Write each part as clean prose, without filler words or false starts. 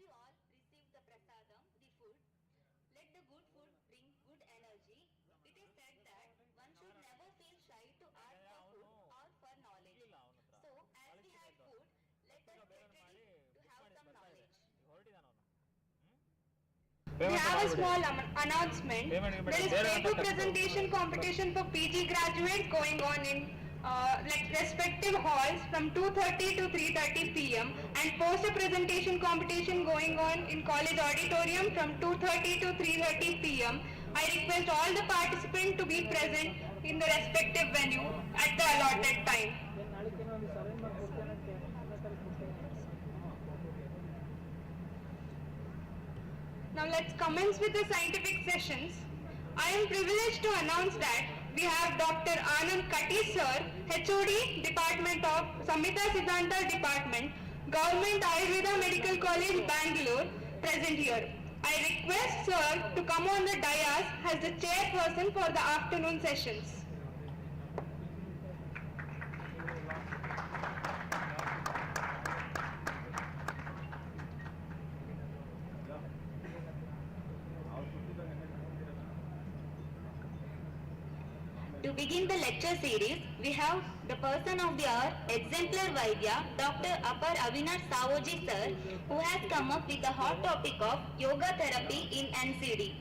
you all receive the prasadam, the food. Let the good food bring good energy. It is said that one should never feel shy to ask for food or for knowledge. So, as we had food, let us get ready to have some knowledge. We have a small announcement. There is paper presentation competition for PG graduates going on in respective halls from 2:30 to 3:30 p.m. and poster presentation competition going on in college auditorium from 2:30 to 3:30 p.m. I request all the participants to be present in the respective venue at the allotted time. Now let's commence with the scientific sessions. I am privileged to announce that we have Dr. Anand Kati Sir, HOD, Department of Samhita Siddhanta Department, Government Ayurveda Medical College, Bangalore, present here. I request Sir to come on the dais as the chairperson for the afternoon sessions. To begin the lecture series, we have the person of the hour, exemplar Vaidya, Dr. Apar Avinash Savoji Sir, who has come up with the hot topic of yoga therapy in NCD.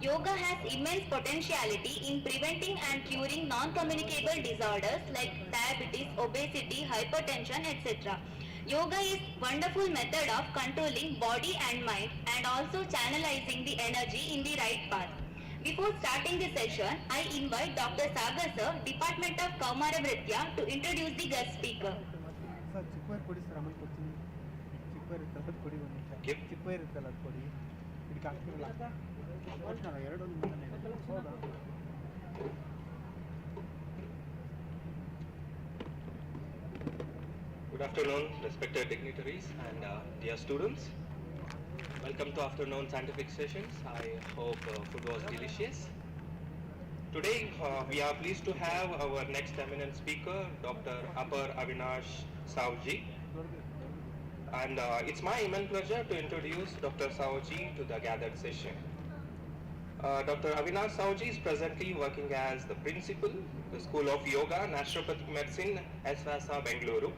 Yoga has immense potentiality in preventing and curing non-communicable disorders like diabetes, obesity, hypertension, etc. Yoga is wonderful method of controlling body and mind and also channelizing the energy in the right path. Before starting the session, I invite Dr. Sagar Sir, Department of Kaumara Vritya, to introduce the guest speaker. Sir ಚಿಕ್ಕವರ್ ಕೊಡಿ sir ಆಮೇಲೆ ಕೊಡ್ತೀನಿ ಚಿಕ್ಕವರ್ ಇರ್ತಲ್ಲ ಅದು ಕೊಡಿ ಒಂದು ನಿಮಿಷ ಚಿಕ್ಕವರ್ ಇರ್ತಲ್ಲ ಅದು ಕೊಡಿ ಇದಕ್ಕೆ ಹಾಕ್ತಿರಲ್ಲ ಕೊಡ್ತಾರ ಎರಡು ಹೌದಾ Good afternoon, respected dignitaries and dear students. Welcome to afternoon scientific sessions. I hope food was delicious. Today we are pleased to have our next eminent speaker, Dr. Apar Avinash Savji. And it's my immense pleasure to introduce Dr. Savji to the gathered session. Dr. Avinash Savji is presently working as the principal, the School of Yoga, Naturopathic Medicine, SVASA, Bengaluru.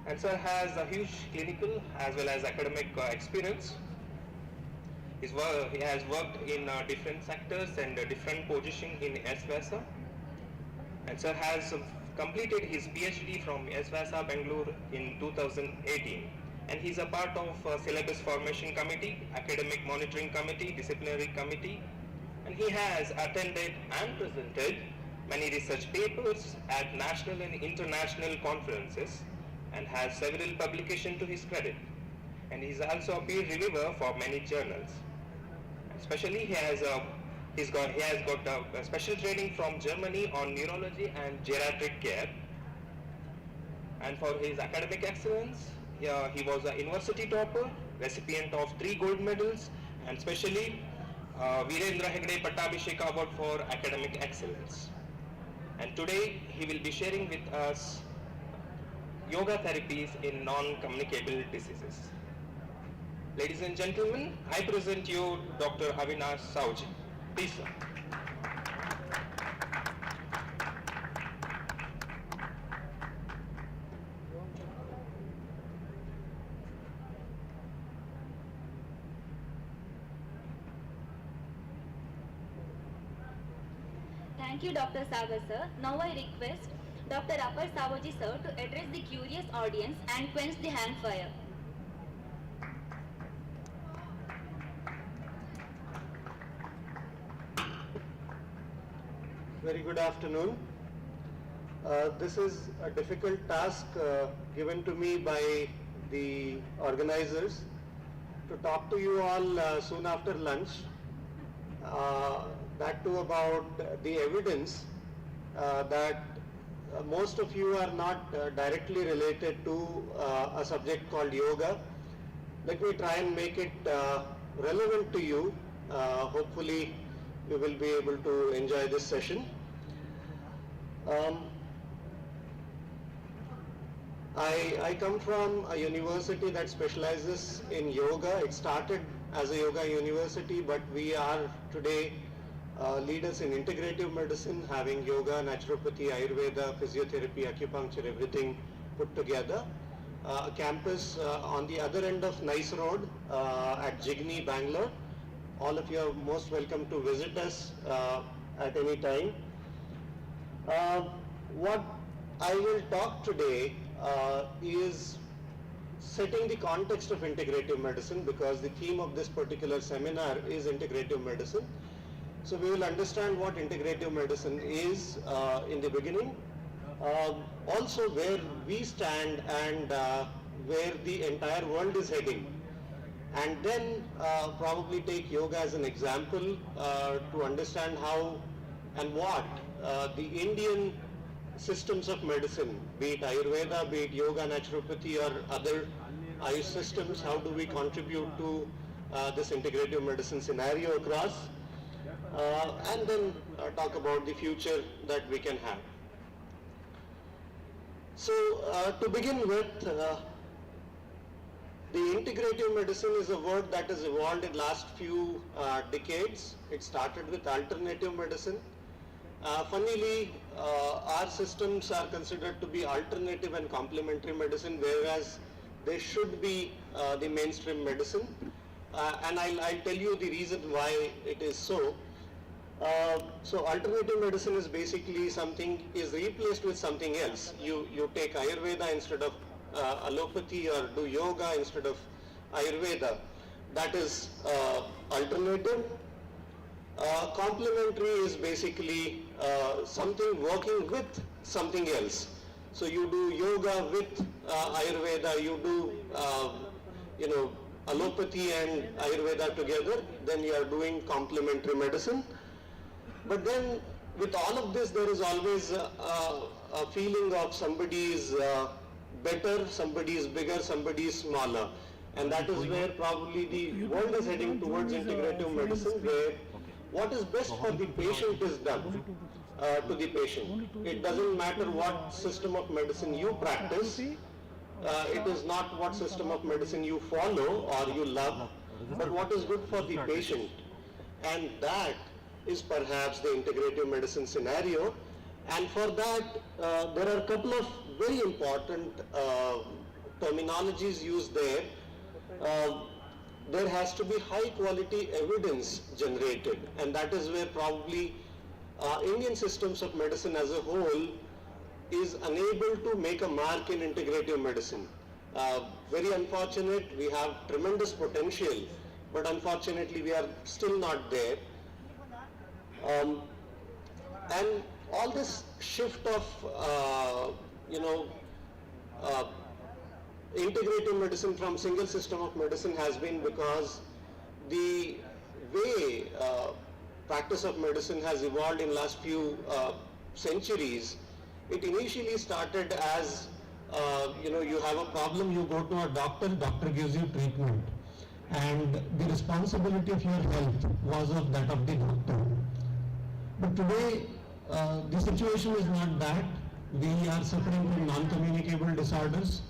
And sir has a huge clinical as well as academic experience. He has worked in different sectors and different positions in SVASA. And sir has completed his PhD from SVASA Bangalore in 2018. And he's a part of Syllabus Formation Committee, Academic Monitoring Committee, Disciplinary Committee. And he has attended and presented many research papers at national and international conferences, and has several publications to his credit. And he is also a peer reviewer for many journals. Especially he has got a special training from Germany on neurology and geriatric care. And for his academic excellence, he was a university topper, recipient of 3 gold medals, and especially Virendra Hegde Pattabhishek Award for academic excellence. And today he will be sharing with us yoga therapies in non-communicable diseases. Ladies and gentlemen, I present you Dr. Avinash Savji. Please, sir. Thank you, Dr. Sagar Sir. Now I request Dr. Apar Savoji Sir to address the curious audience and quench the hang fire. Very good afternoon. This is a difficult task given to me by the organizers to talk to you all soon after lunch. That too about the evidence that most of you are not directly related to a subject called yoga. Let me try and make it relevant to you. Hopefully you will be able to enjoy this session. I come from a university that specializes in yoga. It started as a yoga university, but we are today leaders in integrative medicine, having yoga, naturopathy, Ayurveda, physiotherapy, acupuncture, everything put together. A campus on the other end of Nice Road at Jigni, Bangalore. All of you are most welcome to visit us at any time. What I will talk today is setting the context of integrative medicine, because the theme of this particular seminar is integrative medicine. So we will understand what integrative medicine is in the beginning, also where we stand and where the entire world is heading, and then probably take yoga as an example to understand how and what the Indian systems of medicine, be it Ayurveda, be it yoga, naturopathy or other Ayush systems, how do we contribute to this integrative medicine scenario across, and then talk about the future that we can have. So to begin with, the integrative medicine is a word that has evolved in last few decades. It started with alternative medicine. Funnily, our systems are considered to be alternative and complementary medicine, whereas they should be the mainstream medicine. And I'll tell you the reason why it is so. So alternative medicine is basically something is replaced with something else. You take Ayurveda instead of allopathy, or do yoga instead of Ayurveda. That is alternative. Complementary is basically something working with something else. So you do yoga with Ayurveda, you do allopathy and Ayurveda together, then you are doing complementary medicine. But then with all of this, there is always a feeling of somebody is better, somebody is bigger, somebody is smaller. And that is where probably the world is heading towards integrative medicine, where what is best for the patient is done to the patient. It doesn't matter what system of medicine you practice. It is not what system of medicine you follow or you love, but what is good for the patient. And that is perhaps the integrative medicine scenario. And for that, there are a couple of very important terminologies used there. There has to be high quality evidence generated, and that is where probably Indian systems of medicine as a whole is unable to make a mark in integrative medicine. Very unfortunate, we have tremendous potential, but unfortunately we are still not there. And all this shift of, integrative medicine from single system of medicine has been because the way practice of medicine has evolved in last few centuries. It initially started as, you have a problem, you go to a doctor, doctor gives you treatment. And the responsibility of your health was of that of the doctor. But today, the situation is not that. We are suffering from non-communicable disorders.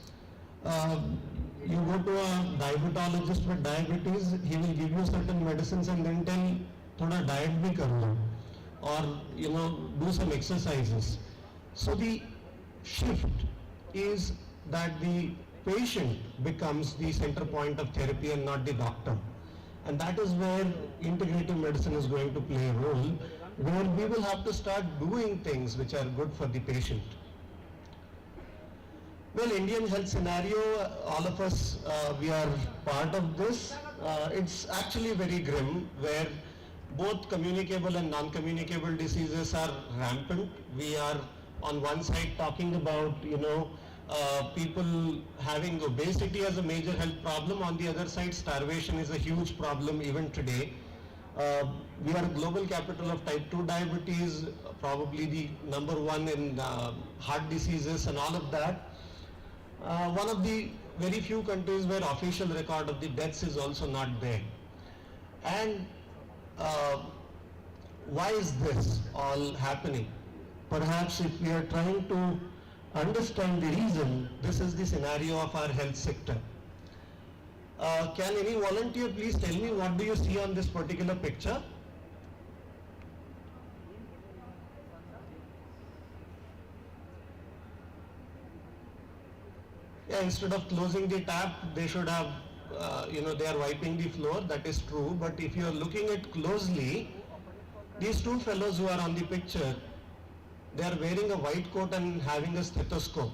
You go to a diabetologist with diabetes, he will give you certain medicines and then tell, thoda diet bhi kar lo, or do some exercises. So the shift is that the patient becomes the center point of therapy and not the doctor. And that is where integrative medicine is going to play a role, where we will have to start doing things which are good for the patient. Well, Indian health scenario, all of us, we are part of this. It's actually very grim, where both communicable and non-communicable diseases are rampant. We are on one side talking about, people having obesity as a major health problem. On the other side, starvation is a huge problem even today. We are a global capital of type 2 diabetes, probably the number one in heart diseases and all of that. One of the very few countries where official record of the deaths is also not there. And why is this all happening? Perhaps if we are trying to understand the reason, this is the scenario of our health sector. Can any volunteer please tell me what do you see on this particular picture? Yeah, instead of closing the tap, they should have, they are wiping the floor, that is true. But if you are looking at closely, these two fellows who are on the picture, they are wearing a white coat and having a stethoscope.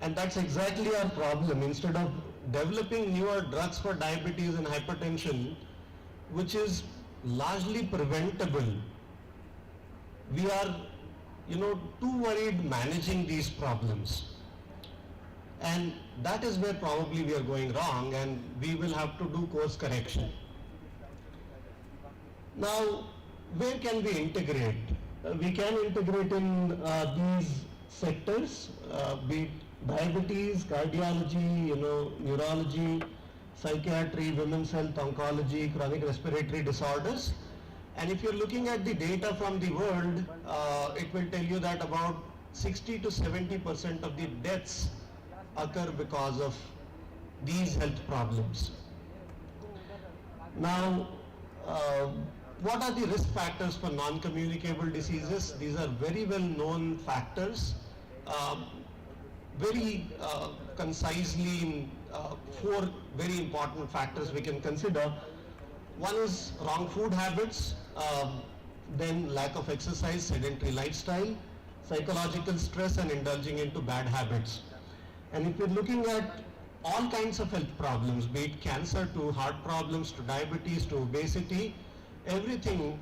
And that's exactly our problem. Instead of developing newer drugs for diabetes and hypertension, which is largely preventable, we are, too worried managing these problems. And that is where probably we are going wrong, and we will have to do course correction. Now, where can we integrate? We can integrate in these sectors, be it diabetes, cardiology, neurology, psychiatry, women's health, oncology, chronic respiratory disorders. And if you're looking at the data from the world, it will tell you that about 60 to 70% of the deaths occur because of these health problems. Now, what are the risk factors for non-communicable diseases? These are very well known factors, very concisely in four very important factors we can consider. One is wrong food habits, then lack of exercise, sedentary lifestyle, psychological stress, and indulging into bad habits. And if you're looking at all kinds of health problems, be it cancer to heart problems to diabetes to obesity, everything,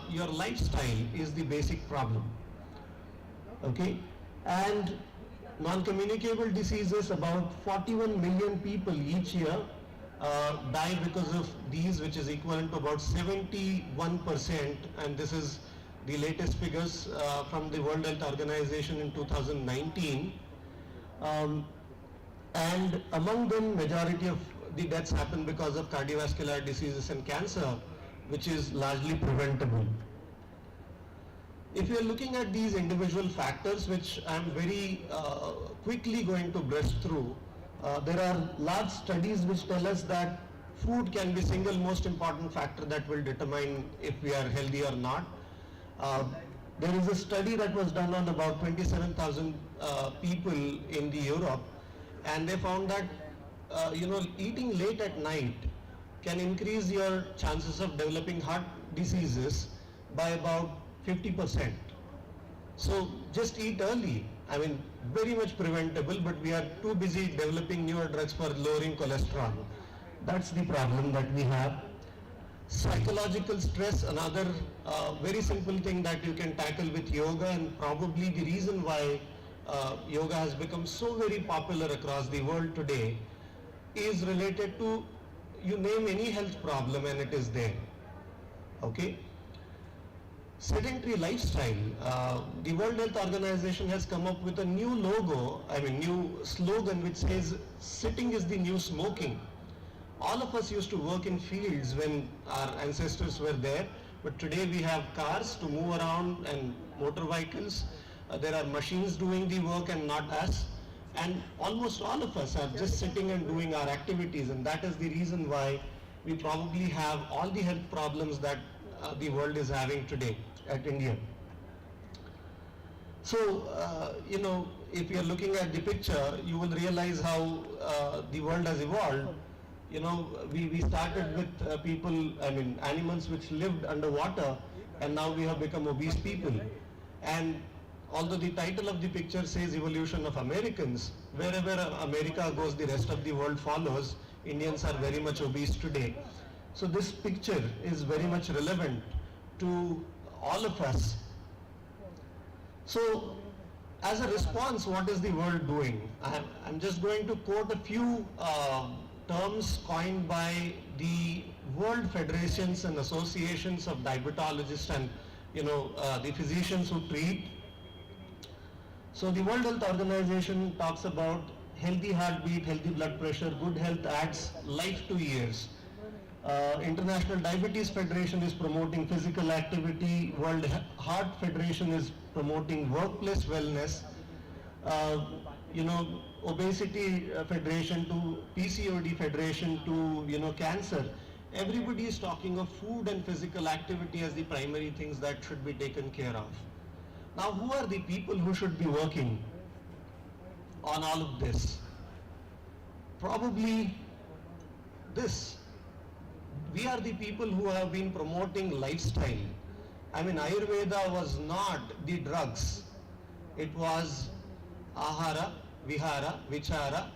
your lifestyle is the basic problem. Okay? And non-communicable diseases, about 41 million people each year die because of these, which is equivalent to about 71%, and this is the latest figures from the World Health Organization in 2019. And among them, majority of the deaths happen because of cardiovascular diseases and cancer, which is largely preventable. If you are looking at these individual factors, which I am very quickly going to brush through, there are large studies which tell us that food can be single most important factor that will determine if we are healthy or not. There is a study that was done on about 27,000 people in the Europe, and they found that eating late at night can increase your chances of developing heart diseases by about 50%. So just eat early. I mean, very much preventable, but we are too busy developing newer drugs for lowering cholesterol. That's the problem that we have. Psychological stress, another very simple thing that you can tackle with yoga, and probably the reason why yoga has become so very popular across the world today is related to, you name any health problem and it is there. Okay? Sedentary lifestyle. The World Health Organization has come up with a new logo, new slogan which says, sitting is the new smoking. All of us used to work in fields when our ancestors were there, but today we have cars to move around and motor vehicles. There are machines doing the work and not us. And almost all of us are just sitting and doing our activities, and that is the reason why we probably have all the health problems that the world is having today at India. So, if you are looking at the picture, you will realize how the world has evolved. We started with people, animals which lived underwater, and now we have become obese people. And although the title of the picture says evolution of Americans, wherever America goes, the rest of the world follows. Indians are very much obese today. So this picture is very much relevant to all of us. So as a response, what is the world doing? I'm just going to quote a few terms coined by the World Federations and Associations of Diabetologists and the physicians who treat. So the World Health Organization talks about healthy heartbeat, healthy blood pressure, good health adds life to years. International Diabetes Federation is promoting physical activity. World Heart Federation is promoting workplace wellness. uh, obesity federation to PCOD federation to, cancer. Everybody is talking of food and physical activity as the primary things that should be taken care of. Now, who are the people who should be working on all of this? Probably this. We are the people who have been promoting lifestyle. I mean, Ayurveda was not the drugs. It was ahara, vihara, vichara,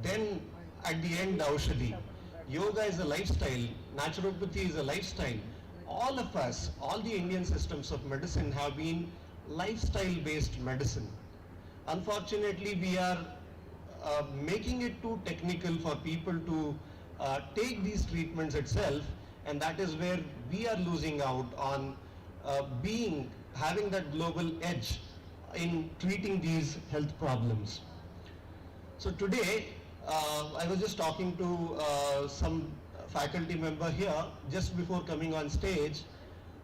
then at the end Aushadhi. Yoga is a lifestyle, naturopathy is a lifestyle. All of us, all the Indian systems of medicine have been lifestyle-based medicine. Unfortunately, we are making it too technical for people to take these treatments itself, and that is where we are losing out on having that global edge in treating these health problems. So today, I was just talking to some faculty member here just before coming on stage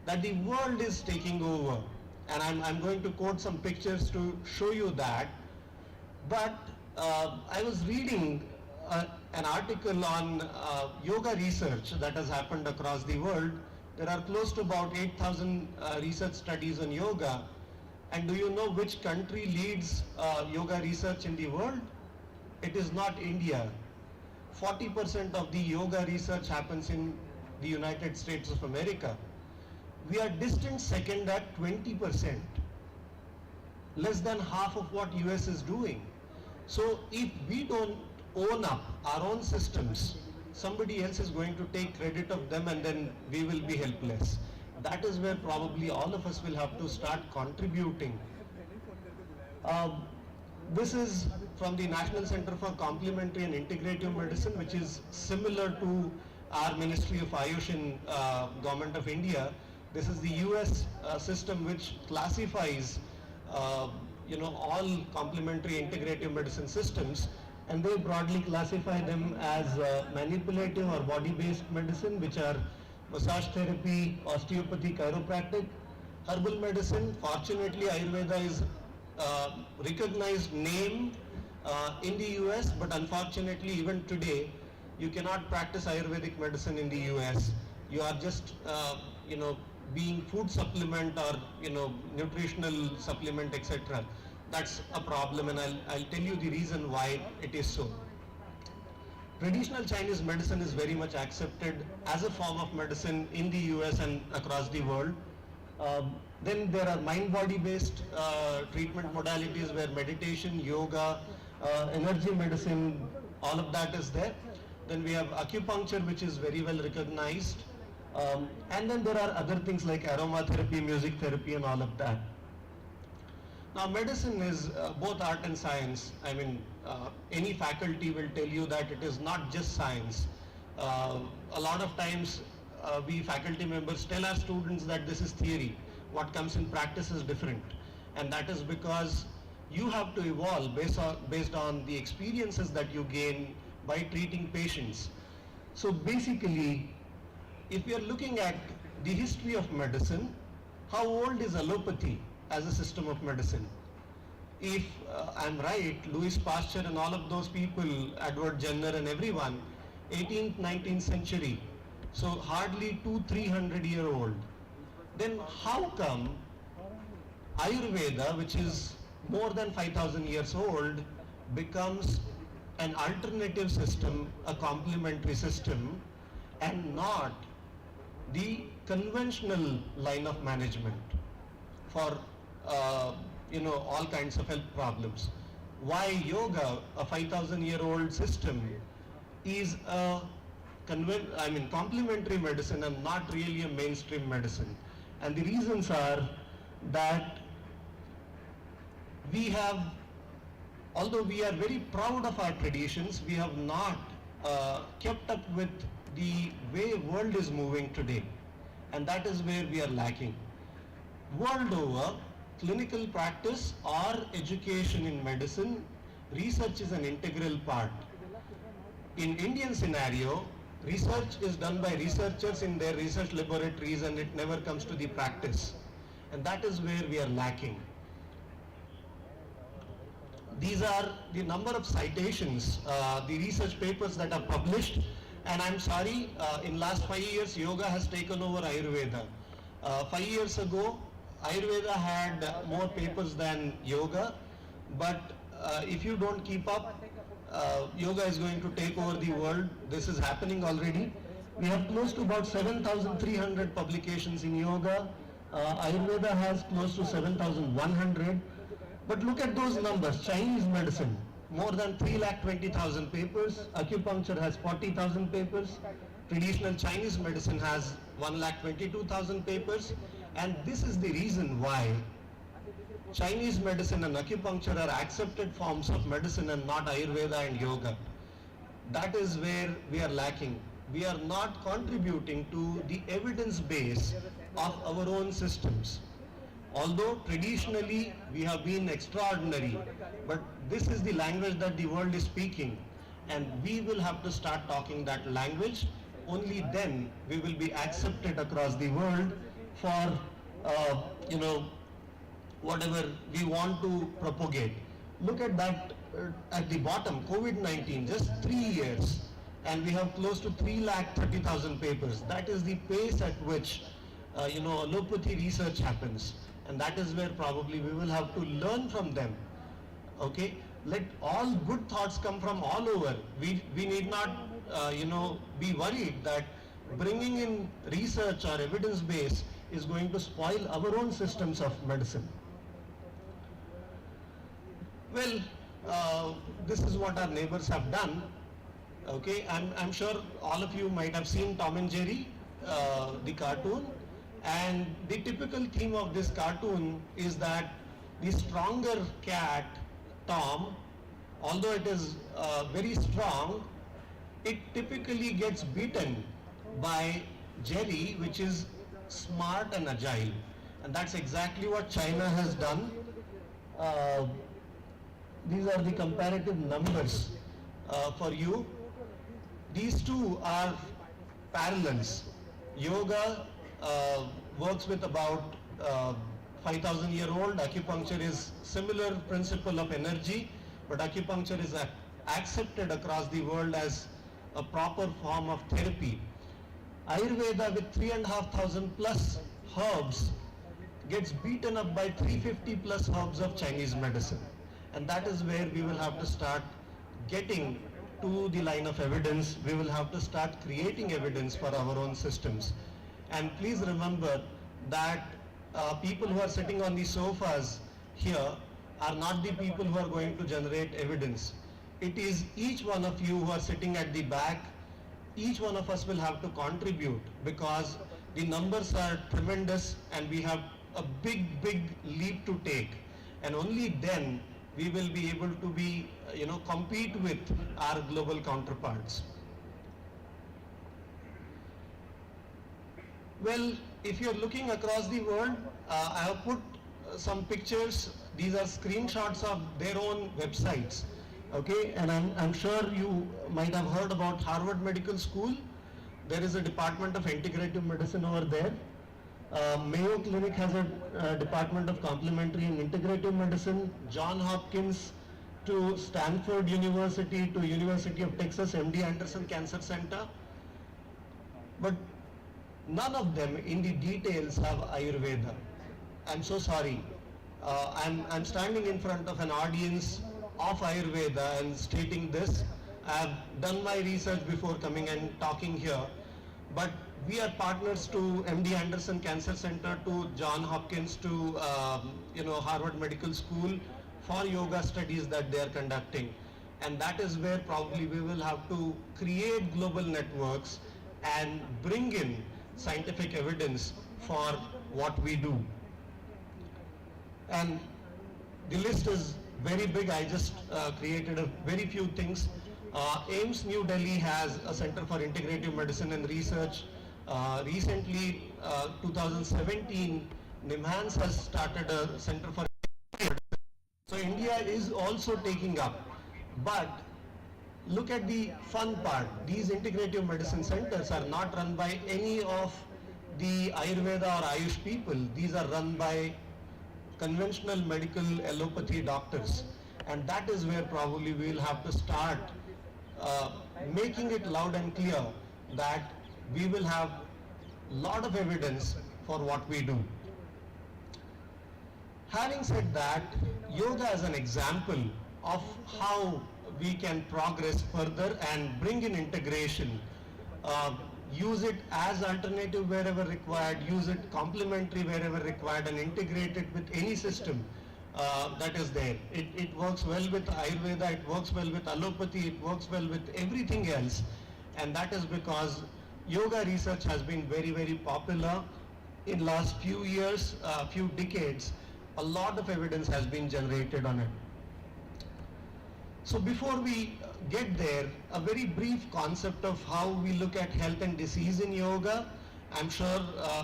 that the world is taking over, and I'm going to quote some pictures to show you that. But I was reading an article on yoga research that has happened across the world. There are close to about 8,000 research studies on yoga. And do you know which country leads yoga research in the world? It is not India. 40% of the yoga research happens in the United States of America. We are distant second at 20%, less than half of what US is doing. So if we don't own up our own systems, somebody else is going to take credit of them, and then we will be helpless. That is where probably all of us will have to start contributing. This is from the National Center for Complementary and Integrative Medicine, which is similar to our Ministry of Ayush in Government of India. This is the US system which classifies all complementary integrative medicine systems, and they broadly classify them as manipulative or body-based medicine, which are massage therapy, osteopathy, chiropractic, herbal medicine. Fortunately, Ayurveda is recognized name in the US, but unfortunately even today you cannot practice Ayurvedic medicine in the US. You are just being food supplement or nutritional supplement, etc. That's a problem, and I'll tell you the reason why it is so. Traditional Chinese medicine is very much accepted as a form of medicine in the US and across the world. Then there are mind-body based treatment modalities where meditation, yoga, energy medicine, all of that is there. Then we have acupuncture, which is very well recognized. And then there are other things like aromatherapy, music therapy, and all of that. Now, medicine is both art and science. I mean, any faculty will tell you that it is not just science. A lot of times, we faculty members tell our students that this is theory. What comes in practice is different. And that is because you have to evolve based on the experiences that you gain by treating patients. So basically, if we are looking at the history of medicine, how old is allopathy as a system of medicine? If I'm right, Louis Pasteur and all of those people, Edward Jenner and everyone, 18th, 19th century, so hardly 200-300 year old. Then how come Ayurveda, which is more than 5,000 years old, becomes an alternative system, a complementary system, and not the conventional line of management for all kinds of health problems? Why yoga, a 5,000-year-old system, is a complementary medicine and not really a mainstream medicine? And the reasons are that we have, although we are very proud of our traditions, we have not kept up with the way world is moving today, and that is where we are lacking. World over, clinical practice or education in medicine, research is an integral part. In Indian scenario, research is done by researchers in their research laboratories and it never comes to the practice, and that is where we are lacking. these are the number of citations, the research papers that are published. And I'm sorry, in last 5 years, yoga has taken over Ayurveda. 5 years ago, Ayurveda had more papers than yoga, but if you don't keep up, yoga is going to take over the world. This is happening already. We have close to about 7,300 publications in yoga. Ayurveda has close to 7,100. But look at those numbers. Chinese medicine, more than 3,20,000 papers. Acupuncture has 40,000 papers. Traditional Chinese medicine has 1,22,000 papers. And this is the reason why Chinese medicine and acupuncture are accepted forms of medicine and not Ayurveda and yoga. That is where we are lacking. We are not contributing to the evidence base of our own systems. Although traditionally we have been extraordinary, but this is the language that the world is speaking, and we will have to start talking that language. Only then we will be accepted across the world for whatever we want to propagate. Look at that at the bottom, COVID-19, just 3 years, and we have close to 3,30,000 papers. That is the pace at which allopathy research happens, and that is where probably we will have to learn from them. Okay, let all good thoughts come from all over. We need not be worried that bringing in research or evidence base is going to spoil our own systems of medicine. Well, this is what our neighbors have done. Okay, I'm sure all of you might have seen Tom and Jerry, the cartoon, and the typical theme of this cartoon is that the stronger cat, Tom, although it is very strong, it typically gets beaten by Jerry, which is smart and agile. And that's exactly what China has done. These are the comparative numbers for you. These two are parallels. Yoga works with about 5,000-year-old. Acupuncture is similar principle of energy, but acupuncture is accepted across the world as a proper form of therapy. Ayurveda with 3,500 plus herbs gets beaten up by 350 plus herbs of Chinese medicine. And that is where we will have to start getting to the line of evidence. We will have to start creating evidence for our own systems. And please remember that people who are sitting on the sofas here are not the people who are going to generate evidence. It is each one of you who are sitting at the back. Each one of us will have to contribute because the numbers are tremendous and we have a big leap to take. And only then we will be able to be, compete with our global counterparts. Well, if you're looking across the world, I have put some pictures. These are screenshots of their own websites. Okay, and I'm sure you might have heard about Harvard Medical School. There is a department of integrative medicine over there. Mayo Clinic has a department of complementary and integrative medicine. Johns Hopkins to Stanford University to University of Texas MD Anderson Cancer Center. But none of them in the details have Ayurveda. I'm so sorry. I'm standing in front of an audience of Ayurveda and stating this. I have done my research before coming and talking here, but we are partners to MD Anderson Cancer Center, to Johns Hopkins, to Harvard Medical School for yoga studies that they are conducting. And that is where probably we will have to create global networks and bring in scientific evidence for what we do. And the list is very big. I just created a very few things. AIIMS New Delhi has a Center for Integrative Medicine and Research. Recently, 2017, NIMHANS has started a Center for Integrative Medicine. So India is also taking up. But look at the fun part. These integrative medicine centers are not run by any of the Ayurveda or Ayush people. These are run by conventional medical allopathy doctors. And that is where probably we'll have to start making it loud and clear that we will have lot of evidence for what we do. Having said that, yoga is an example of how we can progress further and bring in integration. Use it as alternative wherever required, use it complementary wherever required, and integrate it with any system that is there. It works well with Ayurveda, it works well with allopathy, it works well with everything else, and that is because yoga research has been very, very popular in last few years, few decades. A lot of evidence has been generated on it. So before we get there, a very brief concept of how we look at health and disease in yoga. I'm sure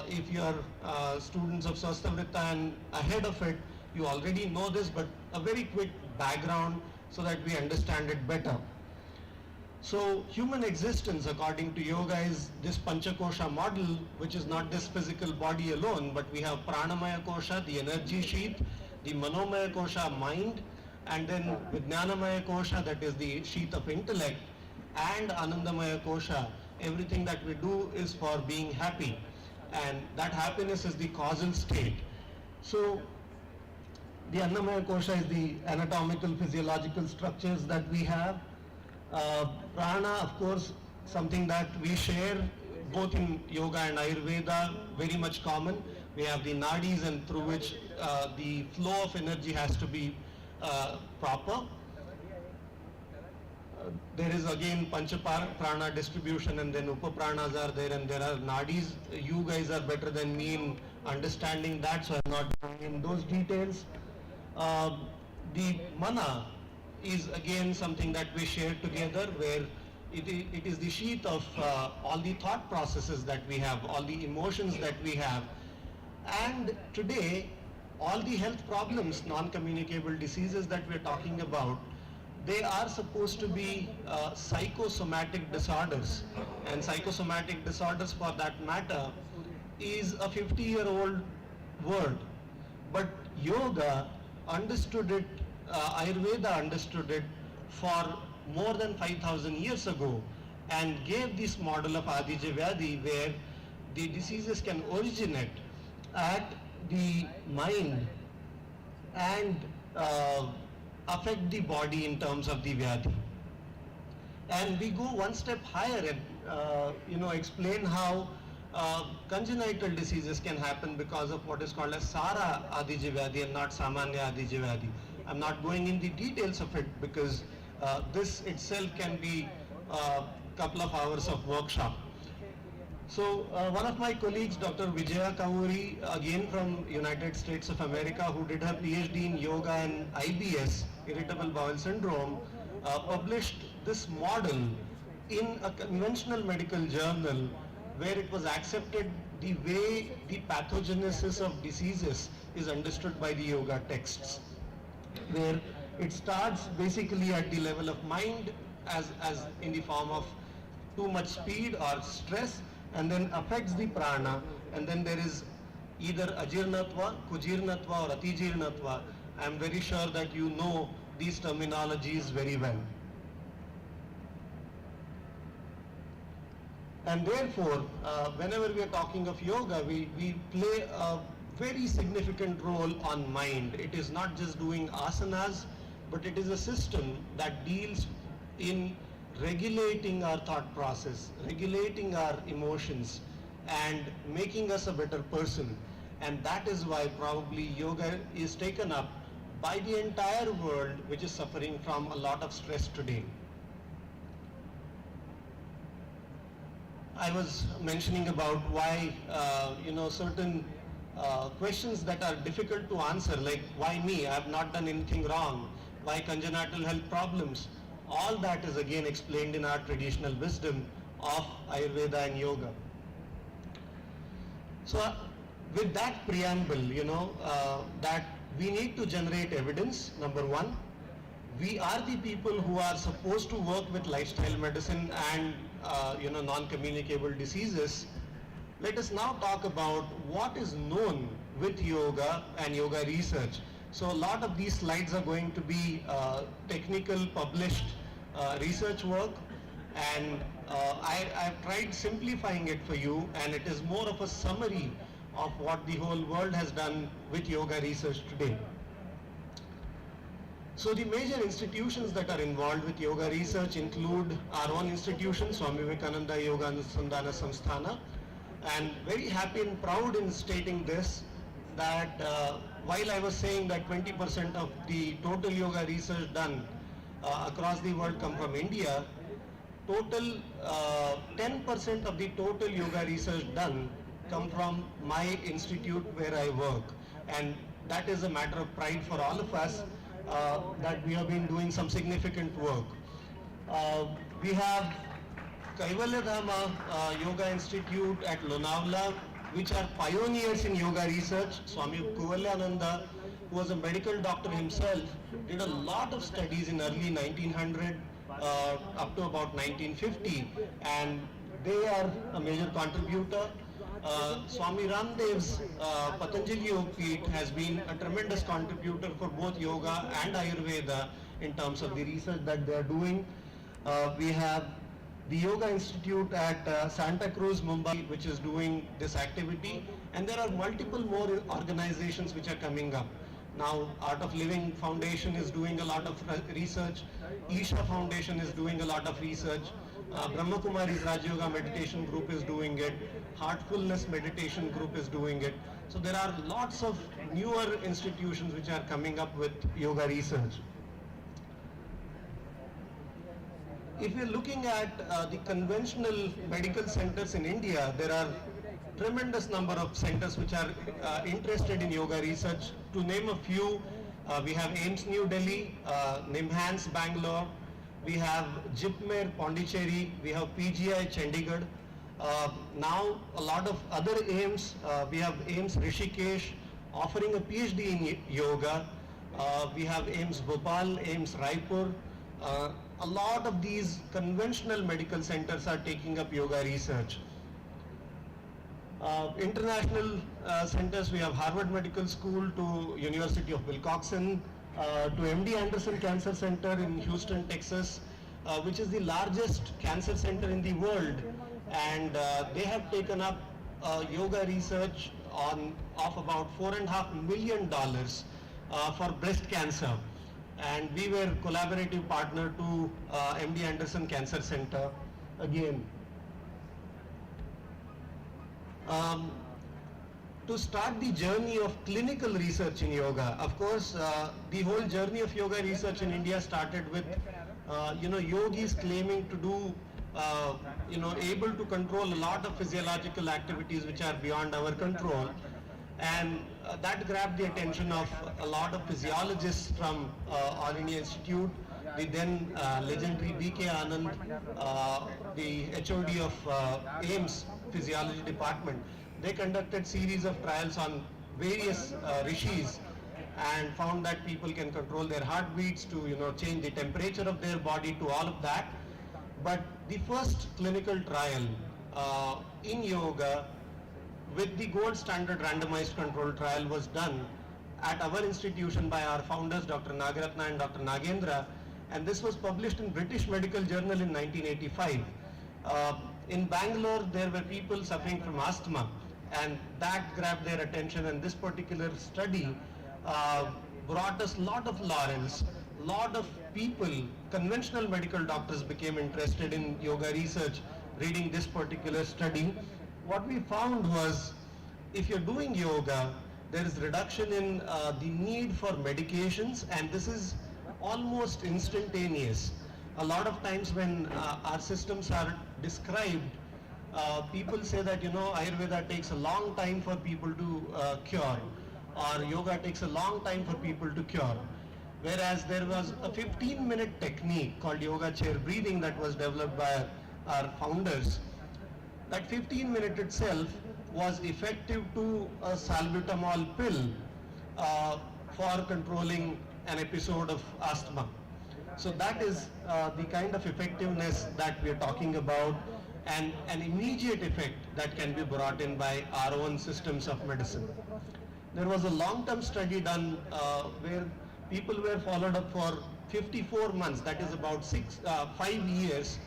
if you are students of Swastavrita and ahead of it, you already know this, but a very quick background so that we understand it better. So human existence according to yoga is this Panchakosha model, which is not this physical body alone, but we have Pranamaya Kosha, the energy sheath, the Manomaya Kosha, mind, and then Vijnanamaya Kosha, that is the sheath of intellect, and Anandamaya Kosha, everything that we do is for being happy, and that happiness is the causal state. So the Annamaya Kosha is the anatomical physiological structures that we have. Prana, of course, something that we share both in yoga and Ayurveda, very much common. We have the nadis, and through which the flow of energy has to be proper. There is again Panchaprana distribution, and then Upapranas are there, and there are nadis. You guys are better than me in understanding that, so I'm not going in those details. The mana is again something that we share together, where it is the sheath of all the thought processes that we have, all the emotions that we have. And today, all the health problems, non-communicable diseases that we're talking about, they are supposed to be psychosomatic disorders. And psychosomatic disorders, for that matter, is a 50-year-old word. But yoga understood it, Ayurveda understood it for more than 5,000 years ago, and gave this model of Adija Vyadhi, where the diseases can originate at the mind and affect the body in terms of the Vyadhi. And we go one step higher and explain how congenital diseases can happen because of what is called as Sara Adija Vyadhi and not Samanya Adija Vyadhi. I'm not going in the details of it because this itself can be a couple of hours of workshop. So one of my colleagues, Dr. Vijaya Kavuri, again from United States of America, who did her PhD in yoga and IBS, irritable bowel syndrome, published this model in a conventional medical journal where it was accepted the way the pathogenesis of diseases is understood by the yoga texts, where it starts basically at the level of mind as in the form of too much speed or stress, and then affects the prana, and then there is either ajirnatva, kujirnatva or atijirnatva. I am very sure that you know these terminologies very well. And therefore, whenever we are talking of yoga, we play a very significant role on mind. It is not just doing asanas, but it is a system that deals in regulating our thought process, regulating our emotions, and making us a better person. And that is why probably yoga is taken up by the entire world, which is suffering from a lot of stress today. I was mentioning about why certain questions that are difficult to answer, like why me? I have not done anything wrong. Why congenital health problems? All that is again explained in our traditional wisdom of Ayurveda and yoga. So with that preamble, that we need to generate evidence, number one. We are the people who are supposed to work with lifestyle medicine and non-communicable diseases. Let us now talk about what is known with yoga and yoga research. So a lot of these slides are going to be technical published research work, and I've tried simplifying it for you, and it is more of a summary of what the whole world has done with yoga research today. So the major institutions that are involved with yoga research include our own institution, Swami Vivekananda Yoga Anusandhana Samsthana, and very happy and proud in stating this, that while I was saying that 20% of the total yoga research done across the world come from India, total 10% of the total yoga research done come from my institute where I work, and that is a matter of pride for all of us, that we have been doing some significant work. We have Kaivalya Dhama Yoga Institute at Lonavala, which are pioneers in yoga research. Swami Kuvalyananda, who was a medical doctor himself, did a lot of studies in early 1900 up to about 1950, and they are a major contributor. Swami Ramdev's Patanjali Yoga Peeth has been a tremendous contributor for both yoga and Ayurveda in terms of the research that they are doing. We have the Yoga Institute at Santa Cruz, Mumbai, which is doing this activity, and there are multiple more organizations which are coming up. Now, Art of Living Foundation is doing a lot of research, Isha Foundation is doing a lot of research, Brahma Kumari's Raj Yoga Meditation Group is doing it, Heartfulness Meditation Group is doing it. So there are lots of newer institutions which are coming up with yoga research. If you're looking at the conventional medical centers in India, there are tremendous number of centers which are interested in yoga research. To name a few, we have AIIMS New Delhi, NIMHANS Bangalore, we have JIPMER Pondicherry, we have PGI Chandigarh. Now a lot of other AIIMS, we have AIIMS Rishikesh offering a PhD in yoga. We have AIIMS Bhopal, AIIMS Raipur. A lot of these conventional medical centers are taking up yoga research. International centers, we have Harvard Medical School to University of Wilcoxon, to MD Anderson Cancer Center in Houston, Texas, which is the largest cancer center in the world, and they have taken up yoga research of about $4.5 million for breast cancer. And we were collaborative partner to MD Anderson Cancer Center again. To start the journey of clinical research in yoga, of course, the whole journey of yoga research in India started with, yogis claiming to do, able to control a lot of physiological activities which are beyond our control. And that grabbed the attention of a lot of physiologists from All India Institute, the then legendary B.K. Anand, the HOD of AIIMS Physiology Department. They conducted series of trials on various rishis and found that people can control their heartbeats to change the temperature of their body, to all of that. But the first clinical trial in yoga with the gold standard randomized control trial was done at our institution by our founders, Dr. Nagaratna and Dr. Nagendra, and this was published in British Medical Journal in 1985. In Bangalore, there were people suffering from asthma, and that grabbed their attention, and this particular study brought us a lot of laurels. Lot of people, conventional medical doctors, became interested in yoga research reading this particular study. What we found was, if you're doing yoga, there is reduction in the need for medications, and this is almost instantaneous. A lot of times when our systems are described, people say that Ayurveda takes a long time for people to cure, or yoga takes a long time for people to cure. Whereas there was a 15-minute technique called yoga chair breathing that was developed by our founders. That 15-minute itself was effective to a salbutamol pill for controlling an episode of asthma. So that is the kind of effectiveness that we are talking about, and an immediate effect that can be brought in by our own systems of medicine. there was a long-term study done where people were followed up for 54 months, that is about 5 years,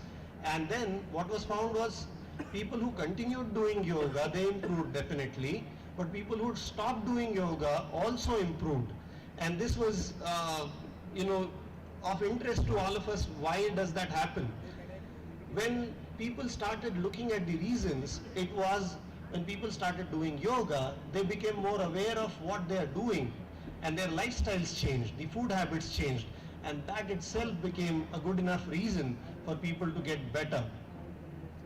and then what was found was people who continued doing yoga, they improved definitely, but people who stopped doing yoga also improved. And this was, of interest to all of us. Why does that happen? When people started looking at the reasons, it was when people started doing yoga, they became more aware of what they are doing, and their lifestyles changed, the food habits changed, and that itself became a good enough reason for people to get better.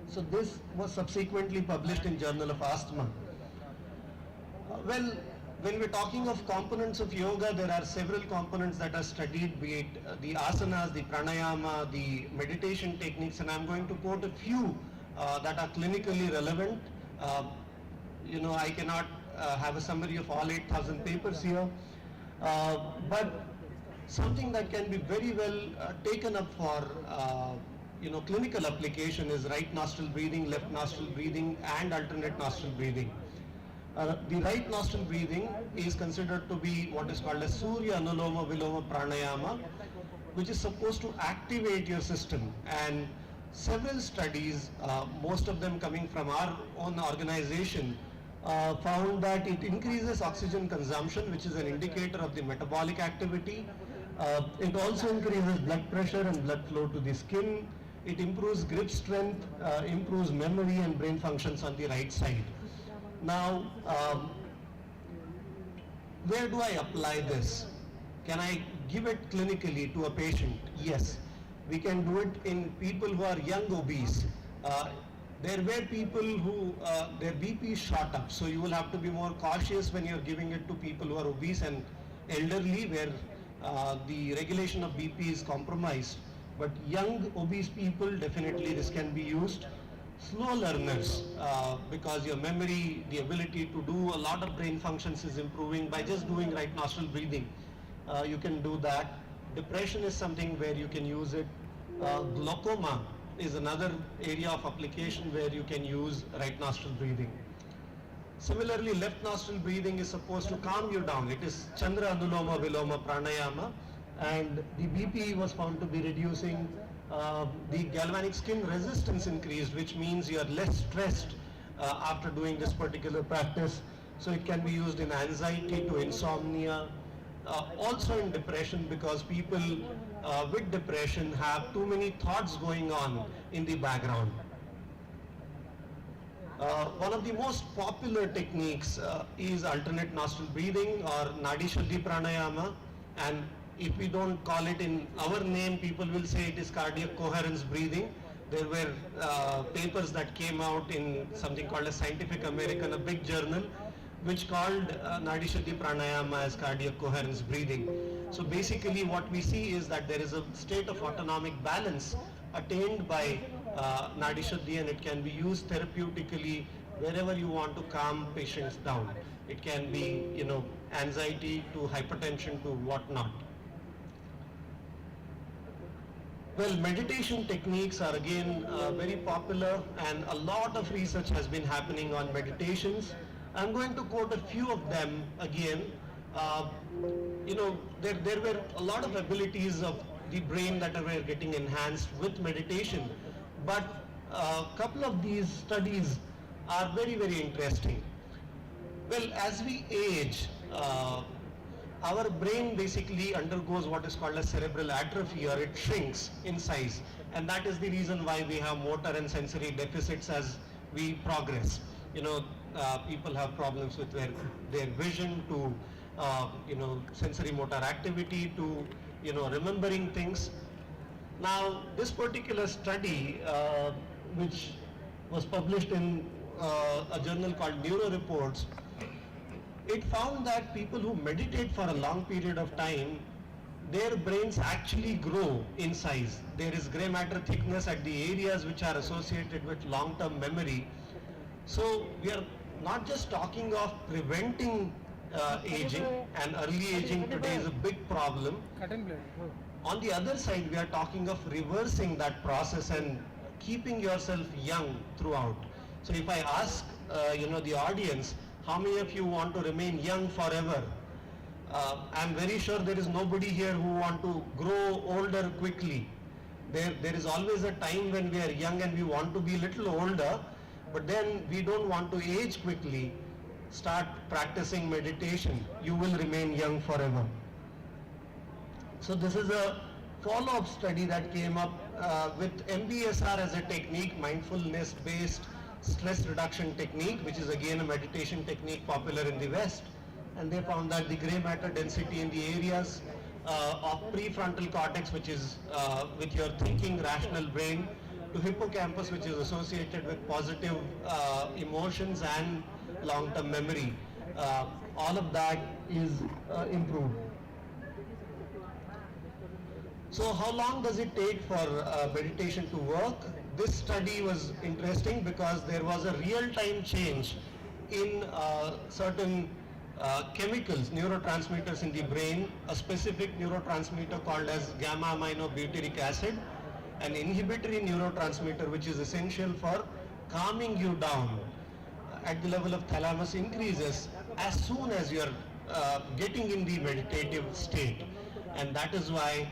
So this was subsequently published in Journal of Asthma. Well, when we're talking of components of yoga, there are several components that are studied, be it the asanas, the pranayama, the meditation techniques, and I'm going to quote a few that are clinically relevant. I cannot have a summary of all 8,000 papers here, but something that can be very well taken up for clinical application is right nostril breathing, left nostril breathing, and alternate nostril breathing. The right nostril breathing is considered to be what is called as Surya Anuloma Viloma Pranayama, which is supposed to activate your system. And several studies, most of them coming from our own organization, found that it increases oxygen consumption, which is an indicator of the metabolic activity. It also increases blood pressure and blood flow to the skin. It improves grip strength, improves memory and brain functions on the right side. Now, where do I apply this? Can I give it clinically to a patient? Yes. We can do it in people who are young obese. There were people who, their BP shot up, so you will have to be more cautious when you're giving it to people who are obese and elderly, where the regulation of BP is compromised. But young obese people, definitely this can be used. Slow learners, because your memory, the ability to do a lot of brain functions is improving by just doing right nostril breathing. You can do that. Depression is something where you can use it. Glaucoma is another area of application where you can use right nostril breathing. Similarly, left nostril breathing is supposed to calm you down. It is Chandra Anuloma Viloma Pranayama, and the BP was found to be reducing. The galvanic skin resistance increased, which means you are less stressed after doing this particular practice. So it can be used in anxiety to insomnia, also in depression, because people with depression have too many thoughts going on in the background. One of the most popular techniques is alternate nostril breathing or Nadi Shuddhi Pranayama, and if we don't call it in our name, people will say it is cardiac coherence breathing. There were papers that came out in something called a Scientific American, a big journal, which called Nadi Shuddhi Pranayama as cardiac coherence breathing. So basically what we see is that there is a state of autonomic balance attained by Nadi Shuddhi, and it can be used therapeutically wherever you want to calm patients down. It can be, anxiety to hypertension to whatnot. Well, meditation techniques are again very popular, and a lot of research has been happening on meditations. I'm going to quote a few of them again. There were a lot of abilities of the brain that were getting enhanced with meditation, but a couple of these studies are very, very interesting. Well, as we age, our brain basically undergoes what is called a cerebral atrophy, or it shrinks in size, and that is the reason why we have motor and sensory deficits as we progress. People have problems with their vision to sensory motor activity to remembering things. Now this particular study which was published in a journal called Neuro Reports, it found that people who meditate for a long period of time, their brains actually grow in size. There is gray matter thickness at the areas which are associated with long-term memory. So we are not just talking of preventing aging, and early aging today is a big problem. On the other side, we are talking of reversing that process and keeping yourself young throughout. So if I ask the audience, how many of you want to remain young forever? I'm very sure there is nobody here who want to grow older quickly. There is always a time when we are young and we want to be a little older, but then we don't want to age quickly. Start practicing meditation. You will remain young forever. So this is a follow-up study that came up with MBSR as a technique, mindfulness-based stress reduction technique, which is again a meditation technique popular in the West. And they found that the gray matter density in the areas of prefrontal cortex, which is with your thinking rational brain, to hippocampus, which is associated with positive emotions and long-term memory, all of that is improved. So how long does it take for meditation to work? This study was interesting because there was a real-time change in certain chemicals, neurotransmitters in the brain, a specific neurotransmitter called as gamma-aminobutyric acid, an inhibitory neurotransmitter which is essential for calming you down at the level of thalamus increases as soon as you are getting in the meditative state. And that is why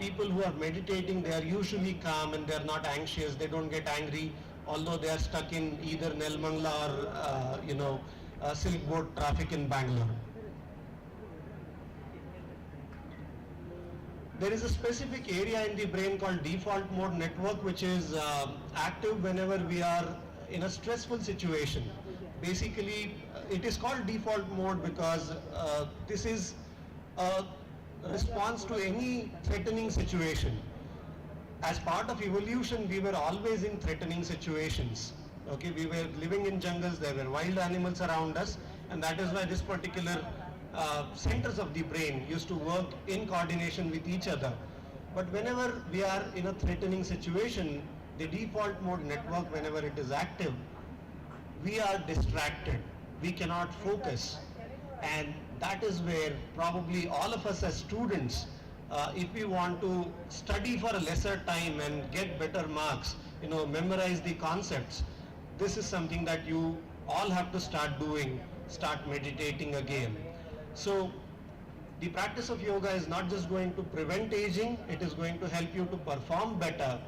people who are meditating, they are usually calm and they are not anxious, they don't get angry, although they are stuck in either Nelmangla or silk boat traffic in Bangalore. There is a specific area in the brain called default mode network, which is active whenever we are in a stressful situation. Basically, it is called default mode because this is a response to any threatening situation. As part of evolution, we were always in threatening situations. Okay, we were living in jungles, there were wild animals around us, and that is why this particular centers of the brain used to work in coordination with each other. But whenever we are in a threatening situation, the default mode network, whenever it is active, we are distracted, we cannot focus, and that is where probably all of us as students, if we want to study for a lesser time and get better marks, memorize the concepts, this is something that you all have to start doing, start meditating again. So the practice of yoga is not just going to prevent aging, it is going to help you to perform better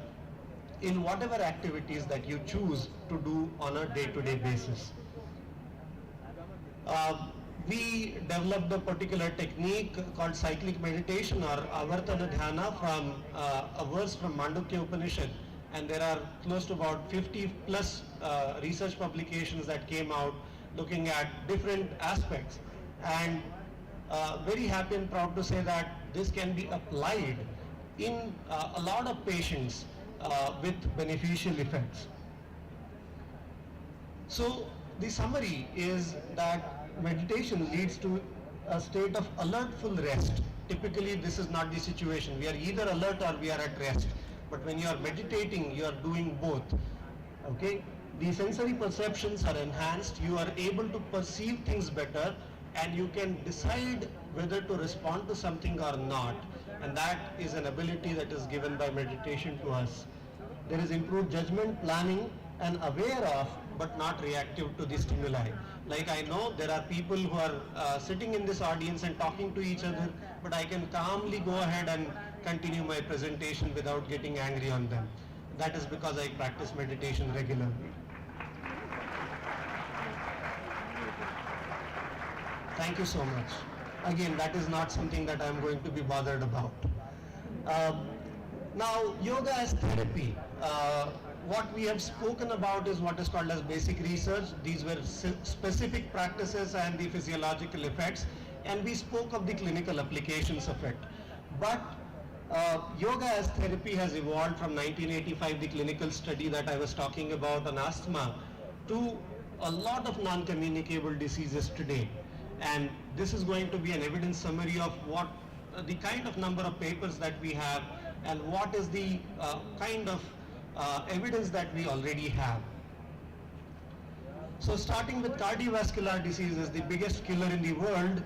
in whatever activities that you choose to do on a day-to-day basis. We developed a particular technique called cyclic meditation or avartana dhyana from a verse from Mandukya Upanishad, and there are close to about 50 plus research publications that came out looking at different aspects, and very happy and proud to say that this can be applied in a lot of patients with beneficial effects. So the summary is that meditation leads to a state of alertful rest. Typically this is not the situation. We are either alert or we are at rest. But when you are meditating, you are doing both. Okay? The sensory perceptions are enhanced. You are able to perceive things better, and you can decide whether to respond to something or not. And that is an ability that is given by meditation to us. There is improved judgment, planning, and aware of, but not reactive to the stimuli. Like I know there are people who are sitting in this audience and talking to each other, but I can calmly go ahead and continue my presentation without getting angry on them. That is because I practice meditation regularly. Thank you so much. Again, that is not something that I am going to be bothered about. Now, yoga as therapy. What we have spoken about is what is called as basic research. These were specific practices and the physiological effects, and we spoke of the clinical applications of it. But yoga as therapy has evolved from 1985, the clinical study that I was talking about on asthma, to a lot of non-communicable diseases today. And this is going to be an evidence summary of what the kind of number of papers that we have and what is the kind of evidence that we already have. So starting with cardiovascular disease is the biggest killer in the world.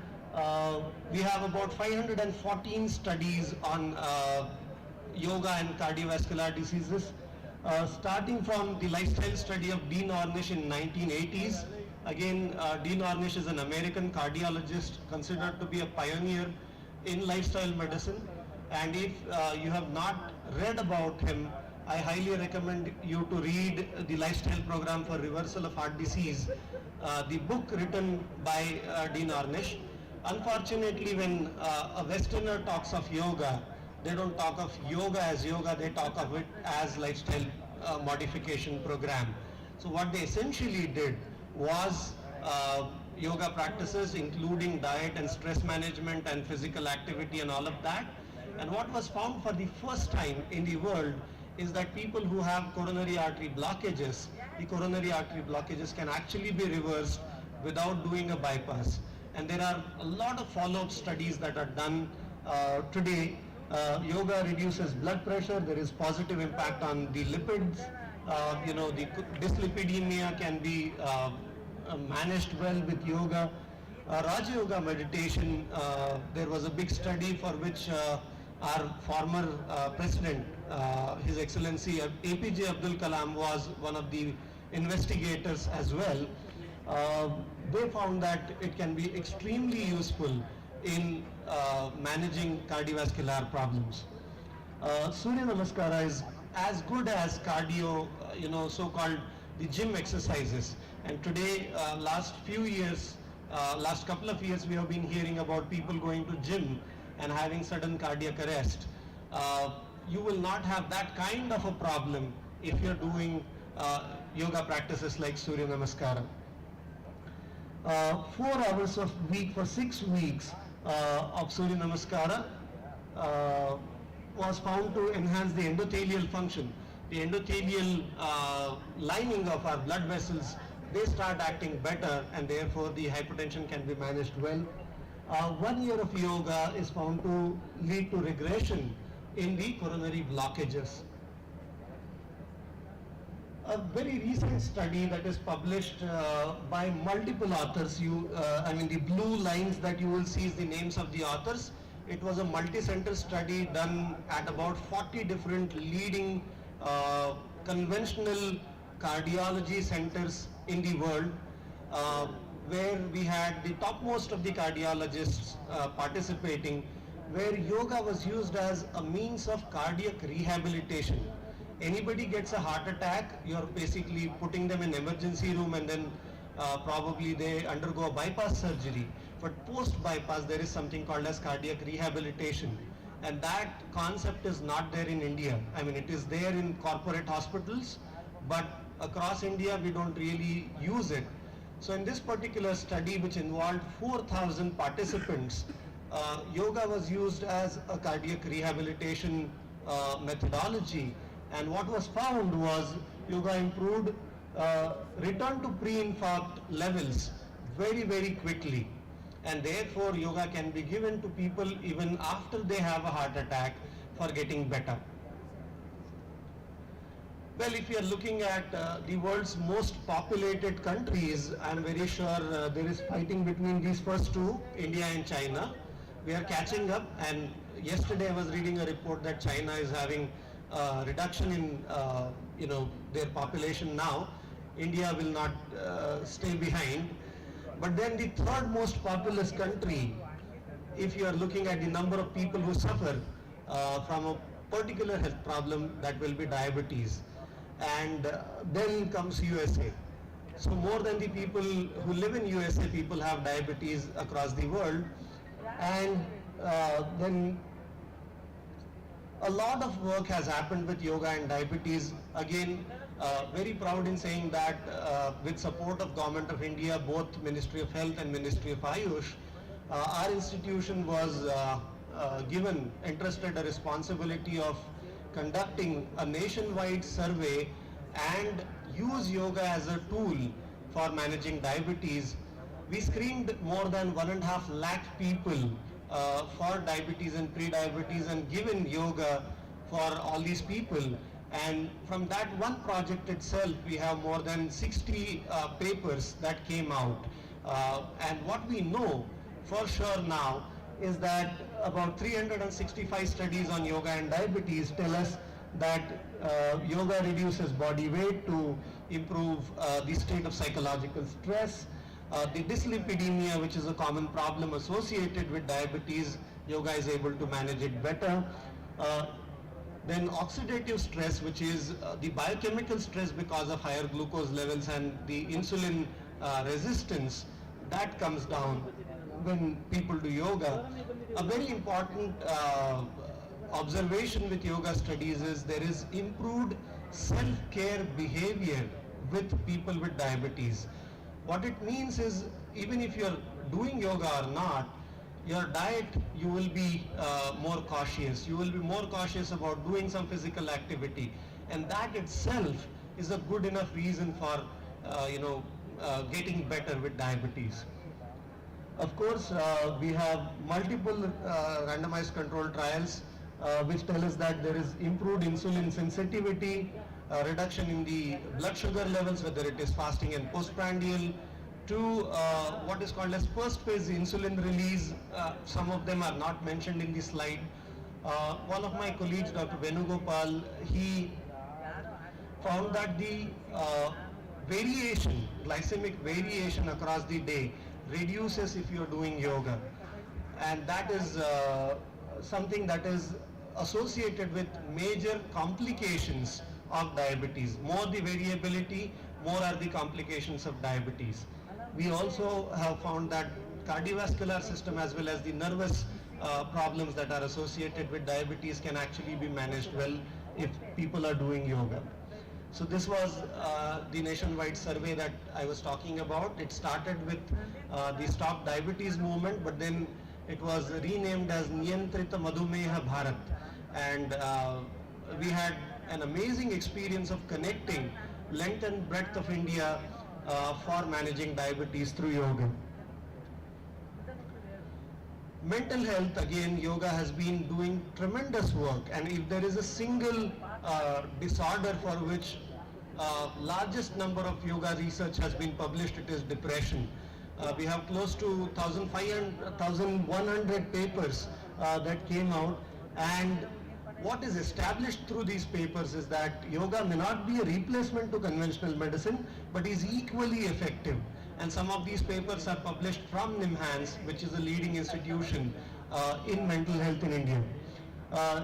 We have about 514 studies on yoga and cardiovascular diseases, starting from the lifestyle study of Dean Ornish in 1980s Again, Dean Ornish is an American cardiologist considered to be a pioneer in lifestyle medicine. And if you have not read about him, I highly recommend you to read the lifestyle program for reversal of heart disease, the book written by Dean Ornish. Unfortunately, when a Westerner talks of yoga, they don't talk of yoga as yoga, they talk of it as lifestyle modification program. So what they essentially did was yoga practices including diet and stress management and physical activity and all of that. And what was found for the first time in the world is that people who have coronary artery blockages, the coronary artery blockages can actually be reversed without doing a bypass. And there are a lot of follow-up studies that are done today. Yoga reduces blood pressure, there is positive impact on the lipids, the dyslipidemia can be managed well with yoga. Raja Yoga meditation, there was a big study for which our former president, His Excellency APJ Abdul Kalam was one of the investigators as well. They found that it can be extremely useful in managing cardiovascular problems. Surya Namaskara is as good as cardio, so-called the gym exercises. And today, last couple of years, we have been hearing about people going to gym and having sudden cardiac arrest. You will not have that kind of a problem if you're doing yoga practices like Surya Namaskara. 4 hours of week for 6 weeks of Surya Namaskara was found to enhance the endothelial function. The endothelial lining of our blood vessels, they start acting better, and therefore the hypertension can be managed well. 1 year of yoga is found to lead to regression in the coronary blockages. A very recent study that is published by multiple authors, the blue lines that you will see is the names of the authors. It was a multi-center study done at about 40 different leading conventional cardiology centers in the world, where we had the topmost of the cardiologists participating, where yoga was used as a means of cardiac rehabilitation. Anybody gets a heart attack, you're basically putting them in emergency room, and then probably they undergo a bypass surgery. But post-bypass, there is something called as cardiac rehabilitation. And that concept is not there in India. It is there in corporate hospitals, but across India, we don't really use it. So in this particular study, which involved 4,000 participants, yoga was used as a cardiac rehabilitation methodology. And what was found was yoga improved return to pre-infarct levels very, very quickly. And therefore, yoga can be given to people even after they have a heart attack for getting better. Well, if you are looking at the world's most populated countries, I'm very sure there is fighting between these first two, India and China. We are catching up, and yesterday I was reading a report that China is having reduction in their population now. India will not stay behind. But then the third most populous country, if you are looking at the number of people who suffer from a particular health problem, that will be diabetes. And then comes USA. So more than the people who live in USA, people have diabetes across the world. And then a lot of work has happened with yoga and diabetes. Again, very proud in saying that with support of Government of India, both Ministry of Health and Ministry of Ayush, our institution was entrusted a responsibility of conducting a nationwide survey and use yoga as a tool for managing diabetes. We screened more than 1.5 lakh people for diabetes and pre-diabetes and given yoga for all these people. And from that one project itself, we have more than 60 papers that came out. And what we know for sure now is that about 365 studies on yoga and diabetes tell us that yoga reduces body weight to improve the state of psychological stress, The dyslipidemia, which is a common problem associated with diabetes, yoga is able to manage it better. Then oxidative stress, which is the biochemical stress because of higher glucose levels and the insulin resistance, that comes down when people do yoga. A very important observation with yoga studies is there is improved self-care behavior with people with diabetes. What it means is, even if you're doing yoga or not, your diet, you will be more cautious. You will be more cautious about doing some physical activity, and that itself is a good enough reason for getting better with diabetes. Of course, we have multiple randomized controlled trials which tell us that there is improved insulin sensitivity, reduction in the blood sugar levels, whether it is fasting and postprandial, to what is called as first phase insulin release. Some of them are not mentioned in the slide. One of my colleagues, Dr. Venugopal, he found that the glycemic variation across the day reduces if you are doing yoga, and that is something that is associated with major complications of diabetes. More the variability, more are the complications of diabetes. We also have found that cardiovascular system as well as the nervous problems that are associated with diabetes can actually be managed well if people are doing yoga. So this was the nationwide survey that I was talking about. It started with the Stop Diabetes movement, but then it was renamed as Niyantrita Madhumeha Bharat, and we had an amazing experience of connecting length and breadth of India for managing diabetes through yoga. Mental health, again, yoga has been doing tremendous work, and if there is a single disorder for which largest number of yoga research has been published, it is depression. We have close to 1,100 papers that came out, and what is established through these papers is that yoga may not be a replacement to conventional medicine, but is equally effective. And some of these papers are published from NIMHANS, which is a leading institution in mental health in India.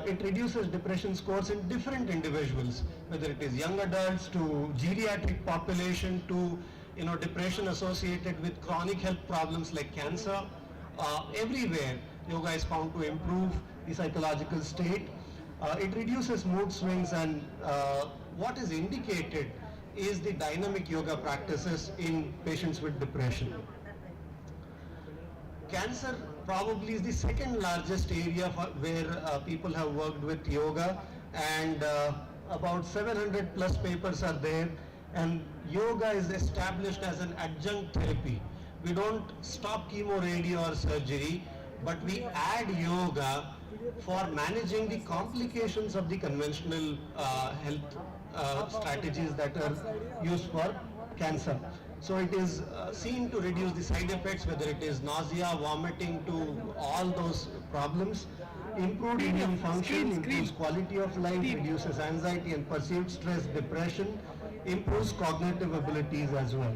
It reduces depression scores in different individuals, whether it is young adults to geriatric population to depression associated with chronic health problems like cancer. Everywhere, yoga is found to improve the psychological state. It reduces mood swings, and what is indicated is the dynamic yoga practices in patients with depression. Cancer probably is the second largest area where people have worked with yoga, and about 700 plus papers are there, and yoga is established as an adjunct therapy. We don't stop chemo, radio or surgery, but we add yoga for managing the complications of the conventional health strategies that are used for cancer. So it is seen to reduce the side effects, whether it is nausea, vomiting, to all those problems. Improved immune function, improves quality of life, reduces anxiety and perceived stress, depression, improves cognitive abilities as well.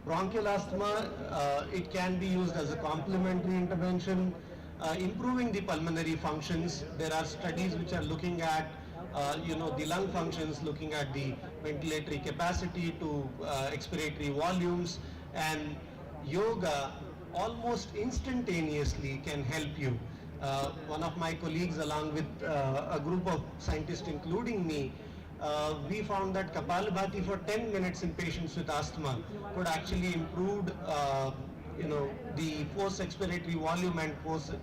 Bronchial asthma, it can be used as a complementary intervention. Improving the pulmonary functions. There are studies which are looking at the lung functions, looking at the ventilatory capacity to expiratory volumes, and yoga almost instantaneously can help you. One of my colleagues, along with a group of scientists including me, we found that Kapalabhati for 10 minutes in patients with asthma could actually improve the forced expiratory volume and forced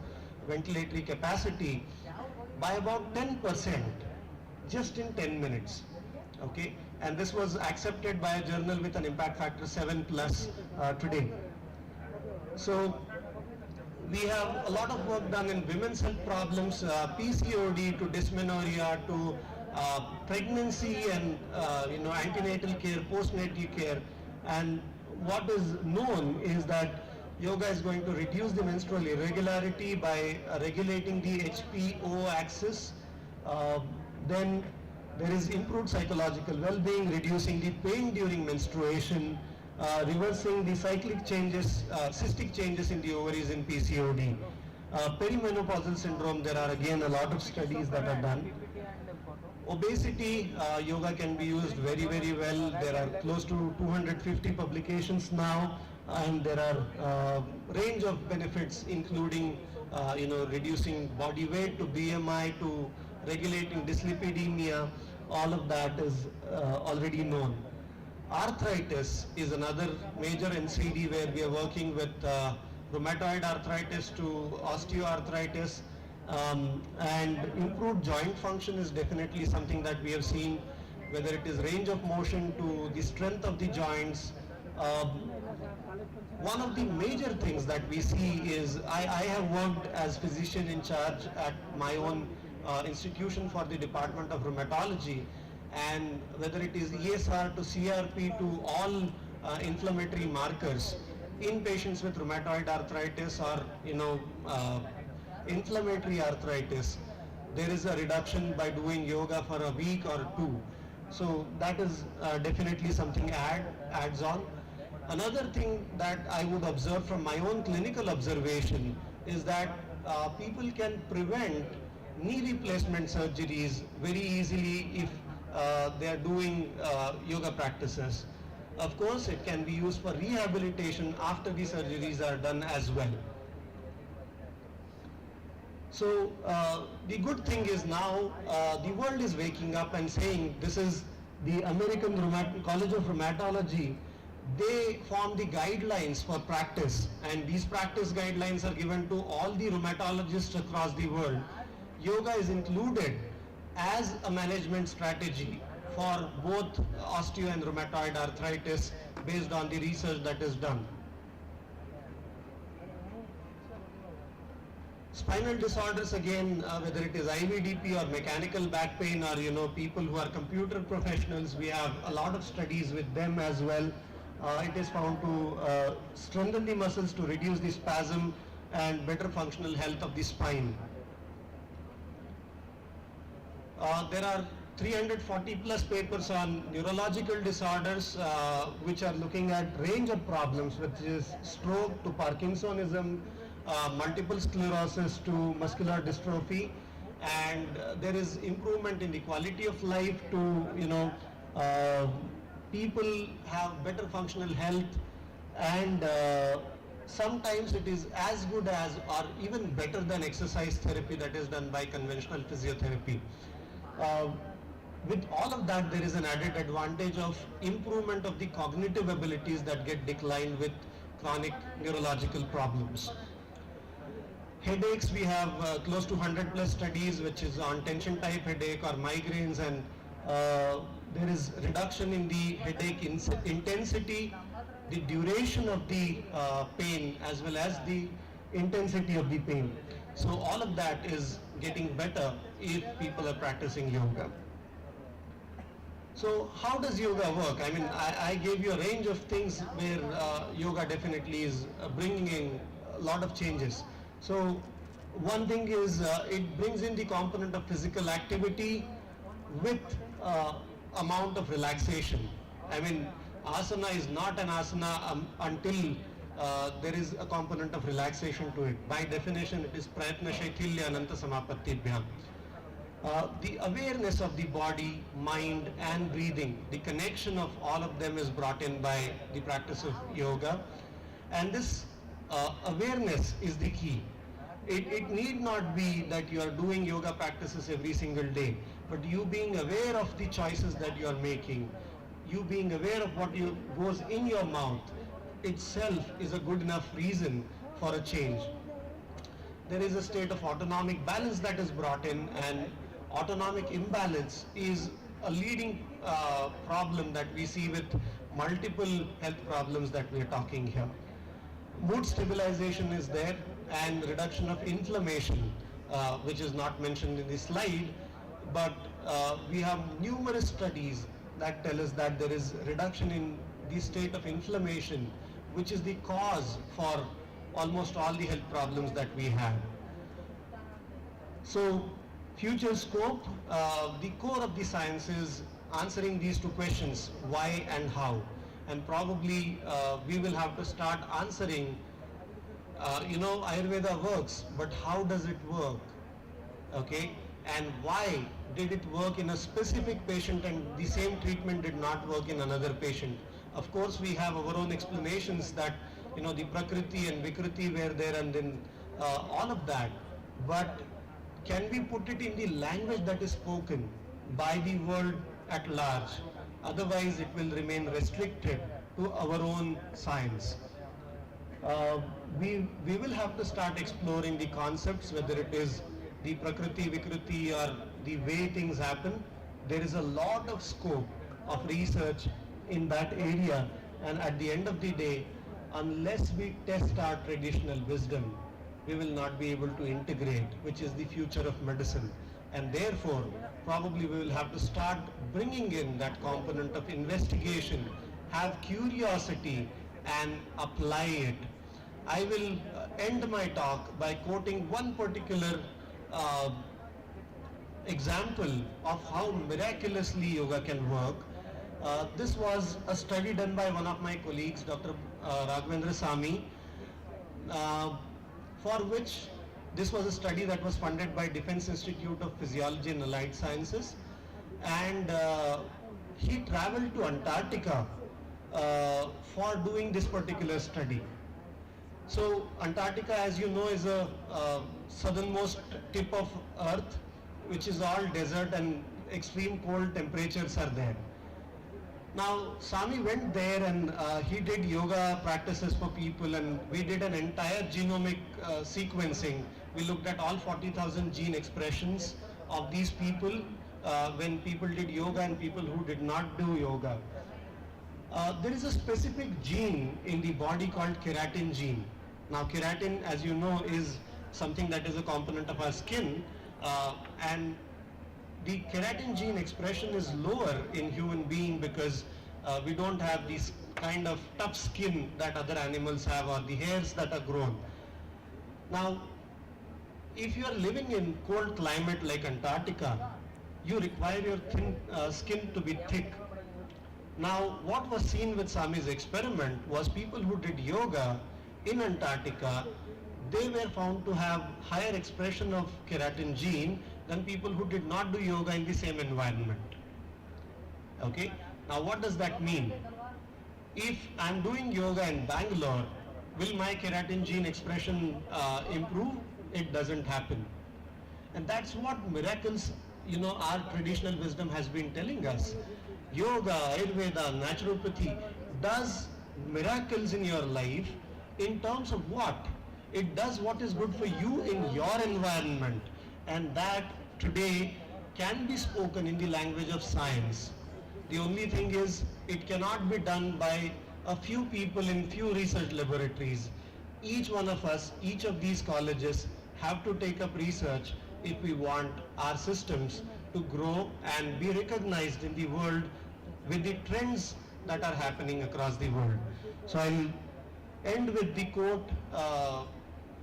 ventilatory capacity by about 10%, just in 10 minutes. Okay, and this was accepted by a journal with an impact factor 7+ today. So we have a lot of work done in women's health problems, PCOD to dysmenorrhea to pregnancy and antenatal care, postnatal care. And what is known is that yoga is going to reduce the menstrual irregularity by regulating the HPO axis. Then there is improved psychological well-being, reducing the pain during menstruation, reversing the cyclic changes, cystic changes in the ovaries in PCOD. Perimenopausal syndrome, there are again a lot of studies that are done. Obesity, yoga can be used very, very well. There are close to 250 publications now, and there are range of benefits, including reducing body weight to BMI to regulating dyslipidemia. All of that is already known. Arthritis is another major NCD where we are working with rheumatoid arthritis to osteoarthritis, and improved joint function is definitely something that we have seen, whether it is range of motion to the strength of the joints. One of the major things that we see is, I have worked as physician in charge at my own institution for the Department of Rheumatology, and whether it is ESR to CRP to all inflammatory markers in patients with rheumatoid arthritis or inflammatory arthritis, there is a reduction by doing yoga for a week or two. So that is definitely something adds on. Another thing that I would observe from my own clinical observation is that people can prevent knee replacement surgeries very easily if they are doing yoga practices. Of course, it can be used for rehabilitation after the surgeries are done as well. So the good thing is now the world is waking up and saying, this is the American College of Rheumatology. They form the guidelines for practice, and these practice guidelines are given to all the rheumatologists across the world. Yoga is included as a management strategy for both osteo and rheumatoid arthritis based on the research that is done. Spinal disorders, again, whether it is IVDP or mechanical back pain or people who are computer professionals, we have a lot of studies with them as well. It is found to strengthen the muscles, to reduce the spasm and better functional health of the spine. There are 340 plus papers on neurological disorders which are looking at range of problems, which is stroke to Parkinsonism, multiple sclerosis to muscular dystrophy, and there is improvement in the quality of life to people have better functional health, and sometimes it is as good as or even better than exercise therapy that is done by conventional physiotherapy. With all of that, there is an added advantage of improvement of the cognitive abilities that get declined with chronic neurological problems. Headaches, we have close to 100 plus studies which is on tension type headache or migraines, and there is reduction in the headache intensity, the duration of the pain as well as the intensity of the pain. So all of that is getting better if people are practicing yoga. So how does yoga work? I mean, I gave you a range of things where yoga definitely is bringing in a lot of changes. So one thing is it brings in the component of physical activity with amount of relaxation. I mean, asana is not an asana until there is a component of relaxation to it. By definition, it is prayatna shaithilya ananta samapattibhyam. The awareness of the body, mind and breathing, the connection of all of them is brought in by the practice of yoga, and this awareness is the key. It need not be that you are doing yoga practices every single day, but you being aware of the choices that you are making, you being aware of what goes in your mouth itself is a good enough reason for a change. There is a state of autonomic balance that is brought in, and autonomic imbalance is a leading problem that we see with multiple health problems that we are talking here. Mood stabilization is there, and reduction of inflammation, which is not mentioned in this slide, but we have numerous studies that tell us that there is reduction in the state of inflammation, which is the cause for almost all the health problems that we have. So, future scope, the core of the science is answering these two questions, why and how. and probably we will have to start answering, Ayurveda works, but how does it work? Okay, and why did it work in a specific patient and the same treatment did not work in another patient? Of course, we have our own explanations that, the Prakriti and Vikriti were there and then all of that, but can we put it in the language that is spoken by the world at large? Otherwise, it will remain restricted to our own science. We will have to start exploring the concepts, whether it is the Prakriti, Vikriti, or the way things happen. There is a lot of scope of research in that area, and at the end of the day, unless we test our traditional wisdom, we will not be able to integrate, which is the future of medicine. And therefore, probably we will have to start bringing in that component of investigation, have curiosity, and apply it. I will end my talk by quoting one particular example of how miraculously yoga can work. This was a study done by one of my colleagues, Dr. Raghavendra Sami, for which this was a study that was funded by Defense Institute of Physiology and Allied Sciences, and he traveled to Antarctica for doing this particular study. So Antarctica, as you know, is a southernmost tip of Earth, which is all desert and extreme cold temperatures are there. Now, Sami went there and he did yoga practices for people, and we did an entire genomic sequencing. We looked at all 40,000 gene expressions of these people when people did yoga and people who did not do yoga. There is a specific gene in the body called keratin gene. Now, keratin, as you know, is something that is a component of our skin, and the keratin gene expression is lower in human being because we don't have this kind of tough skin that other animals have, or the hairs that are grown. Now, if you are living in cold climate like Antarctica, you require your skin to be thick. Now, what was seen with Sami's experiment was people who did yoga in Antarctica, they were found to have higher expression of keratin gene than people who did not do yoga in the same environment. Okay? Now, what does that mean? If I'm doing yoga in Bangalore, will my keratin gene expression improve? It doesn't happen. And that's what miracles, our traditional wisdom has been telling us. Yoga, Ayurveda, naturopathy does miracles in your life in terms of what? It does what is good for you in your environment, and that today can be spoken in the language of science. The only thing is, it cannot be done by a few people in few research laboratories. Each one of us, each of these colleges have to take up research if we want our systems to grow and be recognized in the world with the trends that are happening across the world. So I'll end with the quote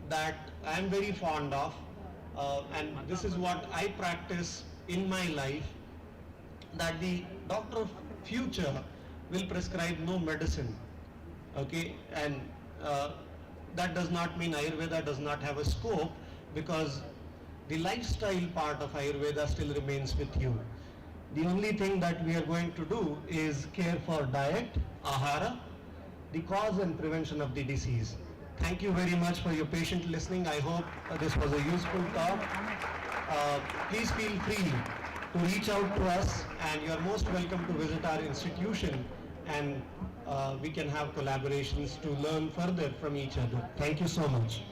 that I am very fond of, and this is what I practice in my life, that the doctor of future will prescribe no medicine. Okay, and that does not mean Ayurveda does not have a scope, because the lifestyle part of Ayurveda still remains with you. The only thing that we are going to do is care for diet, ahara, the cause and prevention of the disease. Thank you very much for your patient listening. I hope this was a useful talk. Please feel free to reach out to us, and you are most welcome to visit our institution, and we can have collaborations to learn further from each other. Thank you so much.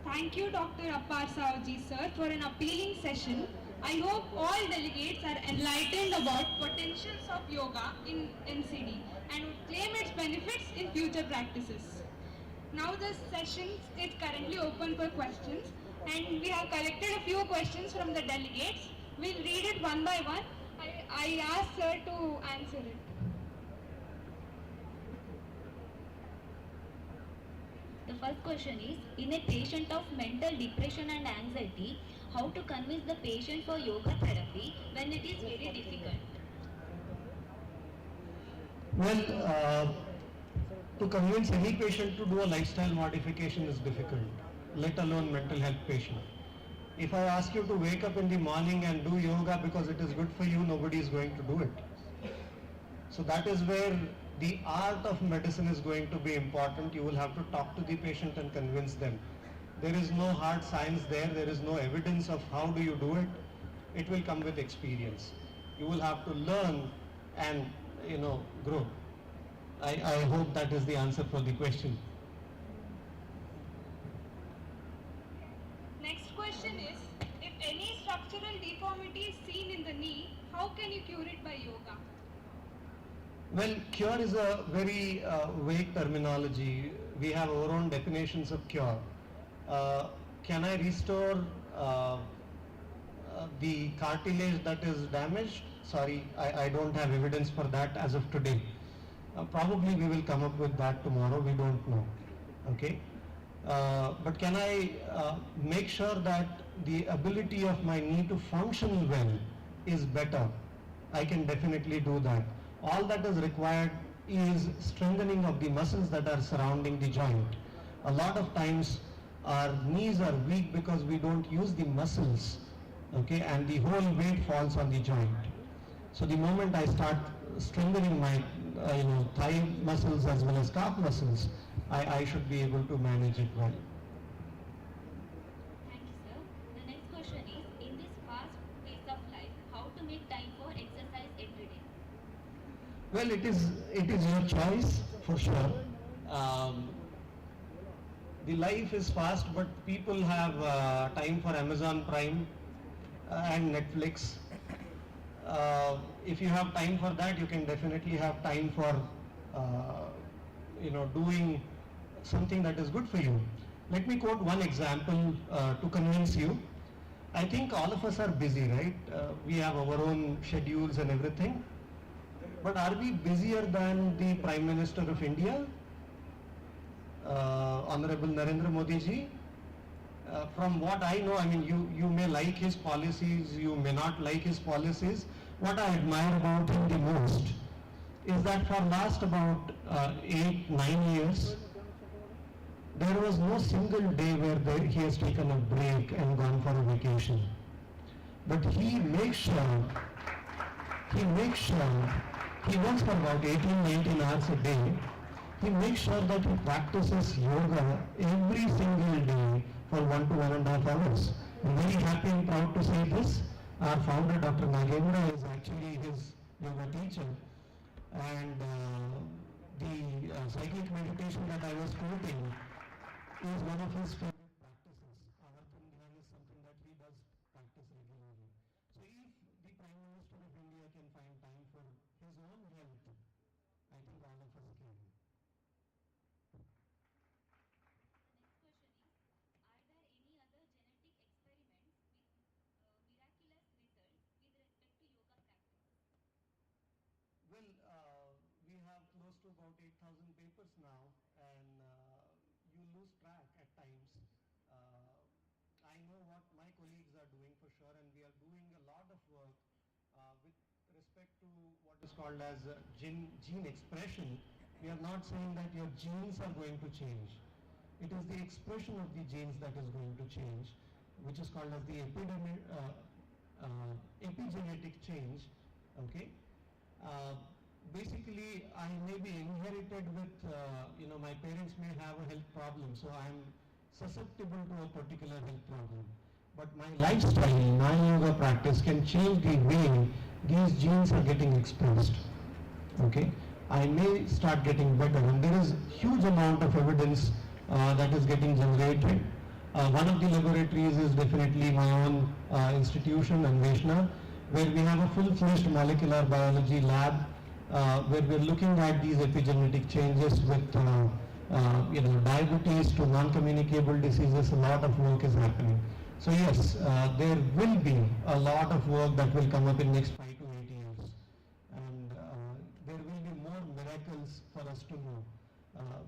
Thank you, Dr. Appar Saoji sir, for an appealing session. I hope all delegates are enlightened about potentials of yoga in NCD and would claim its benefits in future practices. Now the session is currently open for questions, and we have collected a few questions from the delegates. We'll read it one by one. I asked sir to answer it. The first question is, in a patient of mental depression and anxiety, how to convince the patient for yoga therapy when it is very difficult? Well, to convince any patient to do a lifestyle modification is difficult, let alone mental health patient. If I ask you to wake up in the morning and do yoga because it is good for you, nobody is going to do it. So that is where the art of medicine is going to be important. You will have to talk to the patient and convince them. There is no hard science there. There is no evidence of how do you do it. It will come with experience. You will have to learn and grow. I hope that is the answer for the question. Next question is, if any structural deformity is seen in the knee, how can you cure it by yoga? Well, cure is a very vague terminology. We have our own definitions of cure. Can I restore the cartilage that is damaged? Sorry, I don't have evidence for that as of today. Probably we will come up with that tomorrow, we don't know. Okay? But can I make sure that the ability of my knee to function well is better? I can definitely do that. All that is required is strengthening of the muscles that are surrounding the joint. A lot of times our knees are weak because we don't use the muscles, okay, and the whole weight falls on the joint. So the moment I start strengthening my thigh muscles as well as calf muscles, I should be able to manage it well. Thank you, sir. The next question is, in this fast pace of life, how to make time for exercise every day? Well, it is your choice for sure. The life is fast, but people have time for Amazon Prime and Netflix. If you have time for that, you can definitely have time for doing something that is good for you. Let me quote one example to convince you. I think all of us are busy, right? We have our own schedules and everything. But are we busier than the Prime Minister of India, Honorable Narendra Modi ji? From what I know, I mean, you may like his policies, you may not like his policies. What I admire about him the most is that for last about 8-9 years, there was no single day where he has taken a break and gone for a vacation. But he makes sure, he works for about 18-19 hours a day. He makes sure that he practices yoga every single day for 1 to 1.5 hours. I'm very happy and proud to say this. Our founder, Dr. Nagendra, is actually his yoga teacher. And the cyclic meditation that I was quoting is one of his favorite practices. Avartan Dhyan is something that he does practice regularly. So if the Prime Minister of India can find time for his own health, I think all of us can. The next question is, are there any other genetic experiments with miraculous results with respect to yoga practice? Well, we have close to about 8,000 papers now, and you lose track at times. I know what my colleagues are doing for sure, and we are doing a lot of work with respect to what is called as gene expression. We are not saying that your genes are going to change. It is the expression of the genes that is going to change, which is called as the epigenetic change. Okay. Basically, I may be inherited with, my parents may have a health problem, so I am susceptible to a particular health problem. But my lifestyle, my yoga practice can change the way these genes are getting expressed. Okay, I may start getting better, and there is huge amount of evidence that is getting generated. One of the laboratories is definitely my own institution, Anveshna, where we have a full-fledged molecular biology lab where we're looking at these epigenetic changes with diabetes to non-communicable diseases. A lot of work is happening. So yes, there will be a lot of work that will come up in next 5 to 8 years. miracles for us to know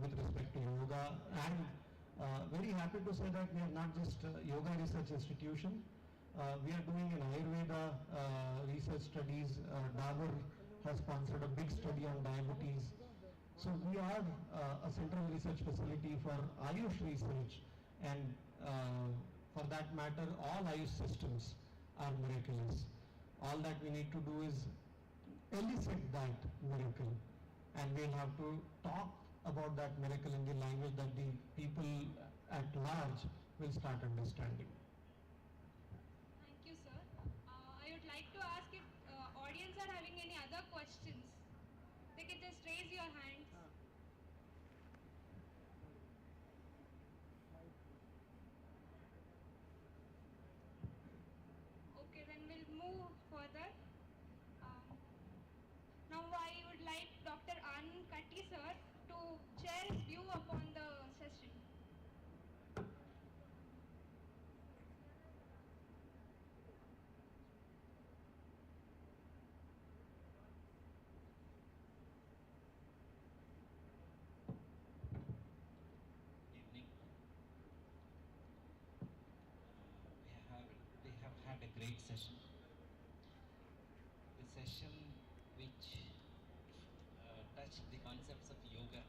with respect to yoga. And very happy to say that we are not just yoga research institution. We are doing an Ayurveda research studies. Dabur has sponsored a big study on diabetes. So we are a central research facility for Ayush research, and for that matter all Ayush systems are miraculous. All that we need to do is elicit that miracle, and we'll have to talk about that miracle in the language that the people at large will start understanding. Thank you, sir. I would like to ask if audience are having any other questions. They can just raise your hands. Okay, then we'll move further. Now I would like Dr. Anand Katti sir to share his view upon the session. Evening. We have had a great session. The session which touched the concepts of yoga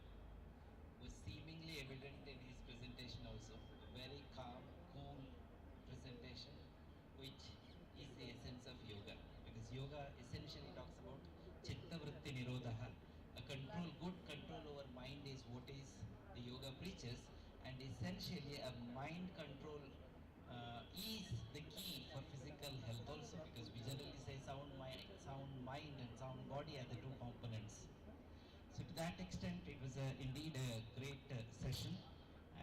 was seemingly evident in his presentation also. A very calm, cool presentation, which is the essence of yoga. Because yoga essentially talks about chitta vritti nirodha. A control, good control over mind is what is the yoga preaches, and essentially a mind control is the key for physical health also, because we generally say sound mind and sound body are the two components. So to that extent, it was indeed a great session,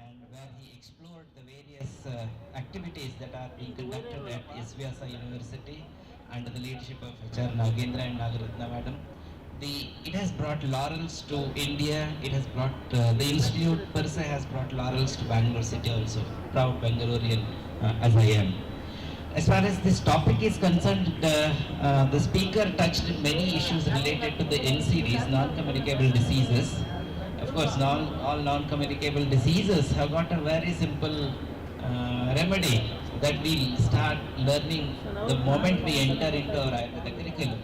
and where he explored the various activities that are being conducted at SVasa University under the leadership of HR Nagendra and Nagaratna Madam. It has brought laurels to India. It has brought the institute per se has brought laurels to Bangalore city also. Proud Bangalorean as I am. As far as this topic is concerned, the speaker touched many issues related to the NCDs, non-communicable diseases. Of course, all non-communicable diseases have got a very simple remedy that we start learning the moment we enter into our Ayurveda curriculum,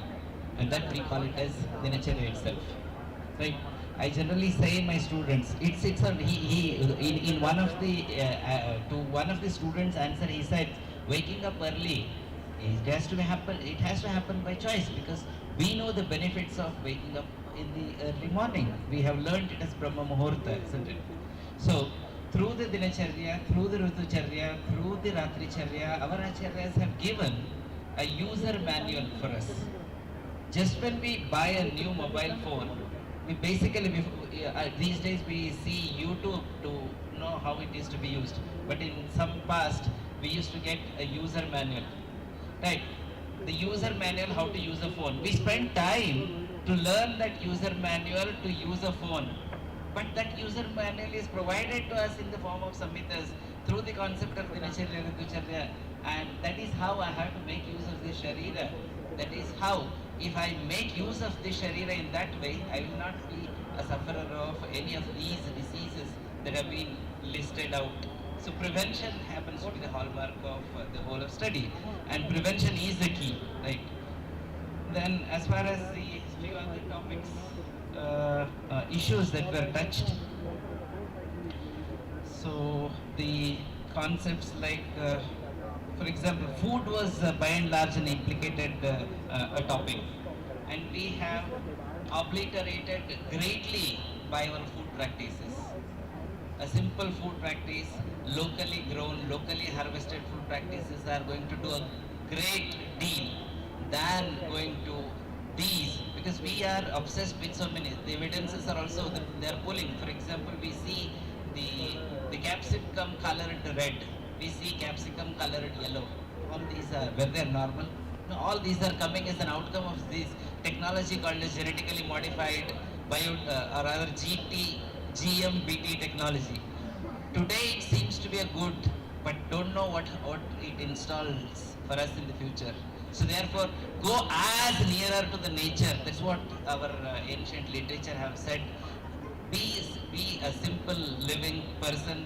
and that we call it as Dinacharya itself. Right? I generally say my students, it's a, in one of the to one of the students' answer, he said, waking up early, it has to happen by choice, because we know the benefits of waking up in the early morning. We have learned it as Brahma Muhurta, isn't it? So through the Dinacharya, through the Ritucharya, through the Ratricharya, our Acharyas have given a user manual for us. Just when we buy a new mobile phone, we basically, these days we see YouTube to know how it is to be used. But in some past, we used to get a user manual. Right? The user manual, how to use a phone. We spend time to learn that user manual to use a phone. But that user manual is provided to us in the form of samhitas through the concept of Dinacharya, Ritucharya. And that is how I have to make use of the Sharira. That is how, if I make use of the Sharira in that way, I will not be a sufferer of any of these diseases that have been listed out. So prevention happens to be the hallmark of the whole of study, and prevention is the key, right? Then as far as the few other topics, issues that were touched, so the concepts like, for example, food was by and large an implicated a topic, and we have obliterated greatly by our food practices. A simple food practice, locally grown, locally harvested food practices are going to do a great deal than going to these, because we are obsessed with so many. The evidences are also that they are pulling. For example, we see the capsicum colored red, we see capsicum colored yellow. All these are, were they normal? No, all these are coming as an outcome of this technology called as genetically modified or rather GMBT technology. Today it seems to be a good, but don't know what it installs for us in the future. So therefore, go as nearer to the nature. That's what our ancient literature have said. Be a simple living person.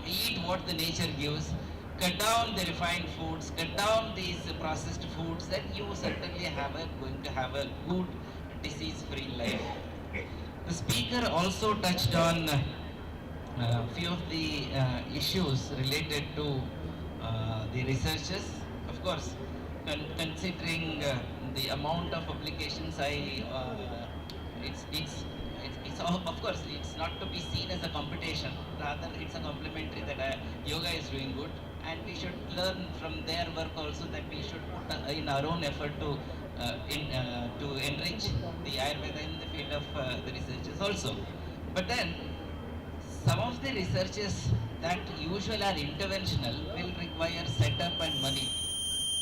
Eat what the nature gives. Cut down the refined foods. Cut down these processed foods. Then you certainly going to have a good disease-free life. The speaker also touched on a few of the issues related to the researchers. Of course, considering the amount of publications, of course it's not to be seen as a competition. Rather, it's a complementary that yoga is doing good, and we should learn from their work also, that we should put in our own effort to enrich the Ayurveda in the field of the researchers also. But then, some of the researches that usually are interventional will require setup and money.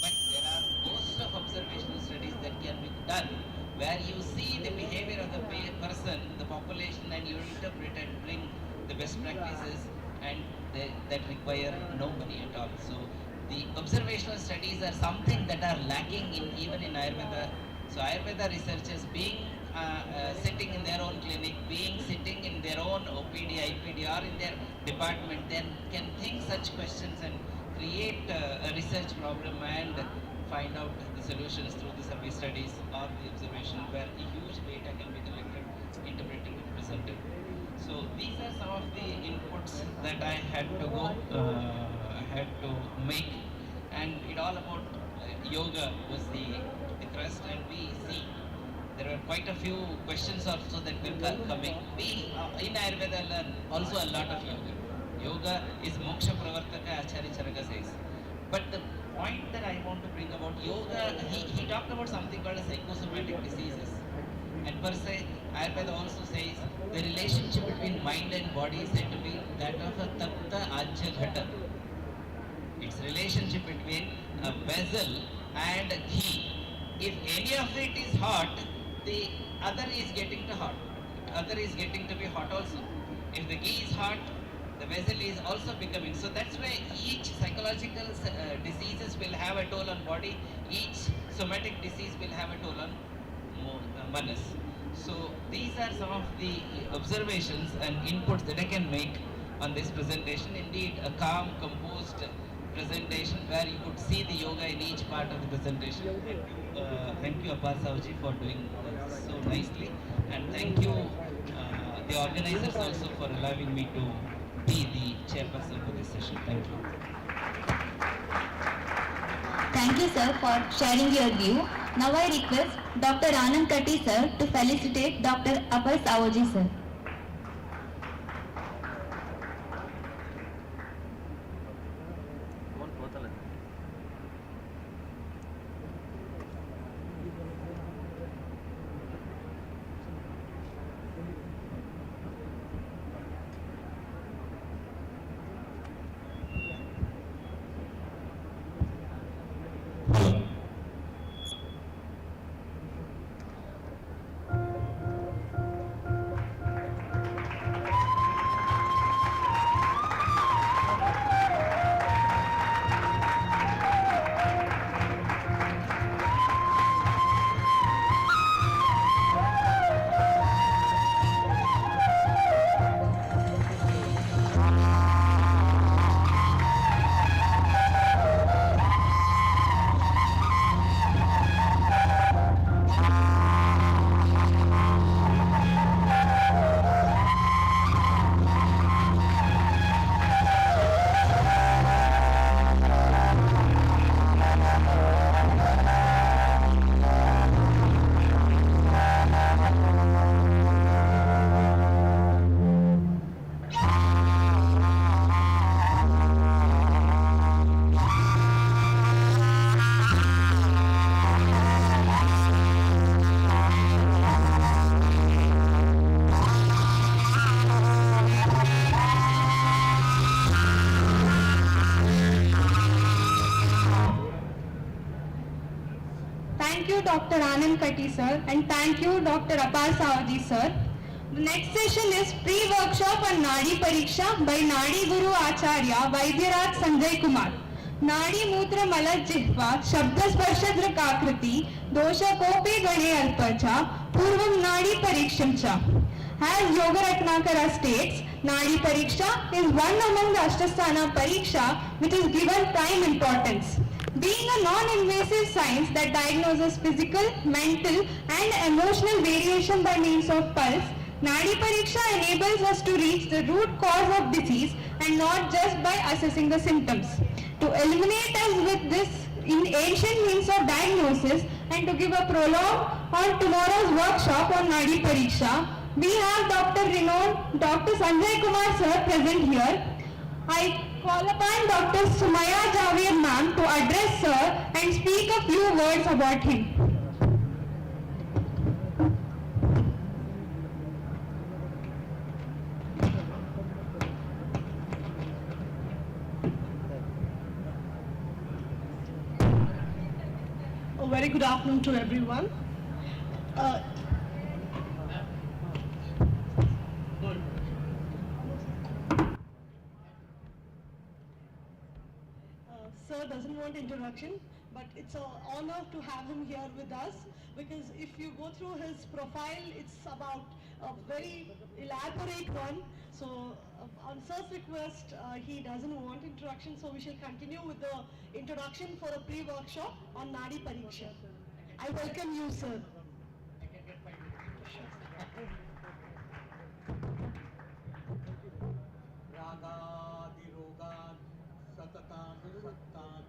But there are host of observational studies that can be done where you see the behavior of the person, the population, and you interpret and bring the best practices, and that require no money at all. So the observational studies are something that are lacking even in Ayurveda. So Ayurveda researchers being sitting in their own clinic, sitting in their own OPD, IPD, or in their department, then can think such questions and create a research problem and find out the solutions through the survey studies or the observation, where a huge data can be collected, interpreted, and presented. So these are some of the inputs that I had to make, and it all about yoga was the thrust, and we see there were quite a few questions also that were coming. We in Ayurveda learn also a lot of yoga. Yoga is moksha pravartaka, Acharya Charaka says. But the point that I want to bring about yoga, he talked about something called as psychosomatic diseases. And per se, Ayurveda also says the relationship between mind and body is said to be that of a tapta ajya ghata. It's relationship between a vessel and ghee. If any of it is hot, the other is getting to hot. Other is getting to be hot also. If the ghee is hot, the vessel is also becoming. So that's why each psychological diseases will have a toll on body. Each somatic disease will have a toll on manas. So these are some of the observations and inputs that I can make on this presentation. Indeed, a calm, composed presentation where you could see the yoga in each part of the presentation. Thank you, Apar Saoji, for doing so nicely, and thank you the organizers also for allowing me to be the chairperson for this session. Thank you. Thank you, sir, for sharing your view. Now I request Dr. Anand Katti, sir, to felicitate Dr. Apar Saoji, sir. Thank you, Dr. Anand Katti, sir, and thank you, Dr. Apar Saoji, sir. The next session is pre-workshop on Nadi Pariksha by Nadi Guru Acharya Vaidyaraj Sanjay Kumar. नाड़ी मूत्र मल जिह्वा शब्द स्पर्श दृकाकृति दोष कोपे गणे अल्पचा पूर्वम नाड़ी परीक्षम च. As Yoga Ratnakara states, Nadi Pariksha is one among the Ashtasthana Pariksha which is given prime importance. Being a non-invasive science that diagnoses physical, mental and emotional variation by means of pulse, Nadi Pariksha enables us to reach the root cause of disease and not just by assessing the symptoms. To illuminate us with this in ancient means of diagnosis and to give a prologue on tomorrow's workshop on Nadi Pariksha, we have Dr. Renowned Dr. Sanjay Kumar sir present here. I call upon Dr. Sumaya Javed ma'am to address sir and speak a few words about him. A very good afternoon to everyone. Sir doesn't want introduction, but it's an honor to have him here with us because if you go through his profile, it's about a very elaborate one. So on Sir's request, he doesn't want introduction, so we shall continue with the introduction for a pre-workshop on Nadi Pariksha. I welcome you, sir. रागादिरोगान् सततान् सत्तान्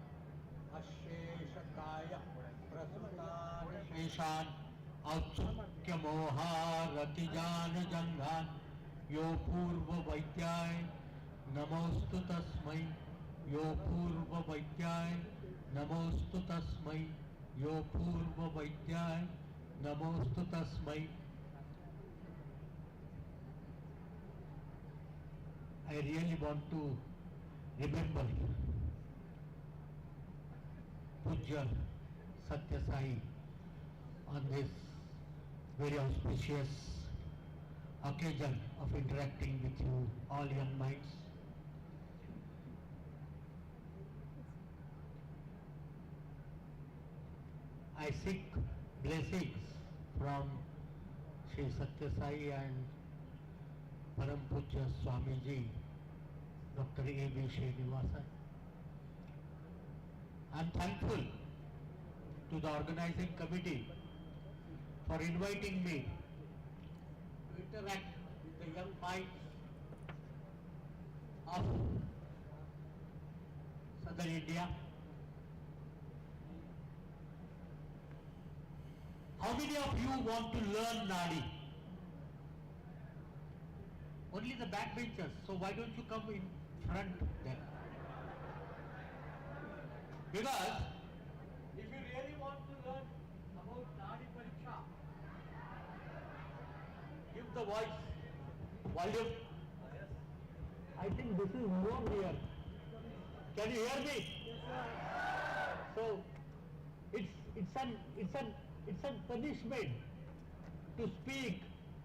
अशेषकाय प्रसृतान् शेषान् औत्सुक्यमोहारतिजान् जङ्घान् यो पूर्ववैद्याय नमोऽस्तु तस्मै यो पूर्ववैद्याय नमोऽस्तु तस्मै यो पूर्ववैद्याय नमोऽस्तु तस्मै. I really want to remember Pujya Satya Sai on this very auspicious occasion of interacting with you, all young minds. I seek blessings from Sri Satya Sai and Param Pujya Swamiji, Dr. A.B. Srinivasan. I am thankful to the organizing committee for inviting me to interact with the young minds of Southern India. How many of you want to learn Nadi? Only the backbenchers. So why don't you come in front then? Because if you really want to learn about Nadi Pariksha, give the voice volume. I think this is more real. Can you hear me? Yes, sir. So it's a punishment to speak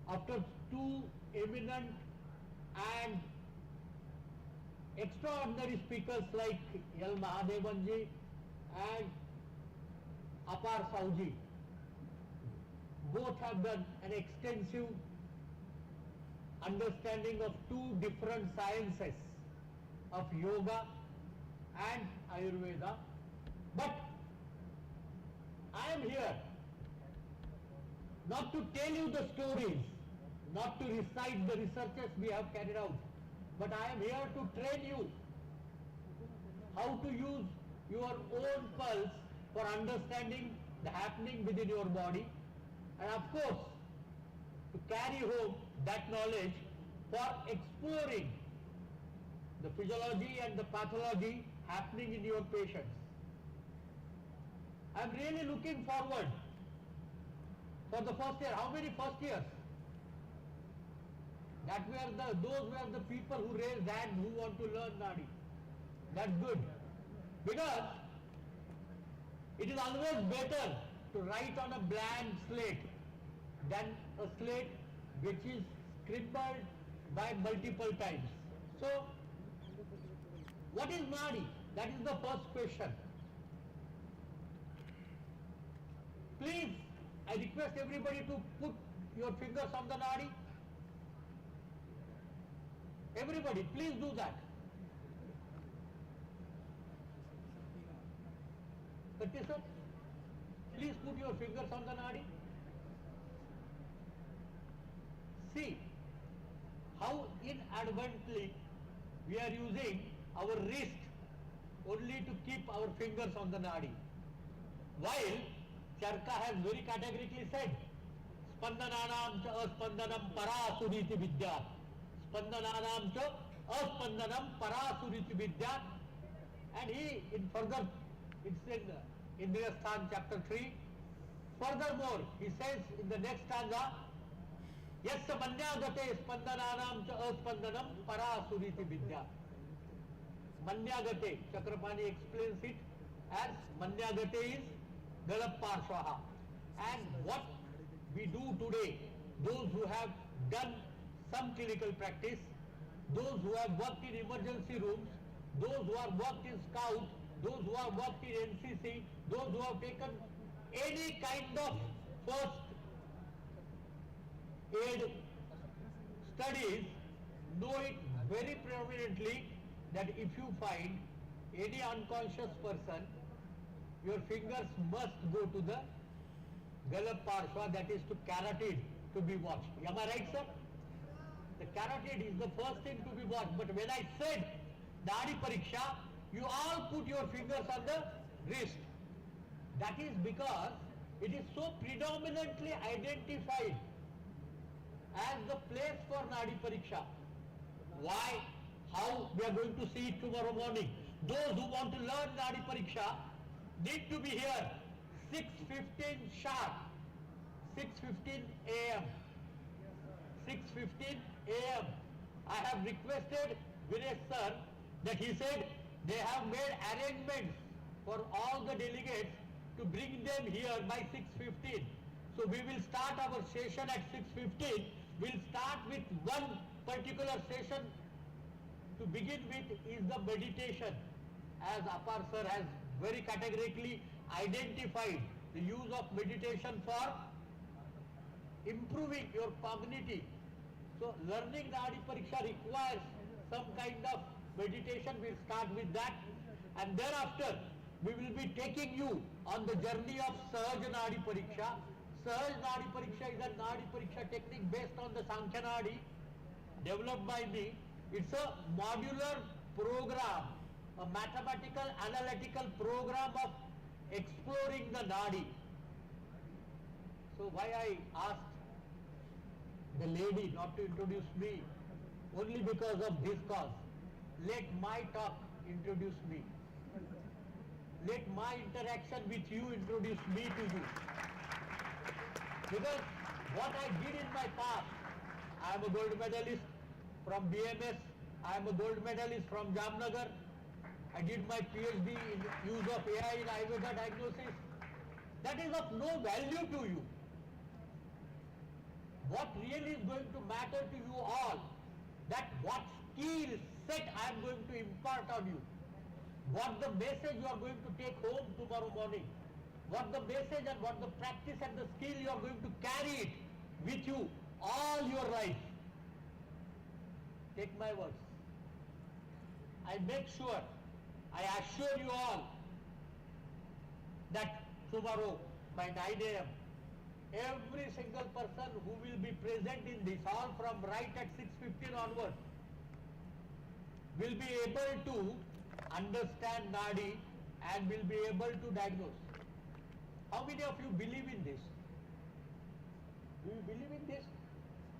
after two eminent and extraordinary speakers like L. Mahadevanji and Apar Sauji. Both have done an extensive understanding of two different sciences of yoga and Ayurveda. But I am here not to tell you the stories, not to recite the researches we have carried out, but I am here to train you how to use your own pulse for understanding the happening within your body, and of course to carry home that knowledge for exploring the physiology and the pathology happening in your patients. I am really looking forward for the first year. How many first years? Those were the people who raised hands who want to learn Nadi. That's good. Because it is always better to write on a blank slate than a slate which is scribbled by multiple times. So, what is Nadi? That is the first question. Please, I request everybody to put your fingers on the nadi. Everybody, please do that. Satya sir, please put your fingers on the nadi. See how inadvertently we are using our wrist only to keep our fingers on the nadi. While Charka has very categorically said, Spandananam cha aspandanam parasuriti vidya. Spandananam cha aspandanam parasuriti vidya. And he, in further, it's in Indriyasthan chapter 3. Furthermore, he says in the next stanza, Yasya manyagate spandananam cha aspandanam parasuriti vidya. Manyagate, Chakrapani explains it as Manyagate is Galapparshvaha. And what we do today, those who have done some clinical practice, those who have worked in emergency rooms, those who have worked in Scout, those who have worked in NCC, those who have taken any kind of first aid studies, know it very prominently that if you find any unconscious person, your fingers must go to the Galapparshva, that is to carotid, to be watched. Am I right, sir? The carotid is the first thing to be watched. But when I said Nadi Pariksha, you all put your fingers on the wrist. That is because it is so predominantly identified as the place for Nadi Pariksha. Why? How? We are going to see it tomorrow morning. Those who want to learn Nadi Pariksha need to be here 6:15 sharp, 6:15 a.m. 6:15 a.m. I have requested Vinesh sir that he said they have made arrangements for all the delegates to bring them here by 6:15. So we will start our session at 6:15. We'll start with one particular session. To begin with is the meditation, as Apar sir has very categorically identified the use of meditation for improving your cognitive. So learning Nadi Pariksha requires some kind of meditation. We'll start with that, and thereafter we will be taking you on the journey of Sahaj Nadi Pariksha. Sahaj Nadi Pariksha is a Nadi Pariksha technique based on the Sankhya Nadi, developed by me. It's a modular program, a mathematical analytical program of exploring the Nadi. So why I asked the lady not to introduce me? Only because of this cause. Let my talk introduce me. Let my interaction with you introduce me to you. Because what I did in my past, I am a gold medalist from BMS, I am a gold medalist from Jamnagar. I did my PhD in use of AI in Ayurveda diagnosis. That is of no value to you. What really is going to matter to you all, that what skill set I am going to impart on you, what the message you are going to take home tomorrow morning, what the message and what the practice and the skill you are going to carry it with you all your life. Take my words. I make sure, I assure you all that tomorrow by 9 a.m. every single person who will be present in this hall from right at 6:15 onwards will be able to understand Nadi and will be able to diagnose. How many of you believe in this? Do you believe in this?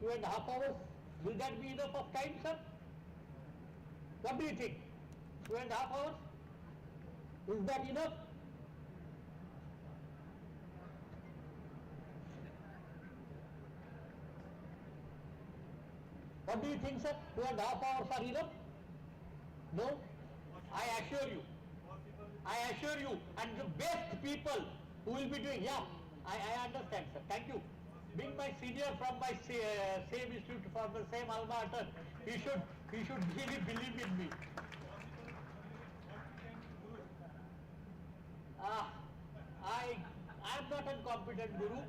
2.5 hours? Will that be enough of time, sir? What do you think? 2.5 hours? Is that enough? What do you think, sir? 2.5 hours are enough? No? I assure you, and the best people who will be doing, yeah, I understand, sir. Thank you. Being my senior from my same institute, from the same alma mater, he should really believe in me. not a competent guru.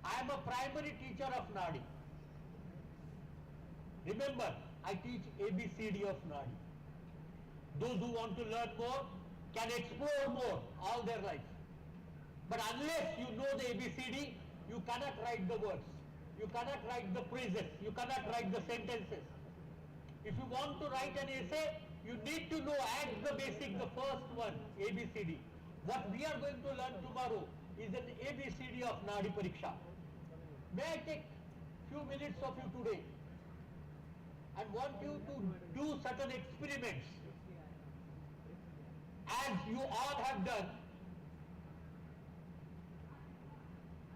I am a primary teacher of Nadi. Remember, I teach ABCD of Nadi. Those who want to learn more can explore more all their life. But unless you know the ABCD, you cannot write the words. You cannot write the phrases. You cannot write the sentences. If you want to write an essay, you need to know at the basic, the first one, ABCD. What we are going to learn tomorrow is an ABCD of Nadi Pariksha. May I take few minutes of you today and want you to do certain experiments as you all have done,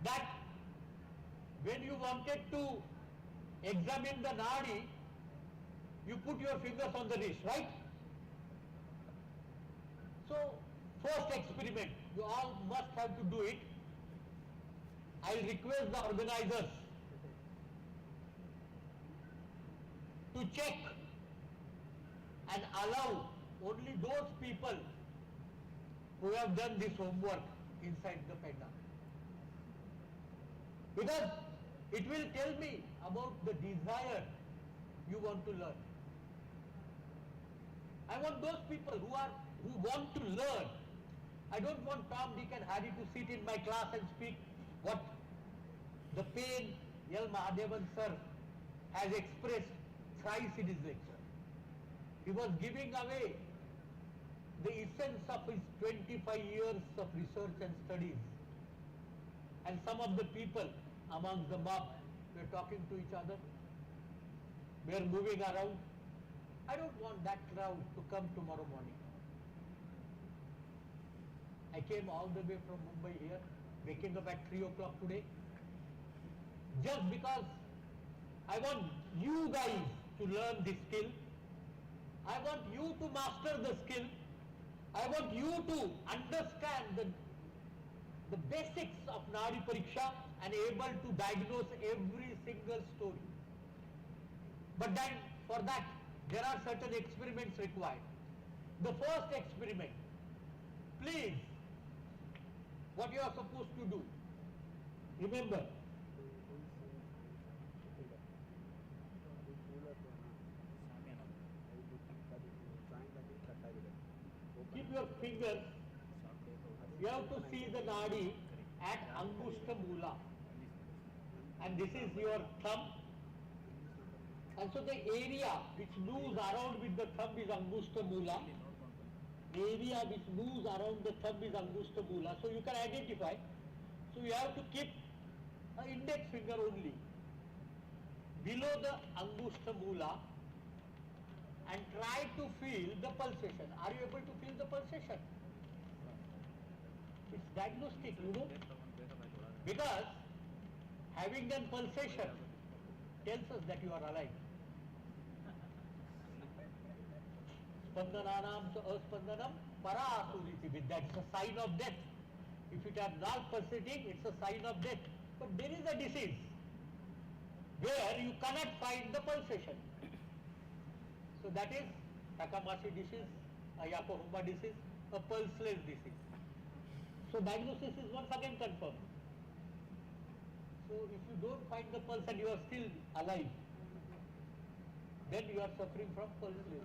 that when you wanted to examine the Nadi, you put your fingers on the wrist, right? So, first experiment, you all must have to do it. I'll request the organizers to check and allow only those people who have done this homework inside the penda. Because it will tell me about the desire you want to learn. I want those people who want to learn. I don't want Tom, Dick and Harry to sit in my class and speak what the pain L. Mahadevan sir has expressed thrice in his lecture. He was giving away the essence of his 25 years of research and studies. And some of the people amongst the mob were talking to each other. We are moving around. I don't want that crowd to come tomorrow morning. I came all the way from Mumbai here, waking up at 3 o'clock today, just because I want you guys to learn this skill. I want you to master the skill. I want you to understand the basics of Nadi Pariksha and able to diagnose every single story. But then for that, there are certain experiments required. The first experiment, please, what you are supposed to do, remember, keep your fingers, you have to see the Nadi at Angushta Mula. And this is your thumb. And so the area which moves around with the thumb is Angushta Mula. The area which moves around the thumb is Angushta Mula. So you can identify. So you have to keep an index finger only below the Angushta Mula and try to feel the pulsation. Are you able to feel the pulsation? It's diagnostic, you know. Because having done pulsation tells us that you are alive. Spandananam to aspandanam parasuriti. That's a sign of death. If it are not pulsating, it's a sign of death. But there is a disease where you cannot find the pulsation. So that is Takamashi disease, a Yokohama disease, a pulseless disease. So diagnosis is once again confirmed. So if you don't find the pulse and you are still alive, then you are suffering from pulseless.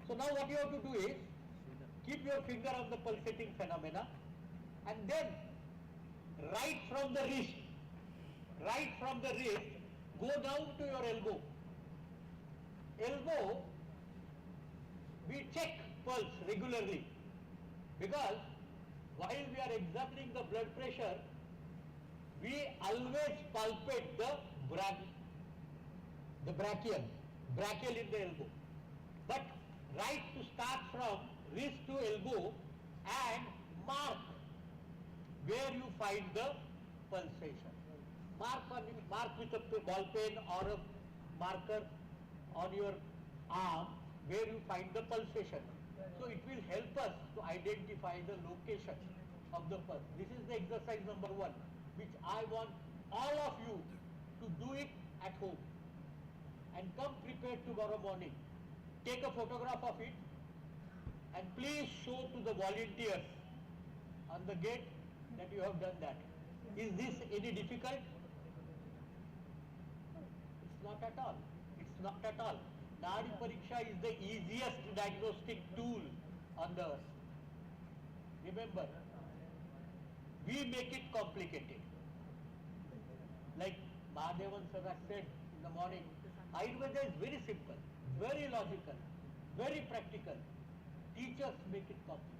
So now what you have to do is, keep your finger on the pulsating phenomena and then right from the wrist, go down to your elbow. Elbow, we check pulse regularly because while we are examining the blood pressure, we always palpate the brachial in the elbow. But right to start from wrist to elbow and mark where you find the pulsation. Mark with a ball pen or a marker on your arm where you find the pulsation. So it will help us to identify the location of the pulse. This is the exercise number 1, which I want all of you to do it at home. And come prepared tomorrow morning. Take a photograph of it and please show to the volunteers on the gate that you have done that. Is this any difficult? It's not at all. It's not at all. Nadi Pariksha is the easiest diagnostic tool on the earth. Remember, we make it complicated. Like Mahadevan sir has said in the morning, Ayurveda is very simple, very logical, very practical. Teachers make it complicated.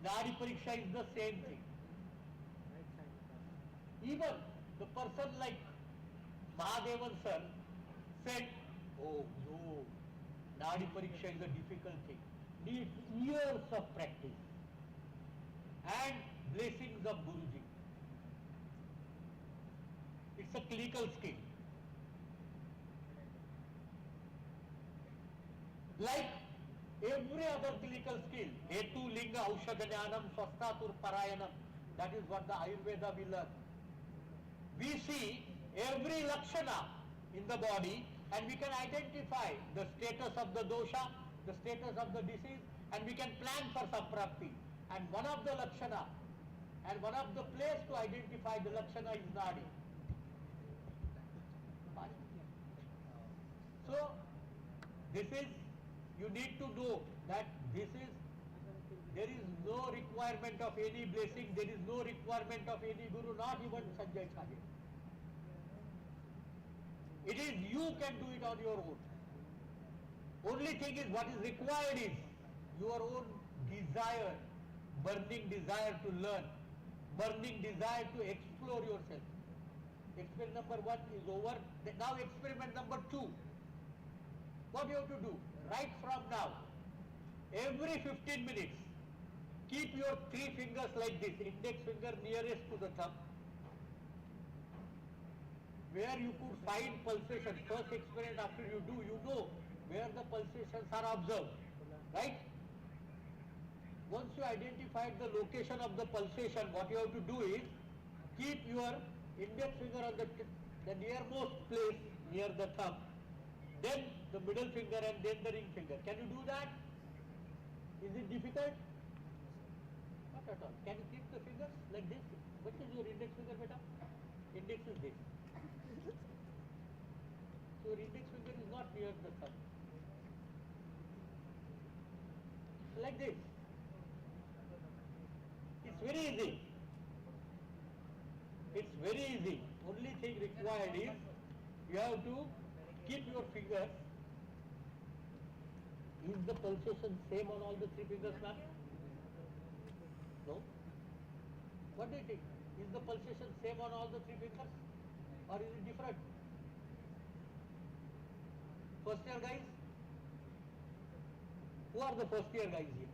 Nadi Pariksha is the same thing. Even the person like Mahadevan sir said, oh no, Nadi Pariksha is a difficult thing. Needs years of practice and blessings of Guruji. It's a clinical skill. Like every other clinical skill, Hetu Linga Aushadhanyanam Swastatur Parayanam, that is what the Ayurveda will learn. We see every lakshana in the body and we can identify the status of the dosha, the status of the disease, and we can plan for saprapti. And one of the lakshana and one of the place to identify the lakshana is nadi. So this is, you need to know that this is, there is no requirement of any blessing, there is no requirement of any guru, not even Sanjay Chade. It is you can do it on your own. Only thing is what is required is your own desire, burning desire to learn, burning desire to explore yourself. Experiment number 1 is over. Now experiment number 2. What you have to do? Right from now, every 15 minutes, keep your 3 fingers like this, index finger nearest to the thumb, where you could find pulsation. First experiment after you do, you know where the pulsations are observed, right? Once you identified the location of the pulsation, what you have to do is, keep your index finger on the nearmost place near the thumb, then the middle finger and then the ring finger. Can you do that? Is it difficult? Not at all. Can you keep the fingers like this? What is your index finger, beta? Index is this. So your index finger is not near the thumb. Like this. It's very easy. It's very easy. Only thing required is you have to keep your fingers. Is the pulsation same on all the 3 fingers, ma'am? No? What do you think? Is the pulsation same on all the 3 fingers? Or is it different? First year guys? Who are the first year guys here?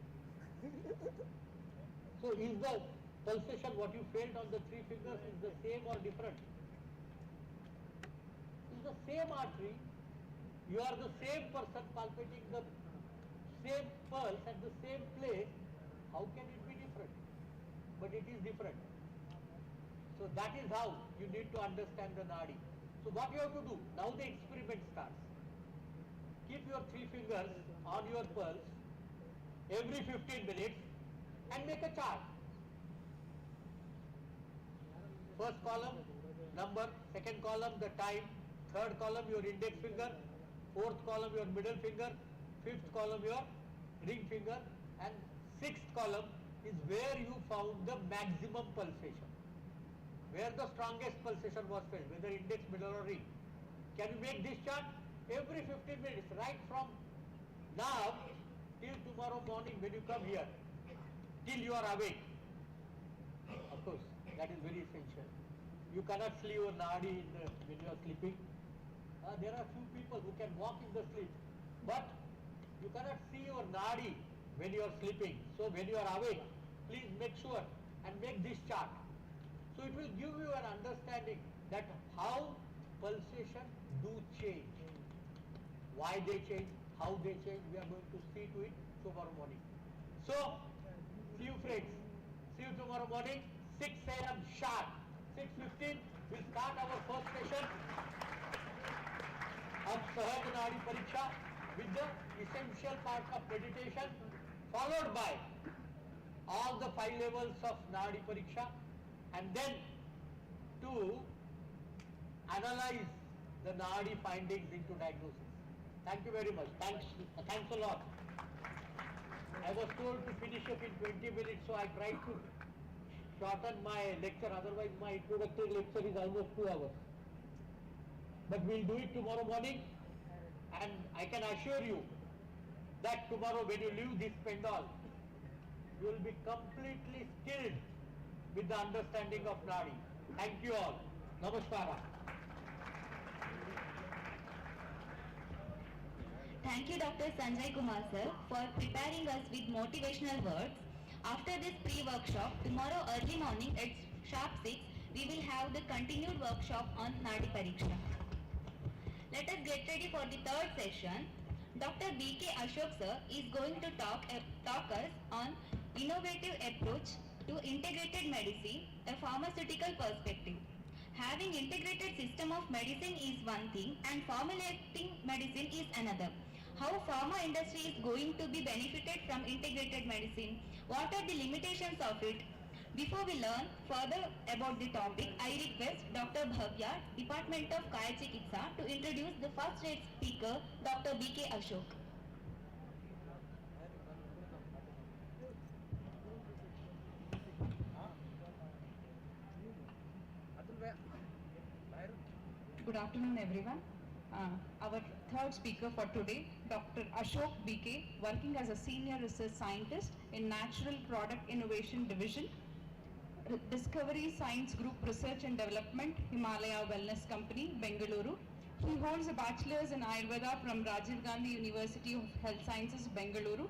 So is the pulsation what you felt on the 3 fingers is the same or different? Is the same artery, you are the same person palpating the same pulse at the same place, how can it be different? But it is different. So that is how you need to understand the nadi. So what you have to do, now the experiment starts. Keep your 3 fingers on your pulse every 15 minutes and make a chart. First column, number, second column, the time, third column, your index finger, fourth column, your middle finger, fifth column, your ring finger, and sixth column is where you found the maximum pulsation, where the strongest pulsation was felt, whether index, middle or ring. Can you make this chart? Every 15 minutes, right from now till tomorrow morning when you come here, till you are awake. Of course, that is very essential. You cannot see your nadi when you are sleeping. There are few people who can walk in the sleep, but you cannot see your nadi when you are sleeping. So when you are awake, please make sure and make this chart. So it will give you an understanding that how pulsation do change, why they change, how they change. We are going to see to it tomorrow morning. So, see you friends. See you tomorrow morning, 6 a.m. sharp. 6:15, we'll start our first session of Sahaj Nadi Pariksha with the essential part of meditation, followed by all the 5 levels of Nadi Pariksha and then to analyze the Nadi findings into diagnosis. Thank you very much. Thanks a lot. I was told to finish up in 20 minutes, so I tried to shorten my lecture, otherwise my introductory lecture is almost 2 hours. But we'll do it tomorrow morning, and I can assure you that tomorrow when you leave this pendal, you will be completely skilled with the understanding of Nadi. Thank you all. Namaskara. Thank you, Dr. Sanjay Kumar sir, for preparing us with motivational words. After this pre-workshop, tomorrow early morning at sharp 6, we will have the continued workshop on Nadi Pariksha. Let us get ready for the third session. Dr. B.K. Ashok sir is going to talk us on innovative approach to integrated medicine, a pharmaceutical perspective. Having integrated system of medicine is one thing and formulating medicine is another. How pharma industry is going to be benefited from integrated medicine? What are the limitations of it? Before we learn further about the topic, I request Dr. Bhavya, Department of Kaya Chikitsa, to introduce the first rate speaker, Dr. B.K. Ashok. Good afternoon, everyone. Our third speaker for today, Dr. Ashok BK, working as a senior research scientist in Natural Product Innovation Division, Discovery Science Group Research and Development, Himalaya Wellness Company, Bengaluru. He holds a bachelor's in Ayurveda from Rajiv Gandhi University of Health Sciences, Bengaluru.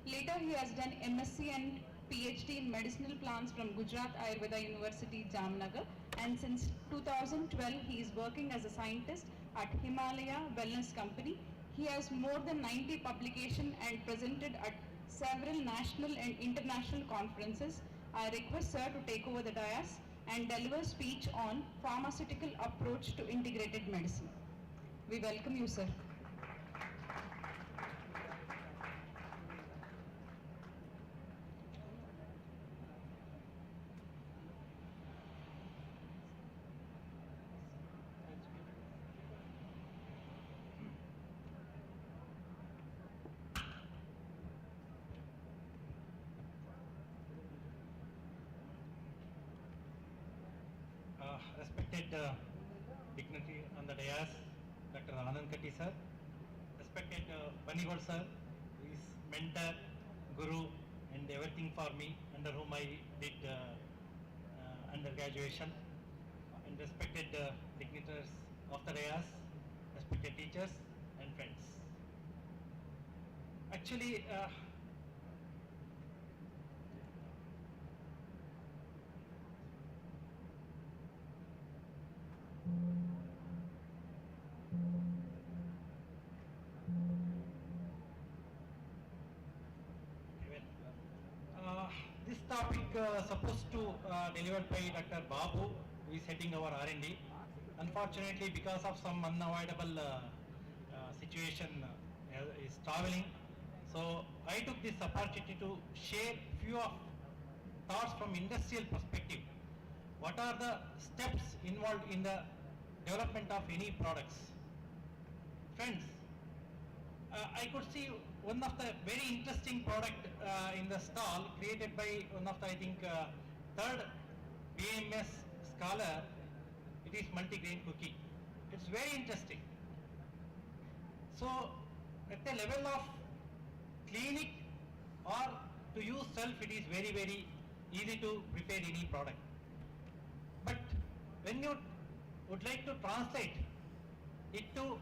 Later, he has done MSc and PhD in medicinal plants from Gujarat Ayurveda University, Jamnagar. And since 2012, he is working as a scientist at Himalaya Wellness Company. He has more than 90 publications and presented at several national and international conferences. I request sir to take over the dais and deliver speech on pharmaceutical approach to integrated medicine. We welcome you, sir. Respected dignitary on the dais, Dr. Anand Katti sir, respected Banigol sir, who is mentor, guru and everything for me, under whom I did undergraduation, and respected dignitaries of the dais, respected teachers and friends. Actually, this topic supposed to delivered by Dr. Babu, who is heading our R&D. Unfortunately, because of some unavoidable situation, is traveling. So I took this opportunity to share few of thoughts from industrial perspective. What are the steps involved in the development of any products? Friends, I could see one of the very interesting product in the stall created by one of the, I think, third BMS scholar. It is multigrain cookie. It's very interesting. So at the level of clinic or to use self, it is very, very easy to prepare any product. But when you would like to translate it to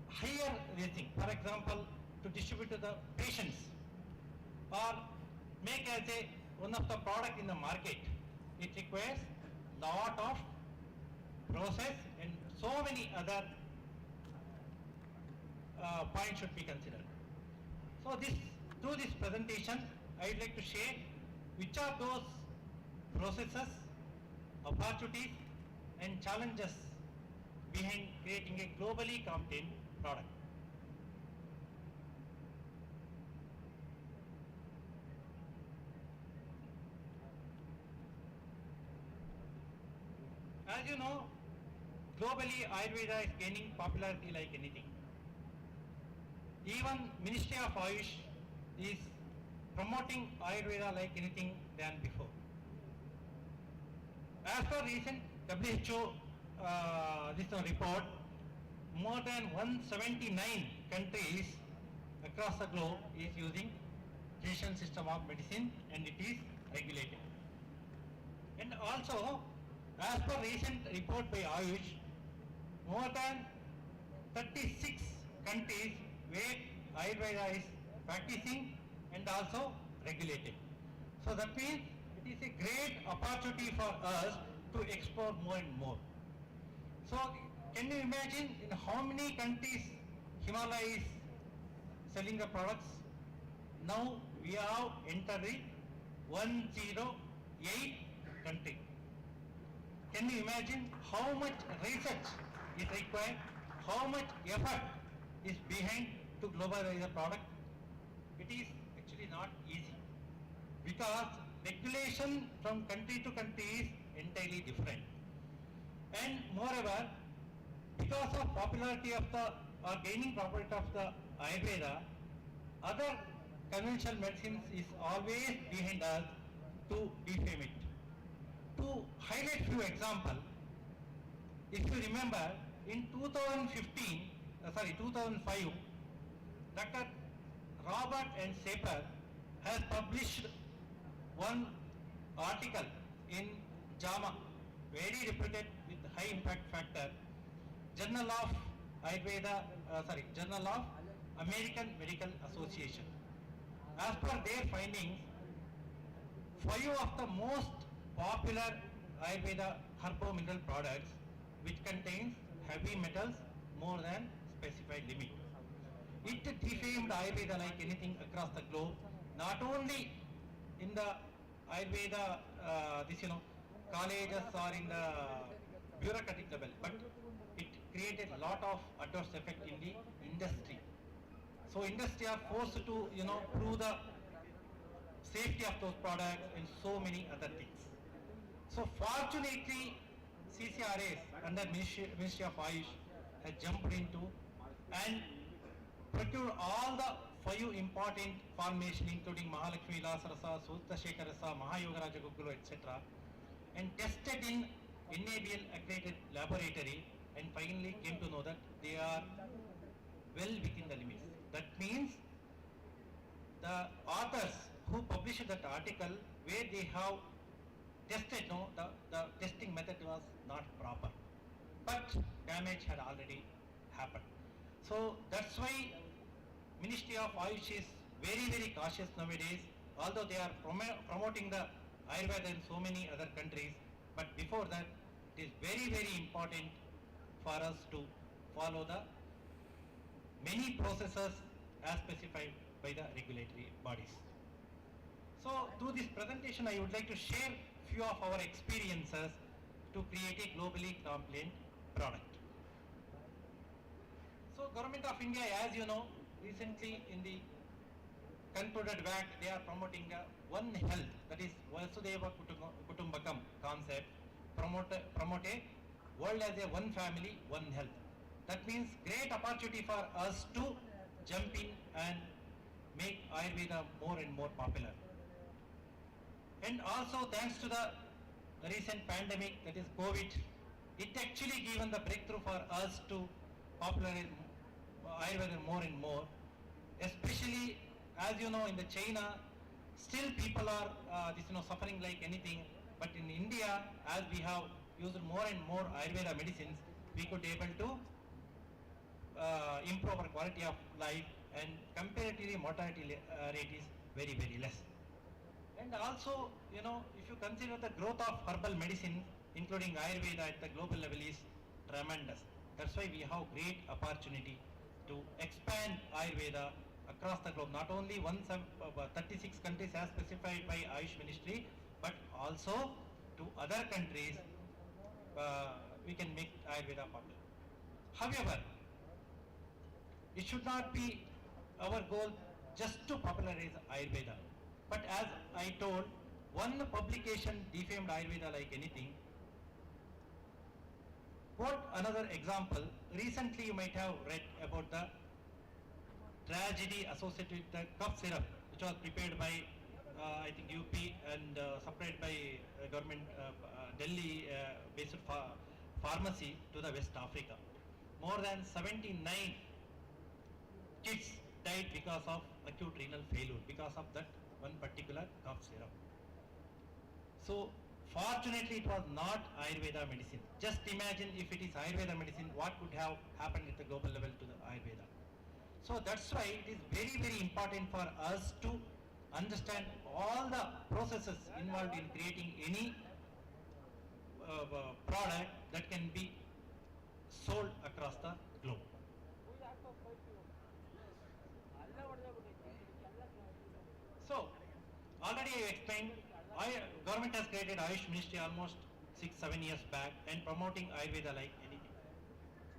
higher rating, for example, to distribute to the patients or make as a one of the product in the market, it requires lot of process and so many other points should be considered. So through this presentation, I would like to share which are those processes, opportunities and challenges behind creating a globally competent product. As you know, globally Ayurveda is gaining popularity like anything. Even Ministry of Ayush is promoting Ayurveda like anything than before. As per recent WHO report, more than 179 countries across the globe is using Asian system of medicine and it is regulated. And also, as per recent report by Ayush, more than 36 countries where Ayurveda is practicing and also regulated. So that means it is a great opportunity for us to explore more and more. So can you imagine in how many countries Himalaya is selling the products? Now we have entered the 108 country. Can you imagine how much research is required, how much effort is behind to globalize the product? It is actually not easy because regulation from country to country is entirely different. And moreover, because of popularity of the or gaining popularity of the Ayurveda, other conventional medicines is always behind us to defame it. To highlight few examples, if you remember, in 2005, Dr. Robert and Saper has published one article in JAMA, very reputed with high impact factor, Journal of Journal of American Medical Association. As per their findings, 5 of the most popular Ayurveda herbo-mineral products which contains heavy metals more than specified limit. It defamed Ayurveda like anything across the globe, not only in the Ayurveda colleges or in the bureaucratic level, but it created a lot of adverse effect in the industry. So industry are forced to prove the safety of those products and so many other things. So fortunately, CCRAs under Ministry of Ayush has jumped into and procured all the 5 important formations including Mahalakshmi Vilas Rasa, Sutta Shekhar Rasa, Mahayogaraja Gugulu, etc. and tested in NABL accredited laboratory and finally came to know that they are well within the limits. That means the authors who published that article where they have tested, the testing method was not proper, but damage had already happened. So that's why Ministry of Ayush is very, very cautious nowadays, although they are promoting the Ayurveda in so many other countries, but before that it is very, very important for us to follow the many processes as specified by the regulatory bodies. So through this presentation I would like to share few of our experiences to create a globally compliant product. So Government of India, as you know, recently in the concluded WAC, they are promoting One Health, that is Vasudhaiva Kutumbakam concept, promote a world as a one family, one health. That means great opportunity for us to jump in and make Ayurveda more and more popular. And also thanks to the recent pandemic, that is COVID, it actually given the breakthrough for us to popularize Ayurveda more and more. Especially, as you know, in the China, still people are suffering like anything. But in India, as we have used more and more Ayurveda medicines, we could able to improve our quality of life, and comparatively mortality rate is very, very less. And also, if you consider the growth of herbal medicine, including Ayurveda at the global level, is tremendous. That's why we have great opportunity to expand Ayurveda across the globe, not only 36 countries as specified by Ayush Ministry, but also to other countries. We can make Ayurveda popular. However, it should not be our goal just to popularize Ayurveda. But as I told, one publication defamed Ayurveda like anything. quote another example, recently you might have read about the tragedy associated with the cough syrup, which was prepared by I think UP and supplied by government Delhi based pharmacy to the West Africa. More than 79 kids died because of acute renal failure because of that one particular cough syrup. So fortunately it was not Ayurveda medicine. Just imagine if it is Ayurveda medicine, what could have happened at the global level to the Ayurveda. So that's why it is very, very important for us to understand all the processes involved in creating any product that can be sold across the globe. So, already I explained, government has created Ayush Ministry almost 6-7 years back and promoting Ayurveda like anything.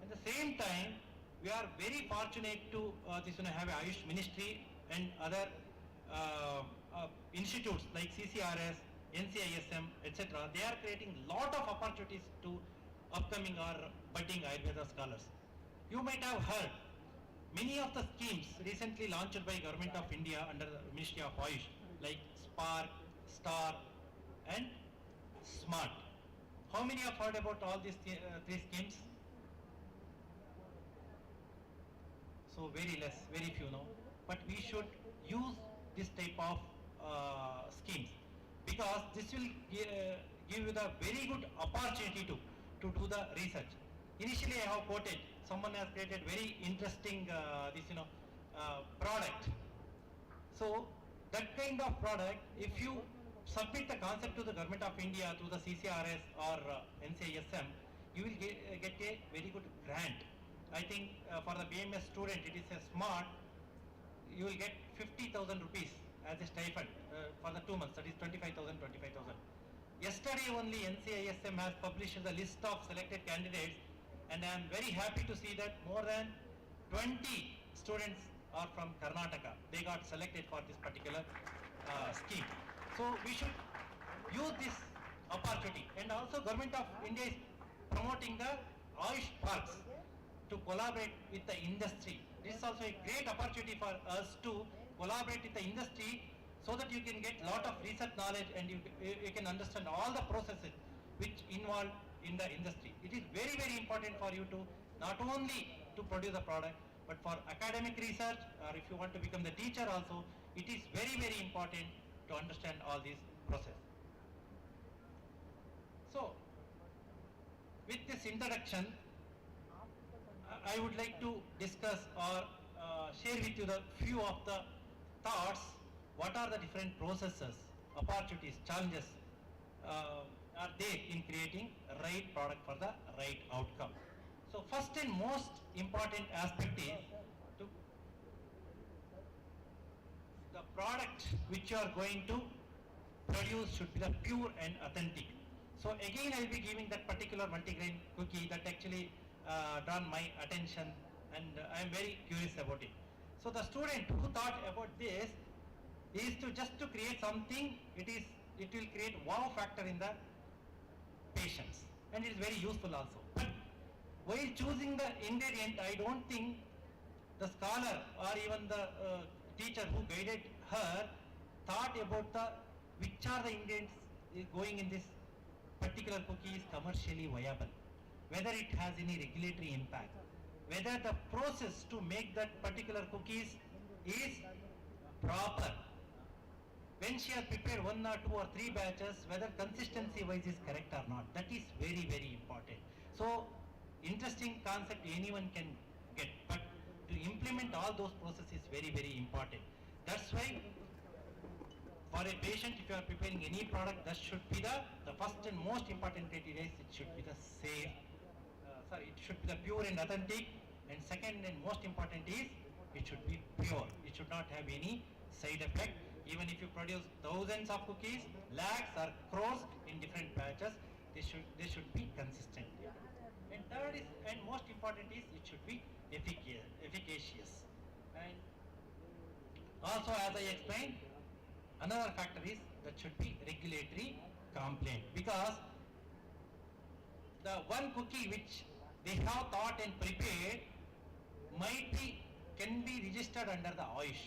At the same time, we are very fortunate to have a Ayush Ministry and other institutes like CCRS, NCISM, etc. They are creating lot of opportunities to upcoming or budding Ayurveda scholars. You might have heard many of the schemes recently launched by Government of India under the Ministry of Ayush, like Spark, Star and Smart. How many have heard about all these three schemes? So very less, very few now. But we should use this type of schemes because this will give you the very good opportunity to do the research. Initially I have quoted, someone has created very interesting product. So that kind of product, if you submit the concept to the Government of India through the CCRS or NCISM, you will get a very good grant. I think for the BMS student it is a smart, you will get 50,000 rupees as a stipend for the 2 months, that is 25,000. Yesterday only NCISM has published the list of selected candidates and I am very happy to see that more than 20 students are from Karnataka. They got selected for this particular scheme. So we should use this opportunity, and also Government of India is promoting the Ayush Parks to collaborate with the industry. This is also a great opportunity for us to collaborate with the industry so that you can get lot of research knowledge and you can understand all the processes which involve in the industry. It is very, very important for you to not only to produce a product, but for academic research, or if you want to become the teacher also, it is very, very important to understand all these processes. So, with this introduction, I would like to discuss or share with you the few of the thoughts. What are the different processes, opportunities, challenges are there in creating a right product for the right outcome? So first and most important aspect is to the product which you are going to produce should be the pure and authentic. So again I will be giving that particular multigrain cookie that actually drawn my attention, and I am very curious about it. So the student who thought about this is to just to create something, it will create wow factor in the patients, and it is very useful also. But while choosing the ingredient, I don't think the scholar or even the teacher who guided her thought about the which are the ingredients going in this particular cookie is commercially viable, whether it has any regulatory impact, whether the process to make that particular cookies is proper. When she has prepared 1 or 2 or 3 batches, whether consistency wise is correct or not, that is very, very important. So interesting concept anyone can get, but to implement all those processes is very, very important. That's why for a patient, if you are preparing any product, that should be the first and most important criteria is it should be the safe, it should be the pure and authentic, and second and most important is it should be pure. It should not have any side effect. Even if you produce thousands of cookies, lakhs or crores in different batches, they should be consistent. And third is, and most important is, it should be efficacious. And also, as I explained, another factor is that should be regulatory compliant, because the one cookie which they have thought and prepared can be registered under the AYUSH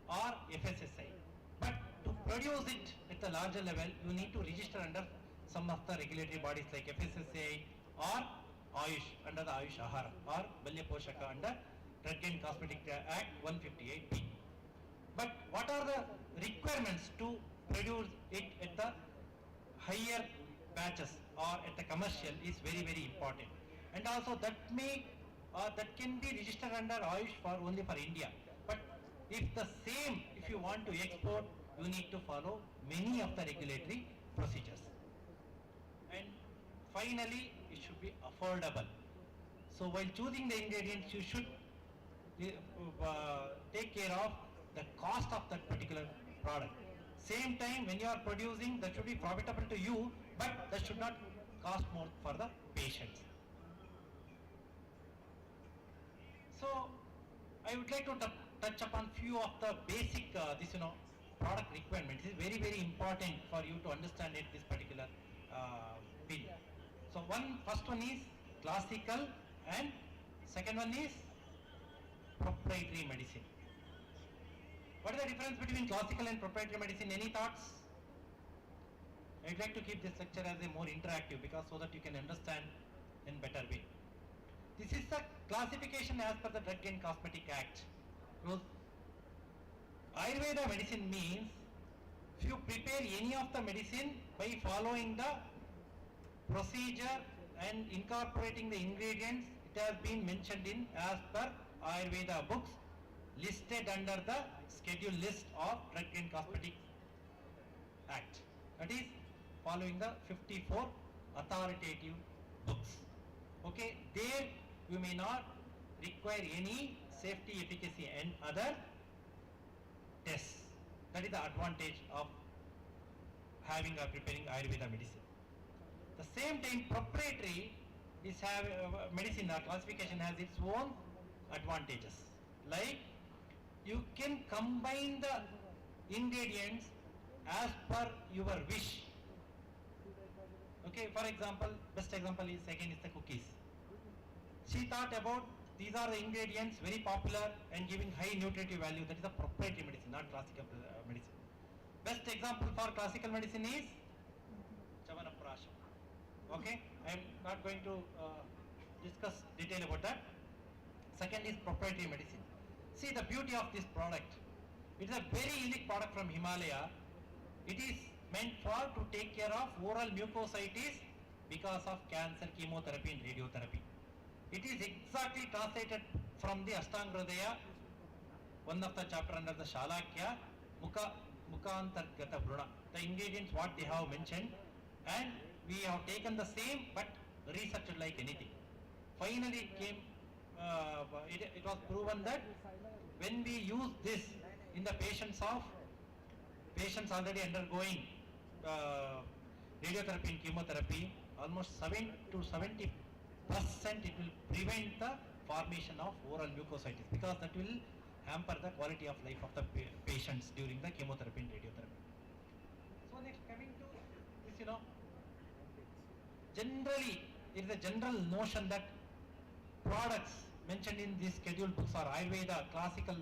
or FSSAI. But to produce it at a larger level, you need to register under some of the regulatory bodies like FSSAI or AYUSH under the AYUSH Ahara or Balya Poshaka under Drug and Cosmetic Act 158B. But what are the requirements to produce it at the higher batches or at the commercial is very, very important. And also that can be registered under AYUSH only for India. But if you want to export, you need to follow many of the regulatory procedures. And finally, it should be affordable. So while choosing the ingredients, you should take care of the cost of that particular product. Same time, when you are producing, that should be profitable to you, but that should not cost more for the patients. So I would like to touch upon few of the basic product requirements. It is very, very important for you to understand it this particular field. So first one is classical and second one is proprietary medicine. What is the difference between classical and proprietary medicine? Any thoughts? I would like to keep this lecture as a more interactive so that you can understand in better way. This is the classification as per the Drug and Cosmetic Act. Ayurveda medicine means if you prepare any of the medicine by following the procedure and incorporating the ingredients, it has been mentioned in as per Ayurveda books listed under the schedule list of Drug and Cosmetic Act. That is following the 54 authoritative books. Okay, there you may not require any safety, efficacy and other tests. That is the advantage of having or preparing Ayurveda medicine. The same time, proprietary is medicine or classification has its own advantages. Like you can combine the ingredients as per your wish. Okay, for example, best example is the cookies. She thought about these are the ingredients very popular and giving high nutritive value. That is a proprietary medicine, not classical medicine. Best example for classical medicine is Chavanaprasha. Okay, I am not going to discuss detail about that. Second is proprietary medicine. See the beauty of this product. It is a very unique product from Himalaya. It is meant to take care of oral mucositis because of cancer, chemotherapy and radiotherapy. It is exactly translated from the Ashtangrodaya, one of the chapter under the Shalakya, Mukhantargata Bruna. The ingredients what they have mentioned, and we have taken the same but researched like anything. Finally it came, it was proven that when we use this in the patients already undergoing radiotherapy and chemotherapy, almost 7 to 70% it will prevent the formation of oral mucositis, because that will hamper the quality of life of the patients during the chemotherapy and radiotherapy. So next, coming to this, generally it is a general notion that products mentioned in these schedule books or Ayurveda classical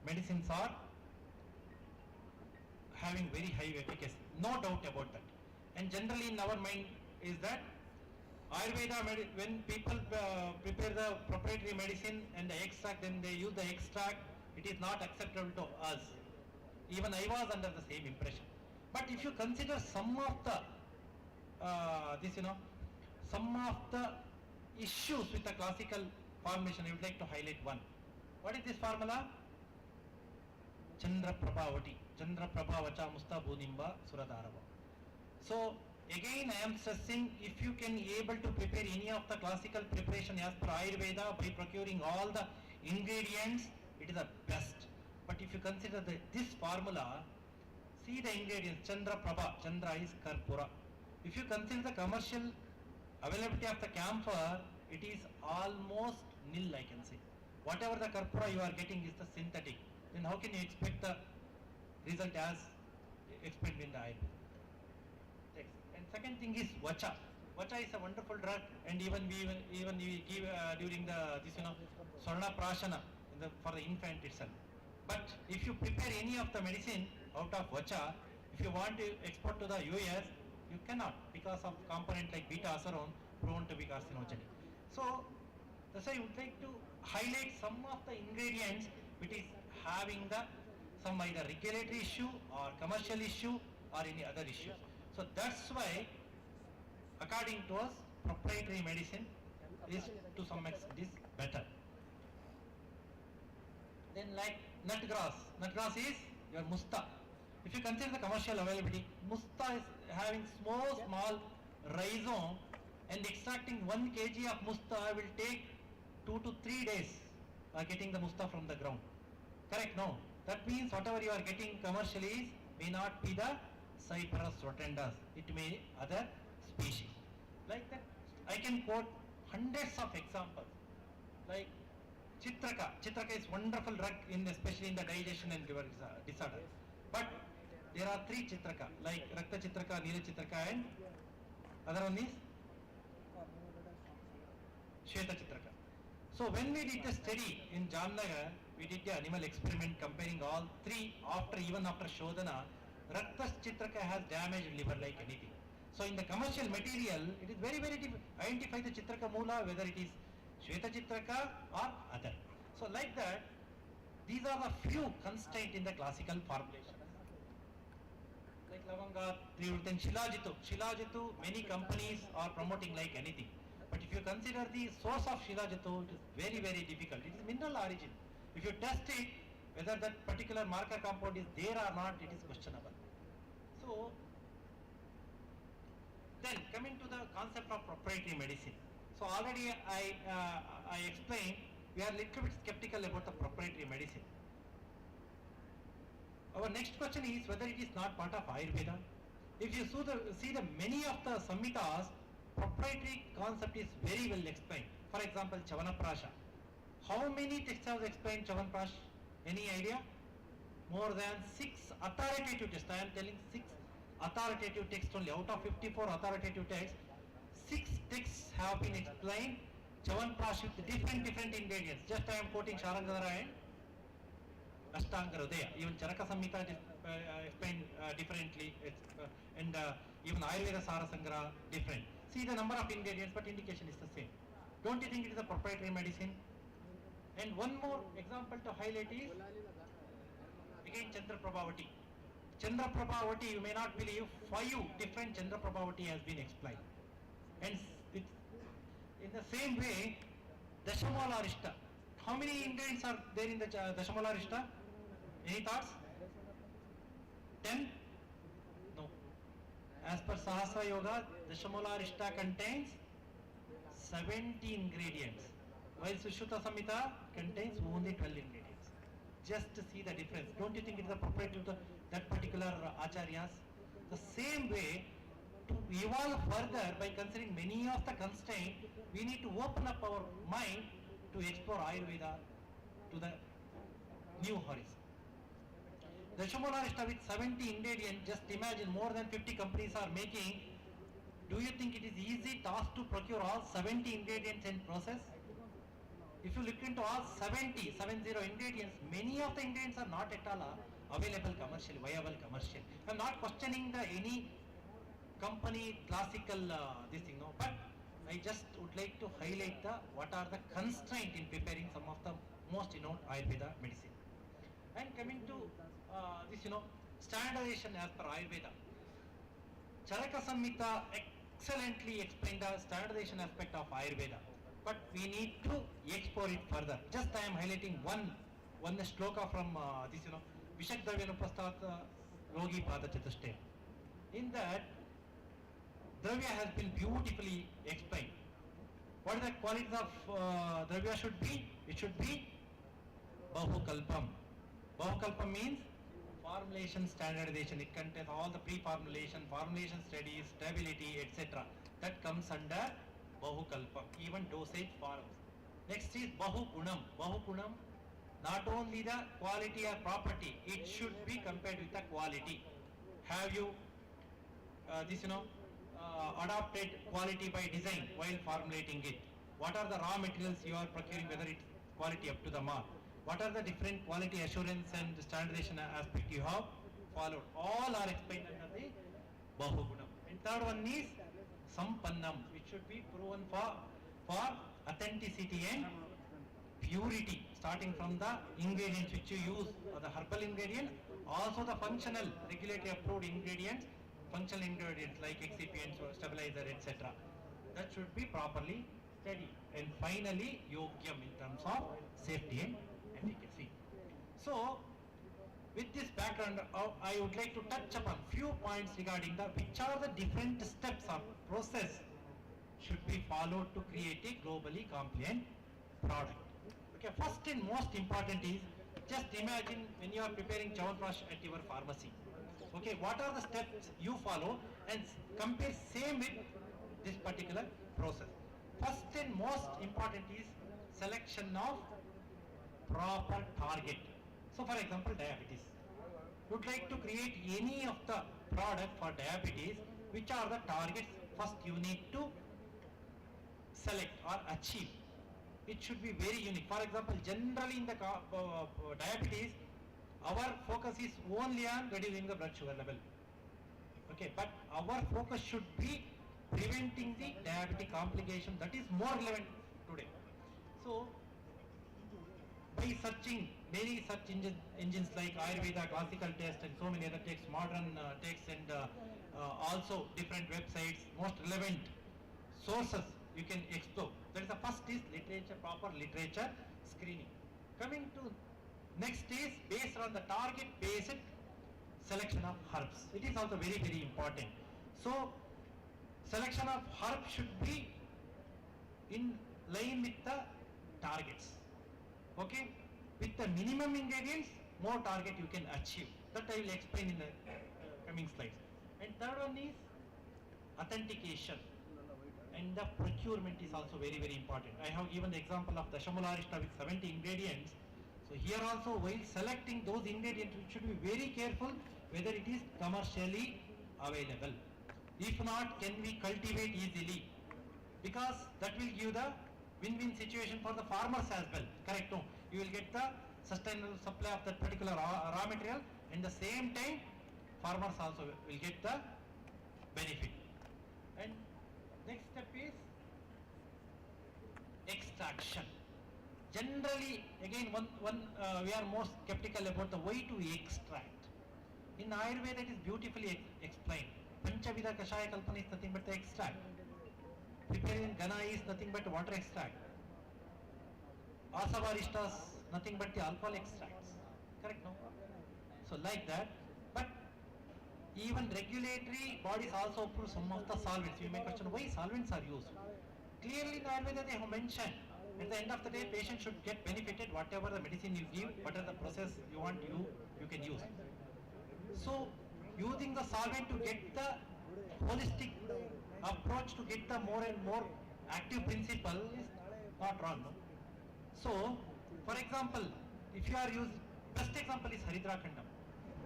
medicines are having very high efficacy, no doubt about that. And generally in our mind is that Ayurveda, when people prepare the proprietary medicine and the extract, then they use the extract, it is not acceptable to us. Even I was under the same impression. But if you consider some of the some of the issues with the classical formulation, I would like to highlight one. What is this formula? Chandra Prabhavati, Chandra Prabhavacha Musta Budimba Suradarava. So again I am stressing, if you can able to prepare any of the classical preparation as per Ayurveda by procuring all the ingredients, it is the best. But if you consider this formula, see the ingredients, Chandra Prabha, Chandra is Karpura. If you consider the commercial availability of the camphor, it is almost nil, I can say. Whatever the Karpura you are getting is the synthetic. Then how can you expect the result as explained in the Ayurveda? And second thing is Vacha. Vacha is a wonderful drug, and even we give during the Swarna Prashana for the infant itself. But if you prepare any of the medicine out of Vacha, if you want to export to the US, you cannot because of component like beta-acerone prone to be carcinogenic. So that's why I would like to highlight some of the ingredients which is having some either regulatory issue or commercial issue or any other issue. So that's why, according to us, proprietary medicine is to some extent is better. Then like nutgrass is your musta. If you consider the commercial availability, musta is having small rhizome, and extracting 1 kg of musta will take 2 to 3 days getting the musta from the ground. Correct? No. That means whatever you are getting commercially may not be the Cyperus rotundus. It may be other species. Like that, I can quote hundreds of examples. Like Chitraka. Chitraka is wonderful drug especially in the digestion and liver disorder. But there are 3 Chitraka, like Rakta Chitraka, Neela Chitraka, and other one is Shweta Chitraka. So when we did the study in Jamnagar, we did the animal experiment comparing all 3 even after Shodhana. Rakta Chitraka has damaged liver like anything. So in the commercial material, it is very difficult to identify the Chitraka Moola, whether it is Shweta Chitraka or other. So like that, these are the few constraints in the classical formulation. Like Lavanga, Trivrutan, Shilajitu, many companies are promoting like anything. But if you consider the source of Shilajitu, it is very difficult. It is mineral origin. If you test it, whether that particular marker compound is there or not, it is questionable. So, then coming to the concept of proprietary medicine. So already I explained, we are little bit skeptical about the proprietary medicine. Our next question is whether it is not part of Ayurveda. If you see the many of the Samhitas, proprietary concept is very well explained. For example, Chavanaprasha. How many texts have explained Chavanprash? Any idea? More than 6 authoritative texts. I am telling 6 authoritative texts only. Out of 54 authoritative texts, 6 texts have been explained Chavanprash with different ingredients. Just I am quoting Sharangadhara and Ashtangarodaya. Even Charaka Samhita explained differently, and even Ayurveda Sarasangra different. See the number of ingredients, but indication is the same. Don't you think it is a proprietary medicine? And one more example to highlight is again Chandra Prabhavati. Chandra Prabhavati, you may not believe, 5 different Chandra Prabhavati has been explained. And it's in the same way, Dashamolarishta. How many ingredients are there in the Dashamolarishta? Any thoughts? 10? No. As per Sahasra Yoga, Dashamolarishta contains 70 ingredients, while Sushruta Samhita contains only 12 ingredients. Just to see the difference. Don't you think it is a proprietary to that particular acharyas? The same way, to evolve further by considering many of the constraints, we need to open up our mind to explore Ayurveda to the new horizon. The Dashamolarishta with 70 ingredients, just imagine more than 50 companies are making. Do you think it is easy task to procure all 70 ingredients and process? If you look into all 70 ingredients, many of the ingredients are not at all available commercially, viable commercial. I am not questioning any company classical this thing, no, but I just would like to highlight what are the constraints in preparing some of the most renowned Ayurveda medicine. And coming to this, standardization as per Ayurveda. Charaka Samhita excellently explained the standardization aspect of Ayurveda, but we need to explore it further. Just I am highlighting one shloka from this, Vishakdravyanupastat Rogi Pada Chatushtaya. In that, Dravya has been beautifully explained. What the qualities of Dravya should be? It should be Bahukalpam. Bahukalpam means formulation standardization. It contains all the pre-formulation, formulation studies, stability, etc. That comes under Bahukalpam, even dosage forms. Next is Bahugunam. Bahugunam, not only the quality or property, it should be compared with the quality. Have you adopted quality by design while formulating it? What are the raw materials you are procuring, whether it's quality up to the mark? What are the different quality assurance and standardization aspect you have followed? All are explained under the Bahugunam. And third one is Sampannam, which should be proven for authenticity and purity, starting from the ingredients which you use, the herbal ingredient, also the functional regulatory approved ingredients, functional ingredients like excipients or stabilizer, etc. That should be properly studied. And finally, yogyam in terms of safety and efficacy. So, with this background, I would like to touch upon few points regarding which are the different steps or process should be followed to create a globally compliant product. Okay, first and most important is, just imagine when you are preparing Chyawanprash at your pharmacy. Okay, what are the steps you follow and compare same with this particular process. First and most important is selection of proper target. So for example, diabetes. You would like to create any of the product for diabetes, which are the targets first you need to select or achieve. It should be very unique. For example, generally in the diabetes, our focus is only on reducing the blood sugar level. Okay, but our focus should be preventing the diabetic complication. That is more relevant today. So, by searching many search engines like Ayurveda, classical test, and so many other texts, modern texts, and also different websites, most relevant sources you can explore. That is the first is literature, proper literature screening. Coming to next is based on the target based selection of herbs. It is also very, very important. So, selection of herbs should be in line with the targets. Okay, with the minimum ingredients, more target you can achieve. That I will explain in the coming slides. And third one is authentication, and the procurement is also very, very important. I have given the example of the Dashamularishta with 70 ingredients. So here also, while selecting those ingredients, we should be very careful whether it is commercially available. If not, can we cultivate easily? Because that will give the win-win situation for the farmers as well. Correct? No, you will get the sustainable supply of that particular raw material, and the same time, farmers also will get the benefit. And next step is extraction. Generally, again, we are more skeptical about the way to extract. In Ayurveda, it is beautifully explained. Panchavida Kashaya Kalpana is nothing but the extract. Preparing Gana is nothing but water extract. Asavarishtas, nothing but the alcohol extracts. Correct, no? So like that, but even regulatory bodies also approve some of the solvents. You may question why solvents are used. Clearly in Ayurveda they have mentioned, at the end of the day, patient should get benefited whatever the medicine you give, whatever the process you want, you can use. So, using the solvent to get the holistic approach to get the more and more active principle is not wrong. No? So, for example, if you are using, best example is Haridra Kanda.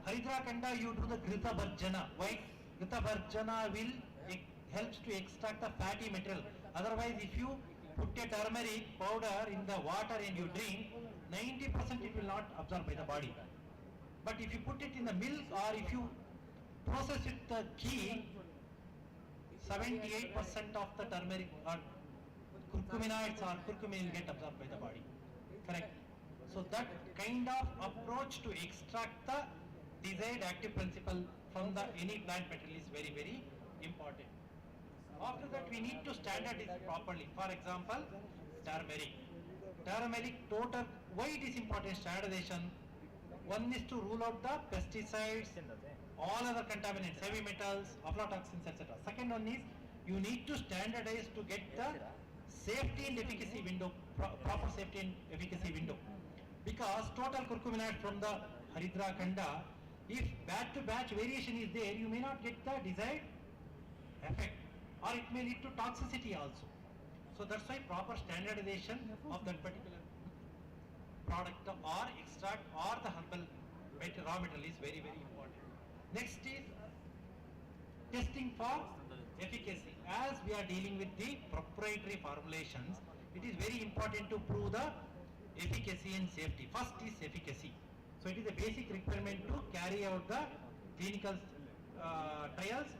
Haridra Kanda, you do the Grita Bharjana. Why? Grita Bharjana helps to extract the fatty material. Otherwise, if you put a turmeric powder in the water and you drink, 90% it will not absorb by the body. But if you put it in the milk or if you process it the ghee, 78% of the turmeric or curcuminoids or curcumin will get absorbed by the body. Correct? So that kind of approach to extract the desired active principle from the any plant material is very, very important. After that, we need to standardize properly. For example, turmeric. Turmeric total, why it is important standardization? One is to rule out the pesticides, all other contaminants, heavy metals, aflatoxins, etc. Second one is you need to standardize to get the safety and efficacy window, proper safety and efficacy window. Because total curcuminoid from the Haridra Kanda, if batch to batch variation is there, you may not get the desired effect, or it may lead to toxicity also. So that's why proper standardization of that particular product or extract or the herbal raw material is very, very important. Next is testing for efficacy. As we are dealing with the proprietary formulations, it is very important to prove the efficacy and safety. First is efficacy. So it is a basic requirement to carry out the clinical trials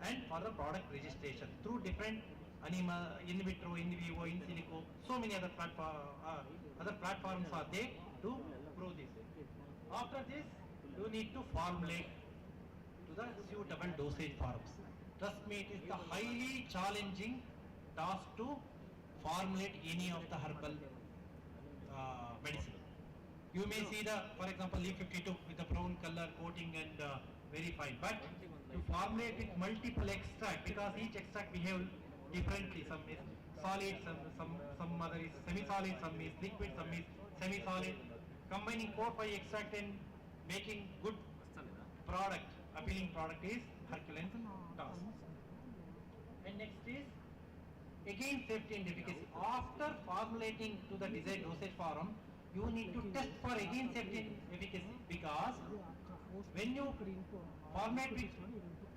and for the product registration through different animal, in vitro, in vivo, in silico, so many other platforms are there to prove this. After this, you need to formulate to the suitable dosage forms. Trust me, it is the highly challenging task to formulate any of the herbal medicine. You may see the, for example, leaf 52 with the brown color coating and very fine, but to formulate with multiple extract, because each extract behave differently. Some is solid, some other is semi-solid, some is liquid, some is semi-solid. Combining 4-5 extract and making good product, appealing product is Herculean task. And next is again safety and efficacy. After formulating to the desired dosage form, you need to test for again safety and efficacy, because when you formulate with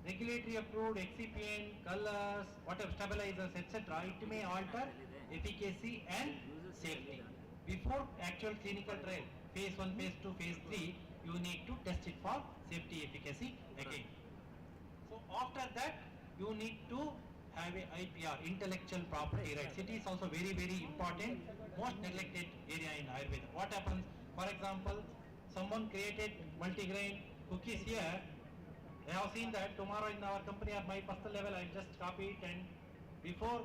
regulatory approved excipient, colors, whatever stabilizers, etc., it may alter efficacy and safety. Before actual clinical trial, phase 1, phase 2, phase 3, you need to test it for safety, efficacy again. So after that, you need to have a IPR, intellectual property rights. It is also very, very important, most neglected area in Ayurveda. What happens, for example, someone created multigrain cookies here. I have seen that tomorrow in our company at my personal level, I just copy it, and before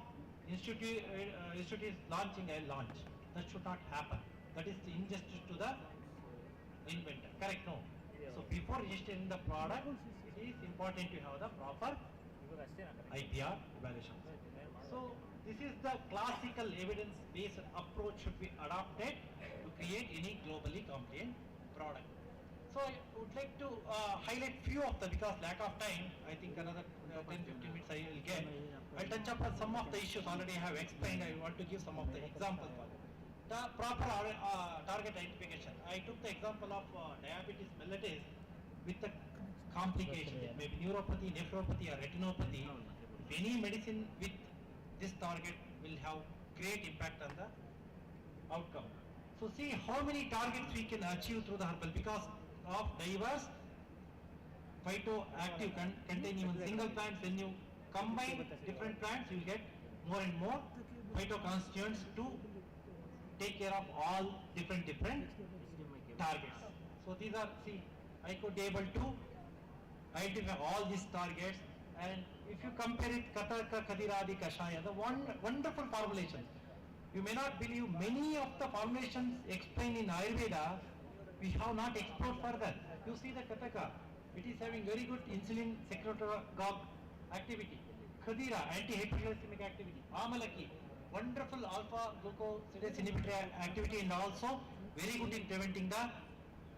institute is launching, I launch. That should not happen. That is the injustice to the inventor. Correct? No. So before registering the product, it is important to have the proper IPR evaluation. So this is the classical evidence-based approach should be adopted to create any globally compliant product. So I would like to highlight few of the, because lack of time, I think another 10-15 minutes I will get. I'll touch upon some of the issues already I have explained. I want to give some of the examples. The proper target identification. I took the example of diabetes mellitus with the complications. It may be neuropathy, nephropathy or retinopathy. If any medicine with this target will have great impact on the outcome. So see how many targets we can achieve through the herbal, because of diverse phytoactive contain even single plants. When you combine different plants, you get more and more phytoconstituents to take care of all different targets. So these are, see, I could be able to identify all these targets, and if you compare it, Katarka, Kadiradi, Kashaya, the wonderful formulations. You may not believe many of the formulations explained in Ayurveda we have not explored further. You see the Kataka, it is having very good insulin secretagogue activity. Khadira, anti-hyperglycemic activity. Amalaki, wonderful alpha glucosidase inhibitor activity, and also very good in preventing the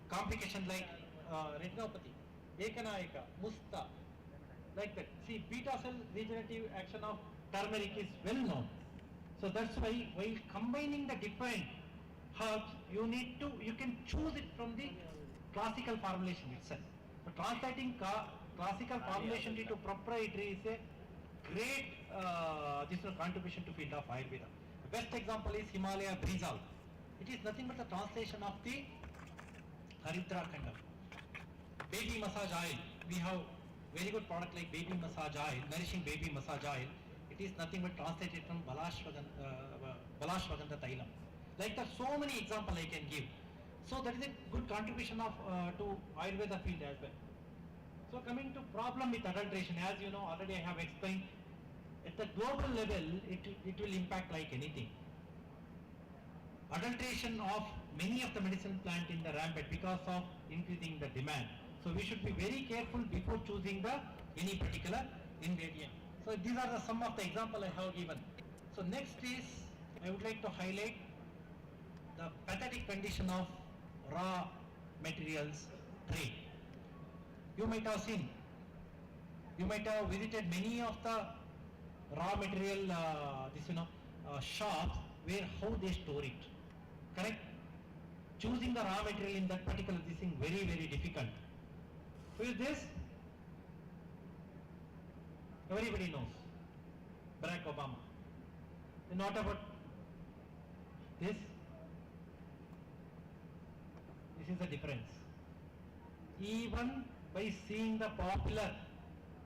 complications like retinopathy. Ekanayaka, Musta, like that. See, beta cell regenerative action of turmeric is well known. So that's why while combining the different herbs, you can choose it from the classical formulation itself. So translating classical formulation into proprietary is a great contribution to field of Ayurveda. The best example is Himalaya Brizal. It is nothing but the translation of the Haridra Khanda. Baby massage oil. We have very good product like baby massage oil, nourishing baby massage oil. It is nothing but translated from Balashwagandha Thailam. Like that, so many examples I can give. So that is a good contribution of to Ayurveda field as well. So coming to problem with adulteration, as you know already I have explained, at the global level it will impact like anything. Adulteration of many of the medicinal plant in the rampant because of increasing the demand. So we should be very careful before choosing any particular ingredient. So these are some of the examples I have given. So next is, I would like to highlight the pathetic condition of raw materials trade. You might have seen, you might have visited many of the raw material shops where how they store it. Correct? Choosing the raw material in that particular thing very, very difficult. Who is this? Everybody knows. Barack Obama. Then what about this? This is the difference. Even by seeing the popular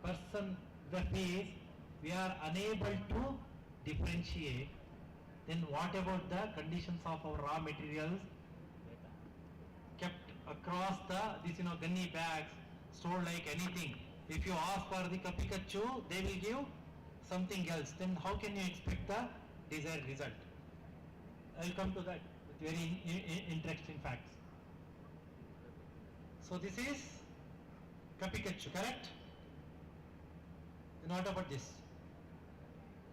person, the face, we are unable to differentiate. Then what about the conditions of our raw materials kept across this gunny bags, stored like anything? If you ask for the Pikachu, they will give something else. Then how can you expect the desired result? I will come to that with very interesting facts. So this is Pikachu, correct? Then what about this?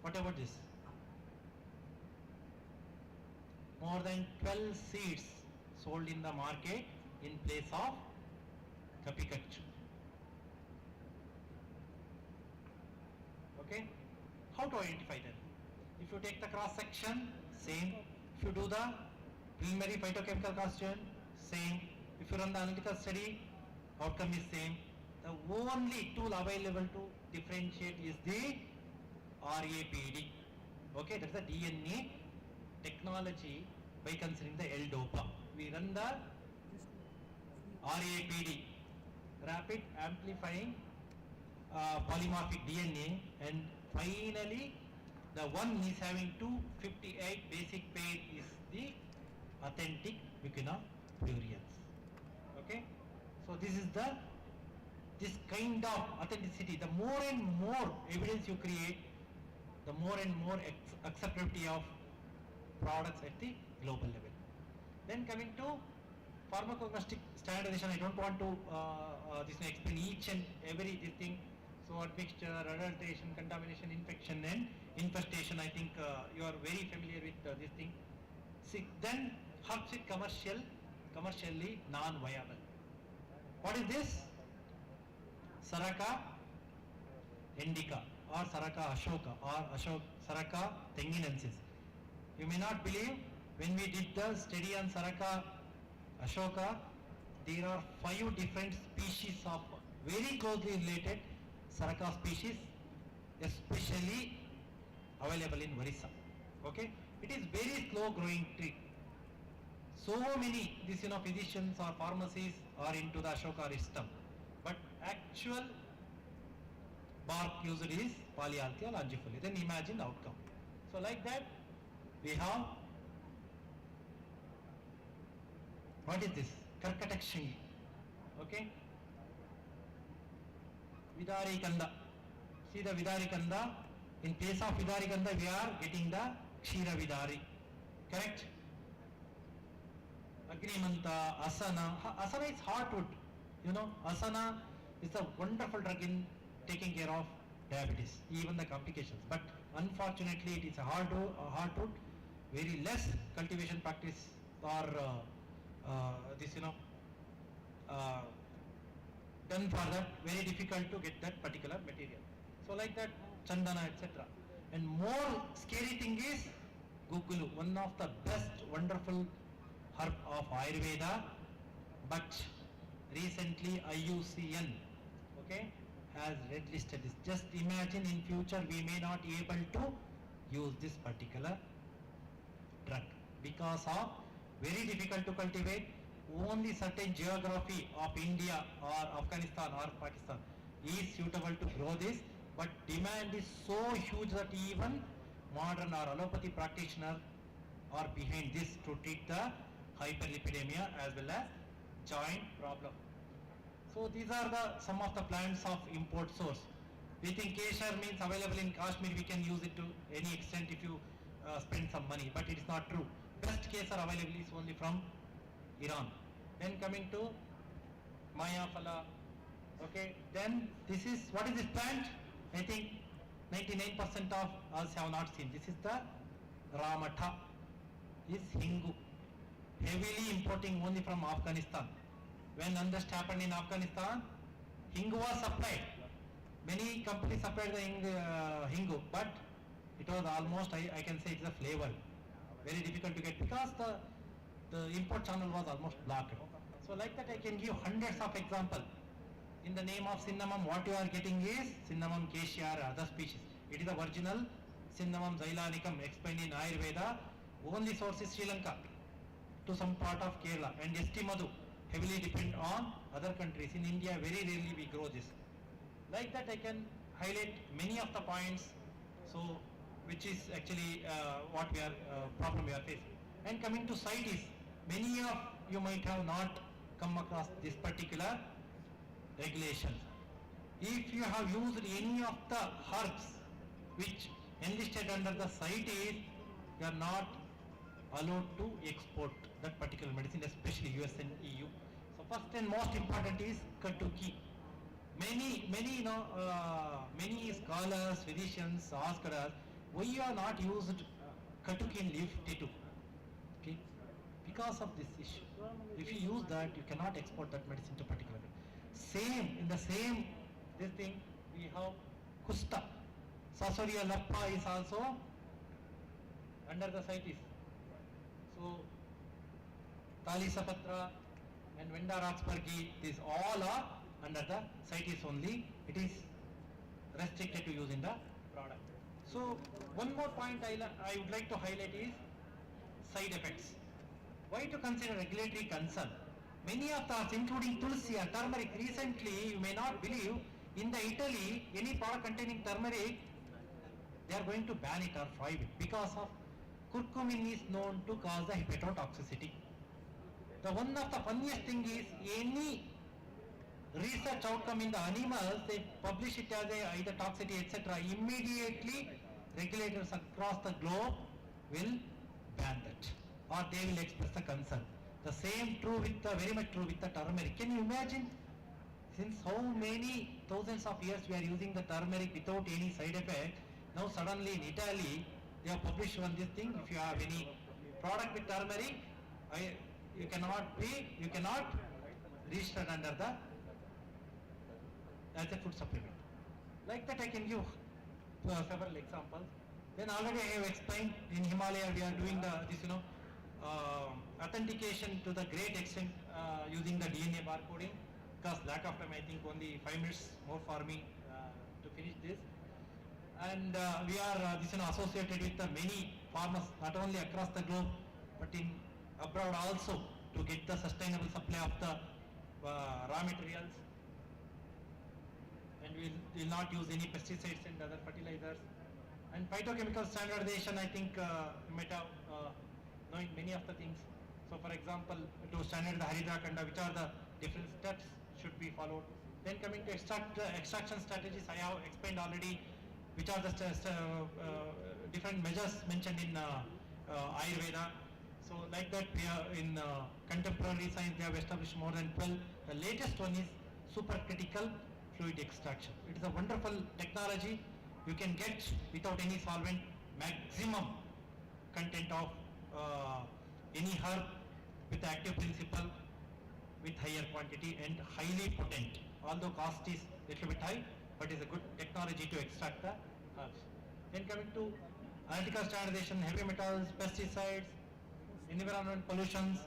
What about this? More than 12 seeds sold in the market in place of Pikachu. Okay? How to identify them? If you take the cross section, same. If you do the preliminary phytochemical question, same. If you run the analytical study, outcome is same. The only tool available to differentiate is the RAPD. Okay, that's the DNA technology by considering the L-DOPA. We run the RAPD, rapid amplifying polymorphic DNA, and finally the one is having 258 basic pair is the authentic Mucuna Okay, so this is this kind of authenticity. The more and more evidence you create, the more and more acceptability of products at the global level. Then coming to pharmacognostic standardization, I don't want to explain each and every this thing. So admixture, adulteration, contamination, infection and infestation, I think you are very familiar with this thing. Then herbs with commercially non-viable. What is this? Saraka indica or Saraka ashoka or Saraka tenginensis. You may not believe, when we did the study on Saraka ashoka, there are 5 different species of very closely related Saraka species, especially available in Orissa. Okay, it is very slow growing tree. So many physicians or pharmacies are into the ashoka system, but actual bark used is polyalkyl longifoli. Then imagine the outcome. So like that, we have, what is this? Karkatakshini. Okay. Vidari-kanda. See the Vidari-kanda. In place of Vidari-kanda, we are getting the Kshira-Vidari. Correct? Agrimanta, Asana. Asana is heartwood. Asana is a wonderful drug in taking care of diabetes, even the complications. But unfortunately, it is a heartwood. Very less cultivation practice or done for that. Very difficult to get that particular material. So like that, Chandana, etc. And more scary thing is Gugulu, one of the best wonderful herb of Ayurveda, but recently IUCN, okay, has red listed this. Just imagine in future we may not be able to use this particular drug because of very difficult to cultivate. Only certain geography of India or Afghanistan or Pakistan is suitable to grow this, but demand is so huge that even modern or allopathy practitioner are behind this to treat the hyperlipidemia as well as joint problem. So these are some of the plants of import source. We think Kesar means available in Kashmir, we can use it to any extent if you spend some money, but it is not true. Best Kesar available is only from Iran. Then coming to Maya Phala. Okay, then this is, what is this plant? I think 99% of us have not seen. This is the Ramatha. Is Hingu. Heavily importing only from Afghanistan. When unrest happened in Afghanistan, Hingu was supplied. Many companies supplied the Hingu, but it was almost, I can say it's a flavor. Very difficult to get because the import channel was almost blocked. So like that I can give hundreds of examples. In the name of cinnamon, what you are getting is cinnamon, cassia or other species. It is the original Cinnamon Xylonicum explained in Ayurveda, only source is Sri Lanka to some part of Kerala, and St. Madhu heavily depend on other countries. In India, very rarely we grow this. Like that, I can highlight many of the points, so which is actually what we are problem we are facing. And coming to CITES, many of you might have not come across this particular regulation. If you have used any of the herbs which enlisted under the CITES, you are not allowed to export that particular medicine, especially US and EU. So first and most important is Katuki. Many scholars, physicians asked us, why you are not used Katuki leaf T2? Okay, because of this issue. If you use that, you cannot export that medicine to particular. Same in the same this thing we have Kusta. Sasoria Lappa is also under the CITES. So Talisapatra and Venda Roxburghi, these all are under the CITES only. It is restricted to use in the product. So one more point I would like to highlight is side effects. Why to consider regulatory concern? Many of us, including Tulsi or turmeric, recently, you may not believe, in the Italy, any product containing turmeric, they are going to ban it or prohibit it because of curcumin is known to cause the hepatotoxicity. The one of the funniest thing is any research outcome in the animals, they publish it as a either toxicity, etc. Immediately, regulators across the globe will ban that, or they will express the concern. The same true with the very much true with the turmeric. Can you imagine? Since how many thousands of years we are using the turmeric without any side effect, now suddenly in Italy they have published one this thing. If you have any product with turmeric, you cannot register under the as a food supplement. Like that I can give several examples. Then already I have explained in Himalaya we are doing authentication to the great extent using the DNA barcoding, because lack of time, I think only 5 minutes more for me to finish this. And we are associated with the many farmers, not only across the globe, but in abroad also, to get the sustainable supply of the raw materials. And we will not use any pesticides and other fertilizers. And phytochemical standardization, I think you might have knowing many of the things. So for example, to standard the Haridra Khanda, which are the different steps should be followed. Then coming to extraction strategies, I have explained already which are the different measures mentioned in Ayurveda. So like that we are in contemporary science they have established more than 12. The latest one is supercritical fluid extraction. It is a wonderful technology. You can get without any solvent maximum content of any herb with active principle with higher quantity and highly potent. Although cost is little bit high, but is a good technology to extract the herbs. Then coming to analytical standardization, heavy metals, pesticides, environment pollutions,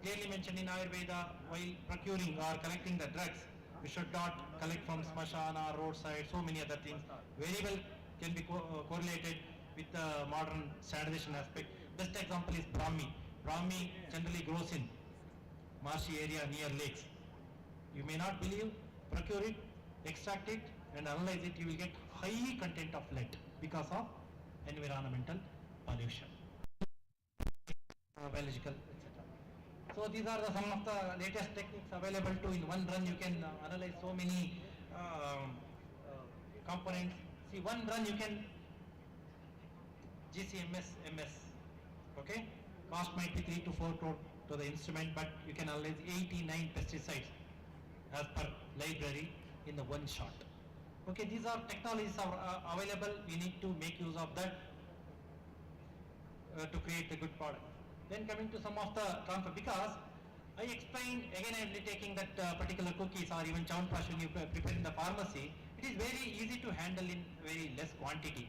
clearly mentioned in Ayurveda. While procuring or collecting the drugs, we should not collect from smashana, roadside, so many other things. Very well can be correlated with the modern standardization aspect. Best example is Brahmi. Brahmi generally grows in marshy area near lakes. You may not believe, procure it, extract it and analyze it, you will get high content of lead because of environmental pollution, biological, etc. So these are some of the latest techniques available to in one run. You can analyze so many components. See, one run you can GCMS, MS, okay? Cost might be 3 to 4 crore to the instrument, but you can analyze 89 pesticides as per library in the one shot. Okay, these are technologies are available. We need to make use of that to create a good product. Then coming to some of the transfer, because I explained, again I will be taking that particular cookies or even Chyawanprash when you prepare in the pharmacy, it is very easy to handle in very less quantity,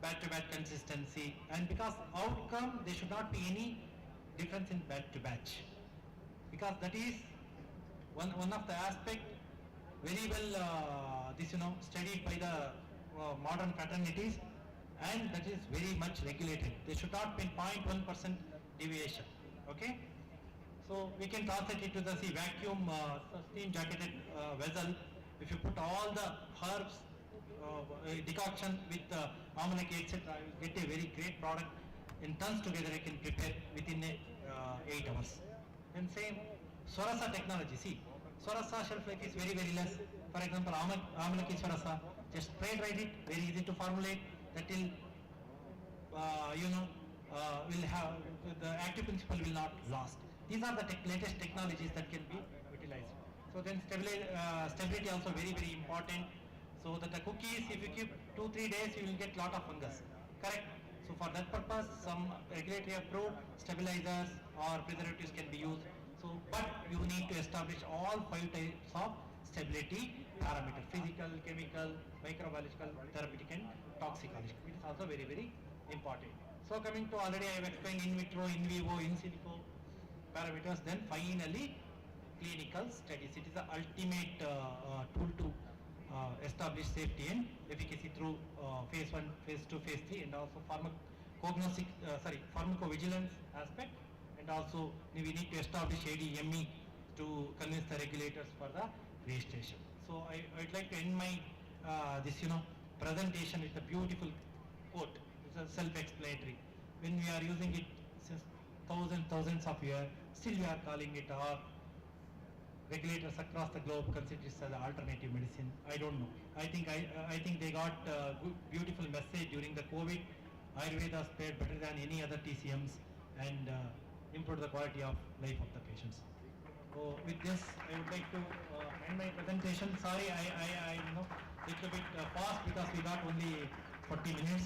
batch to batch consistency, and because outcome there should not be any difference in batch to batch, because that is one of the aspect very well studied by the modern fraternities. and that is very much regulated. They should not be 0.1% deviation. Okay? So we can translate it to the vacuum steam jacketed vessel. If you put all the herbs, decoction with amanaki, etc., you will get a very great product. In tons together, you can prepare within 8 hours. And same Swarasa technology. See, Swarasa shelf life is very less. For example, amanaki Swarasa, just spray dried it, very easy to formulate. That will, will have the active principle will not lost. These are the latest technologies that can be utilized. So then stability also very important. So that the cookies, if you keep 2-3 days, you will get lot of fungus. Correct? So for that purpose, some regulatory approved stabilizers or preservatives can be used. So, but you need to establish all 5 types of stability parameters: physical, chemical, microbiological, therapeutic, and toxicological. It is also very important. So coming to, already I have explained in vitro, in vivo, in silico parameters. Then finally, clinical studies. It is the ultimate tool to establish safety and efficacy through phase 1, phase 2, phase 3, and also pharmacovigilance aspect, and also we need to establish ADME to convince the regulators for the registration. So I'd like to end my presentation with a beautiful quote. It's self-explanatory. When we are using it since thousands of years, still we are calling it, or regulators across the globe consider it as an alternative medicine. I don't know. I think they got a good, beautiful message during the COVID. Ayurveda has played better than any other TCMs and improved the quality of life of the patients. So with this, I would like to end my presentation. Sorry, I little bit fast because we got only 40 minutes.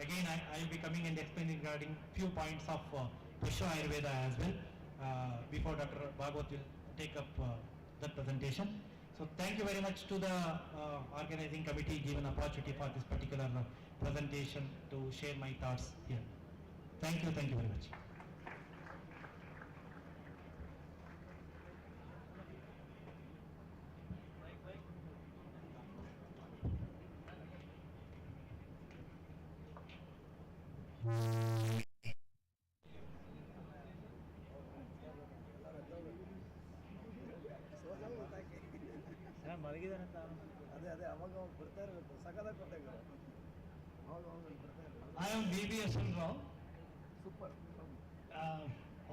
Again, I will be coming and explaining regarding few points of Pusha Ayurveda as well before Dr. Bhagwat will take up that presentation. So thank you very much to the organizing committee given opportunity for this particular presentation to share my thoughts here. Thank you very much. ಮಲಗಿದಾನಂತ ಅದೇ ಅವಾಗ ಬರ್ತಾ ಇರಬೇಕು ಸಕದಾಗ ಕೊಟ್ಟಾಗ I am BBSN Rao. Super.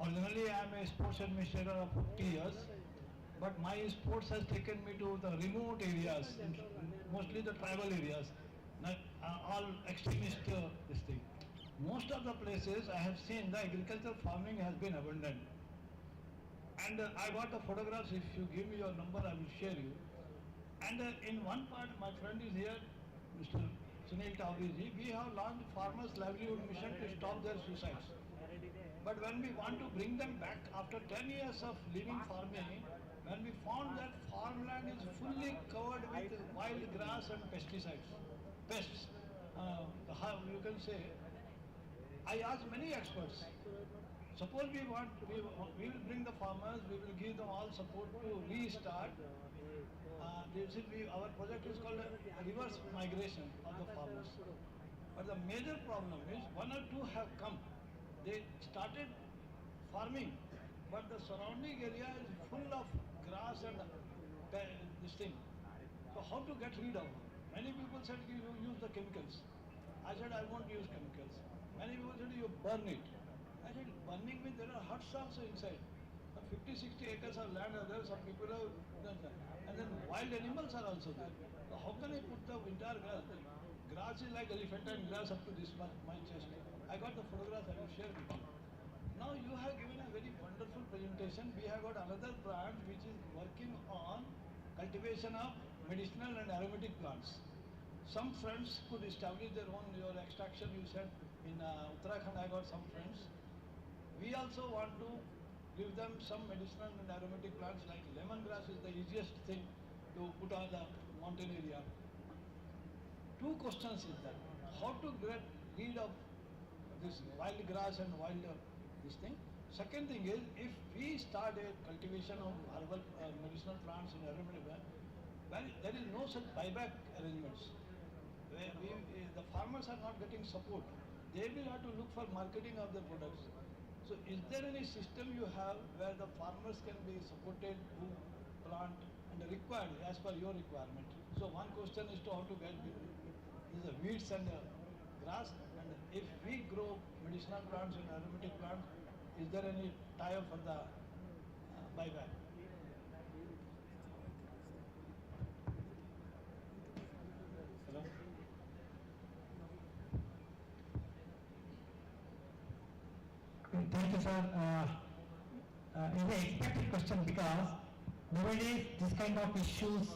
Originally I am a sports administrator of 50 years, but my sports has taken me to the remote areas, mostly the tribal areas, not all extremist this thing. Most of the places I have seen the agricultural farming has been abandoned. And I got the photographs. If you give me your number, I will share you. And in one part, my friend is here, Mr. Sunil Tawriji. We have launched Farmers Livelihood Mission to stop their suicides. But when we want to bring them back after 10 years of living farming, when we found that farmland is fully covered with wild grass and pesticides, pests, you can say, I asked many experts. Suppose we will bring the farmers, we will give them all support to restart. Our project is called reverse migration of the farmers. But the major problem is 1 or 2 have come. They started farming, but the surrounding area is full of grass and this thing. So how to get rid of it? Many people said you use the chemicals. I said I won't use chemicals. Many people said you burn it. I said burning means there are huts also inside. 50-60 acres of land are there, some people have done that. And then wild animals are also there. So how can I put the entire grass? Grass is like elephantine grass up to this much, my chest. I got the photographs, I will share with you. Now you have given a very wonderful presentation. We have got another branch which is working on cultivation of medicinal and aromatic plants. Some friends could establish their own, your extraction you said in Uttarakhand I got some friends. We also want to give them some medicinal and aromatic plants like lemongrass is the easiest thing to put on the mountain area. 2 questions is that, how to get rid of this wild grass and wild this thing. Second thing is, if we start a cultivation of herbal medicinal plants in aromatic, well, there is no such buyback arrangements. where the farmers are not getting support. They will have to look for marketing of their products. So is there any system you have where the farmers can be supported who plant and required as per your requirement? So one question is to how to get the weeds and grass, and if we grow medicinal plants and aromatic plants, is there any tie-up for the buyback? Hello? Thank you, sir. Is an expected question because nowadays this kind of issues,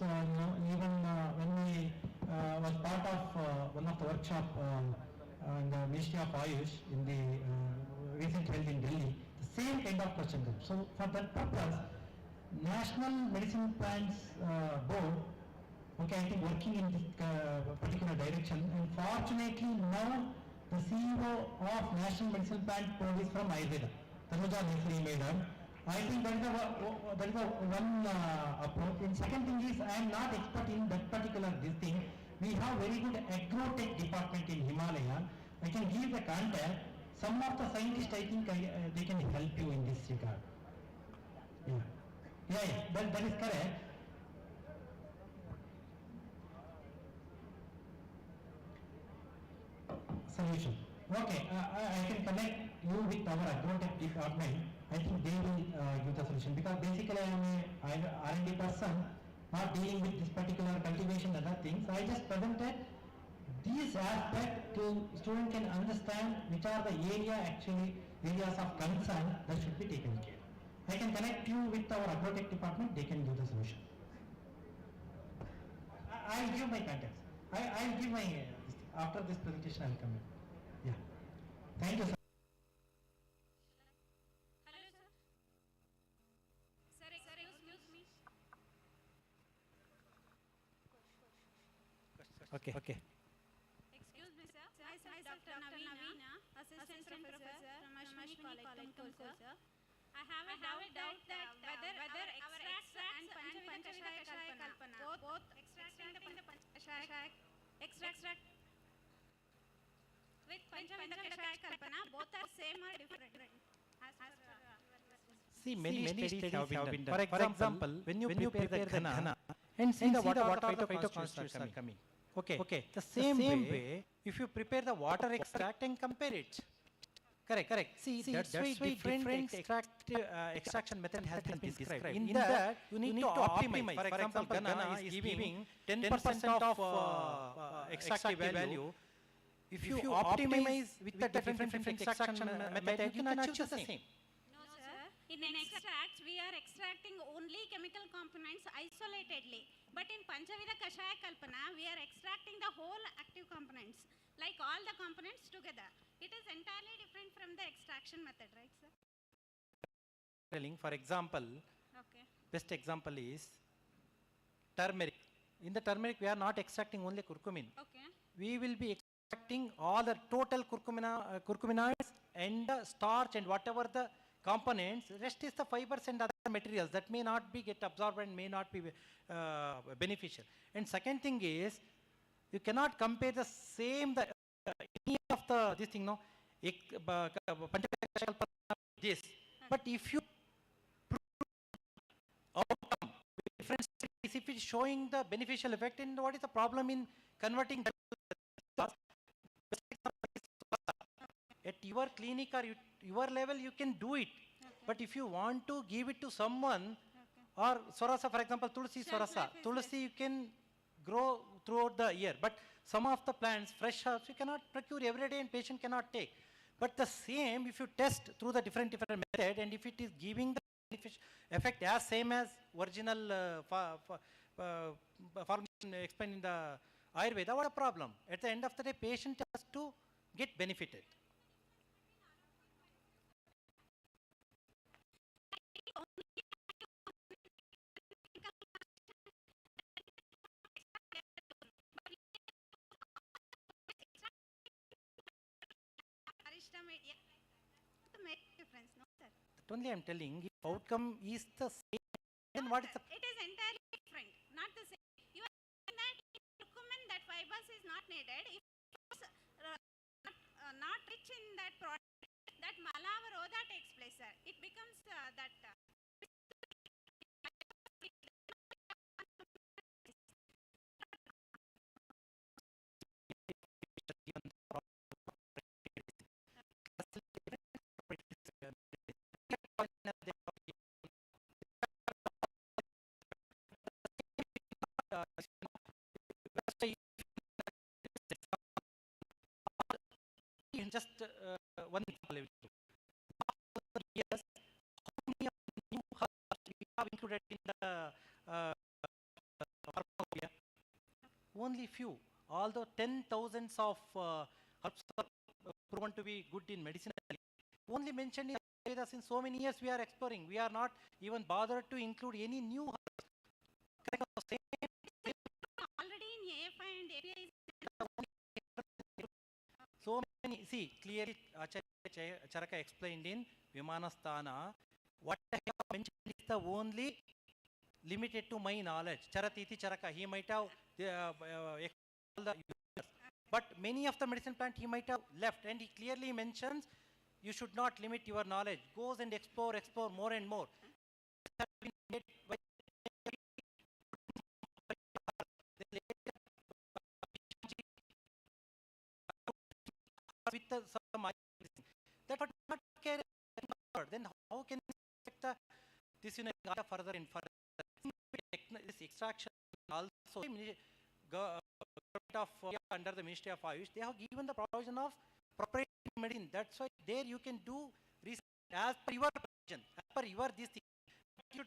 even when we was part of one of the workshop in the Ministry of Ayush in the recent held in Delhi, the same kind of question comes. So for that purpose, National Medicine Plants Board, okay, I think working in this particular direction, and fortunately now the CEO of National Medicinal Plant Board is from Ayurveda, Tanuja Nesri Madam. I think that is the one approach. And second thing is, I am not expert in that particular this thing. We have very good agrotech department in Himalaya. I can give the contact. Some of the scientists, I think they can help you in this regard. Yeah, that is correct. Solution. Okay, I can connect you with our agrotech department. I think they will give the solution, because basically I am a R&D person, not dealing with this particular cultivation and other things. I just presented these aspects to students can understand which are the areas of concern that should be taken care. I can connect you with our agrotech department, they can give the solution. I'll give my contacts. I'll give my, after this presentation I'll come in. Yeah. Thank you, sir. Okay. Excuse me, sir. Myself, Dr. Naveena, Assistant Professor from Ashwini College, Tumkur, sir. I have a doubt that whether our extracts and Panchavida Kashaya Kalpana, both extracting the Panchavida extract with Panchavida Kashaya Kalpana, both are same or different? See, many studies have been done. For example, when you prepare the ghana and see what are the phytoconstituents are coming. Okay. The same way, if you prepare the water extract and compare it. Correct. See, that's why different extraction method has been described. In that, you need to optimize. For example, ghana is giving 10% of extractive value. If you optimize with the different extraction method, you can achieve the same. In extracts, we are extracting only chemical components isolatedly. But in Panchavida Kashaya Kalpana, we are extracting the whole active components, like all the components together. It is entirely different from the extraction method, right, sir? For example, best example is turmeric. In the turmeric, we are not extracting only curcumin. We will be extracting all the total curcuminoids and the starch and whatever the components. Rest is the fibers and other materials that may not be get absorbed and may not be beneficial. And second thing is, you cannot compare the same any of the this thing, no, this. But if you outcome different studies, if it is showing the beneficial effect, and what is the problem in converting at your clinic or your level, you can do it. But if you want to give it to someone, or Sorasa, for example, Tulsi Sorasa, Tulsi you can grow throughout the year. But some of the plants, fresh herbs, you cannot procure every day and patient cannot take. But the same, if you test through the different method, and if it is giving the beneficial effect as same as original formulation explained in the Ayurveda, what a problem? At the end of the day, patient has to get benefited. Only I am telling, if outcome is the same, then what is the... It is entirely different, not the same. You are saying that in curcumin, that fibers is not needed. If it was not rich in that product, that Malavarodha takes place, sir. It becomes that. Just one example. Yes, how many of the new herbs we have included in the pharmacopoeia? Only few. Although 10,000s of herbs are proven to be good in medicinal, only mentioned in Ayurveda. Since so many years we are exploring, we are not even bothered to include any new herbs. Already in AFI and API. So many, see, clearly Acharya Charaka explained in Vimanasthana, what I have mentioned is the only limited to my knowledge. Charatiti Charaka, he might have all the but many of the medicine plant he might have left, and he clearly mentions you should not limit your knowledge. Goes and explore more and more. With some that would not care, then how can we expect this further and further? This extraction also government of under the Ministry of Ayush, they have given the provision of proprietary medicine. That's why there you can do research as per your provision, as per your this thing. You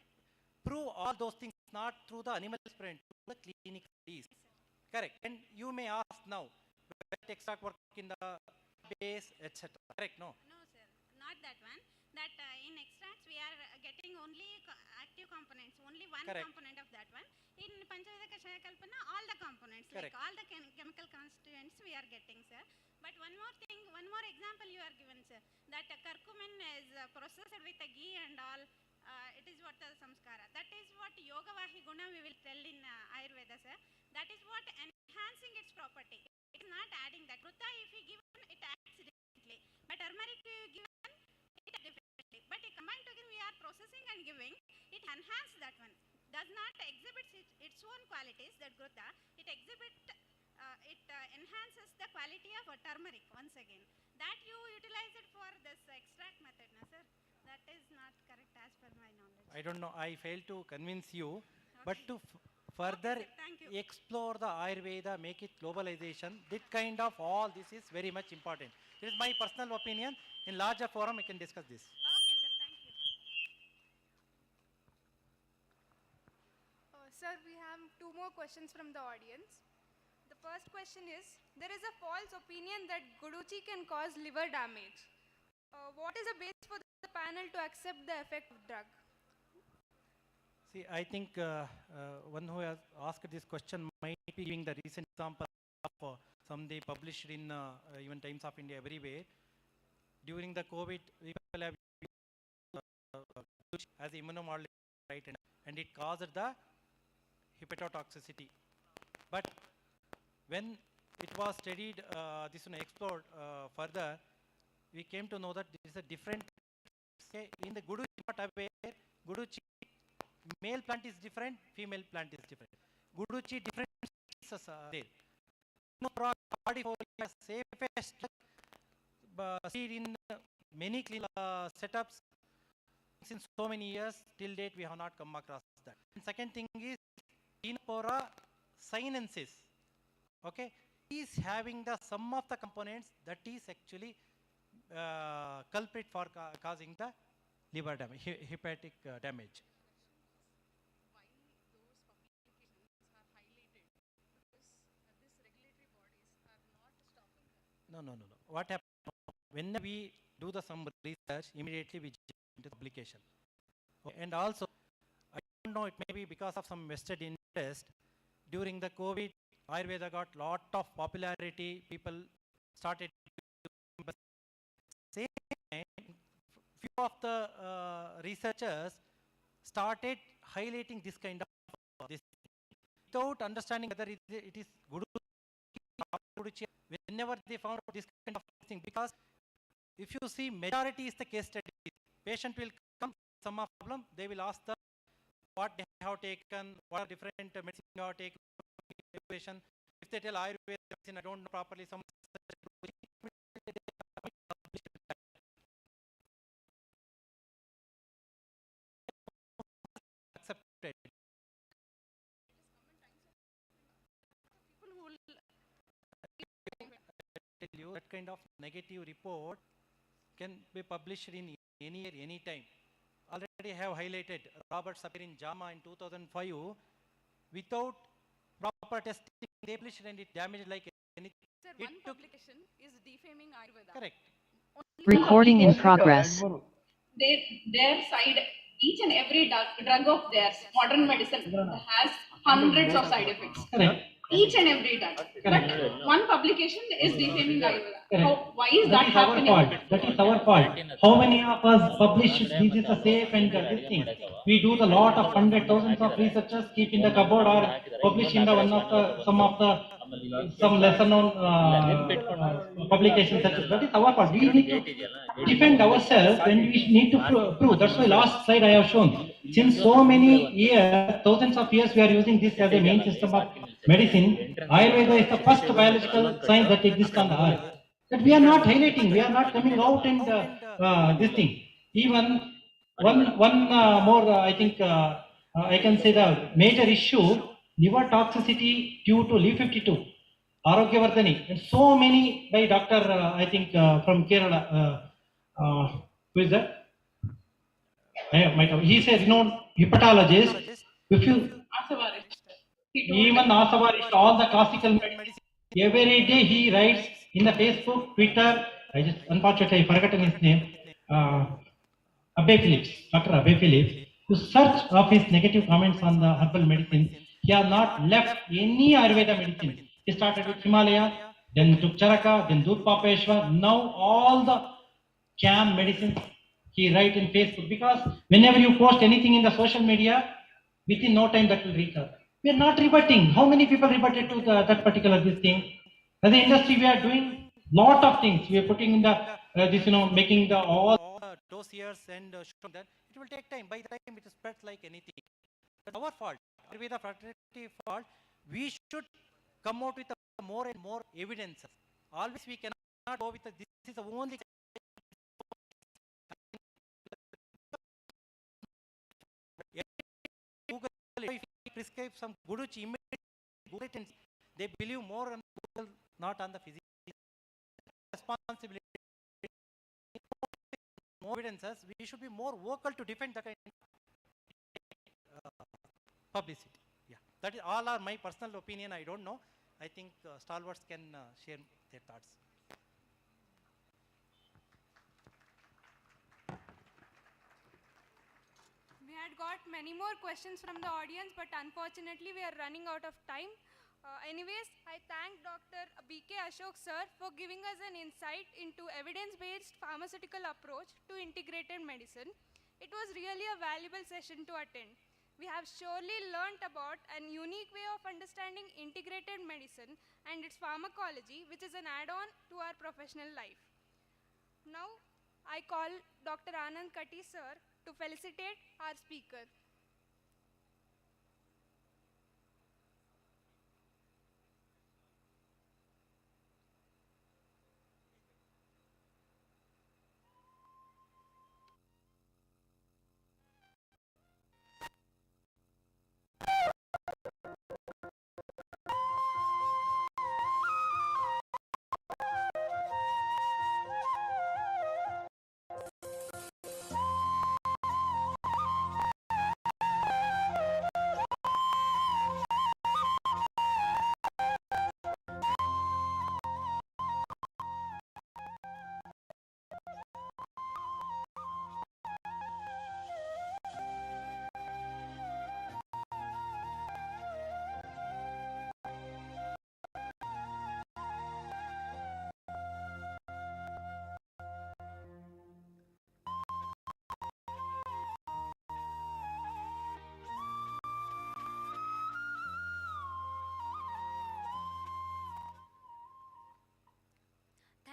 prove all those things not through the animal experiment, through the clinical studies. Correct. And you may ask now, wet extract work in the base, etc. Correct? No. No, sir, not that one. That in extracts we are getting only active components, only one Correct. component of that one. In Panchavedha Kashaya Kalpana, all the components, Correct. like all the chemical constituents we are getting, sir. But one more thing, one more example you are given, sir. That curcumin is processed with a ghee and all. It is what the samskara. That is what Yoga Vahi Guna we will tell in Ayurveda, sir. That is what enhancing its property. It is not adding that. Krutta, if we give it acts differently. But turmeric we given it differently. But combined together we are processing and giving. It enhances that one. Does not exhibit its own qualities. That Krutta, it enhances the quality of turmeric once again. That you utilize it for this extract method, na sir. That is not correct as per my knowledge. I don't know. I failed to convince you, but to further thank you. explore the Ayurveda, make it globalization, that kind of all this is very much important. This is my personal opinion. In larger forum, we can discuss this. Okay, sir. Thank you. Sir, we have two more questions from the audience. The first question is, there is a false opinion that Guduchi can cause liver damage. What is the basis for the panel to accept the effect of drug? See, I think one who has asked this question might be giving the recent example of some they published in even Times of India everywhere. During the COVID, people have used as immunomodulator, right, and it caused the hepatotoxicity. But when it was studied, explored further, we came to know that this is a different. Say in the Guduchi, not aware, Guduchi male plant is different, female plant is different. Guduchi different species are there. No body for safest seed in many clinical setups since so many years. Till date, we have not come across that. And second thing is Tinapora sinensis. Okay, is having the sum of the components that is actually culprit for causing the liver damage, hepatic damage. No. What happens when we do some research, immediately we jump into publication. Okay. And also, I don't know, it may be because of some vested interest. During the COVID, Ayurveda got lot of popularity. People started. Same time, few of the researchers started highlighting this kind of this without understanding whether it is good Puducherry, whenever they found out this kind of thing, because if you see, majority is the case study. Patient will come, some of problem, they will ask the what they have taken, what are different medicine you have taken, patient. If they tell Ayurveda medicine, I don't know properly, some accepted. Tell you that kind of negative report can be published in any year, any time. Already have highlighted Robert Sapir in JAMA in 2005. Without proper testing, they published and it damaged like anything. Sir, It one took- publication is defaming Ayurveda. Correct. Recording in progress. Their side, each and every drug of theirs, modern medicine, has hundreds of side effects. Correct. Each and every drug. But one publication is defaming Ayurveda. Why is that That is our happening? fault. That is our fault. How many of us publish this is a safe and this thing? We do the lot of hundred thousands of researchers keep in the cupboard or publish in the some lesser known publications. That is our fault. We need to defend ourselves when we need to prove. That's why last slide I have shown. Since so many years, thousands of years, we are using this as a main system of medicine. Ayurveda is the first biological science that exists on the earth. That we are not highlighting, we are not coming out and this thing. Even one more, I think I can say the major issue, liver toxicity due to Li52, Arogyavardhani, and so many by Dr. I think from Kerala, who is that? He is a renowned hepatologist. If you even Asavarist, all the classical medicine, every day he writes in the Facebook, Twitter, I just unfortunately I forgotten his name, Abhay Phillips, Dr. Abhay Phillips, to search of his negative comments on the herbal medicine. He has not left any Ayurveda medicine. He started with Himalaya, then took Charaka, then Dudh Papeshwar, now all the CAM medicines he writes in Facebook, because whenever you post anything in the social media, within no time that will reach us. We are not rebutting. How many people rebutted to that particular this thing? As an industry, we are doing lot of things. We are putting in the making the all dossiers and showing that it will take time. By the time it spreads like anything. That's our fault. Ayurveda fraternity fault. We should come out with more and more evidences. Always we cannot go with this is the only. Google, if you prescribe some Guduchi, immediately Google it and they believe more on Google, not on the physical responsibility. More evidences, we should be more vocal to defend the kind of publicity. Yeah, that is all are my personal opinion. I don't know. I think stalwarts can share their thoughts. We had got many more questions from the audience, but unfortunately we are running out of time. Anyways, I thank Dr. B.K. Ashok sir for giving us an insight into evidence-based pharmaceutical approach to integrated medicine. It was really a valuable session to attend. We have surely learnt about a unique way of understanding integrated medicine and its pharmacology, which is an add-on to our professional life. Now, I call Dr. Anand Katti sir to felicitate our speaker.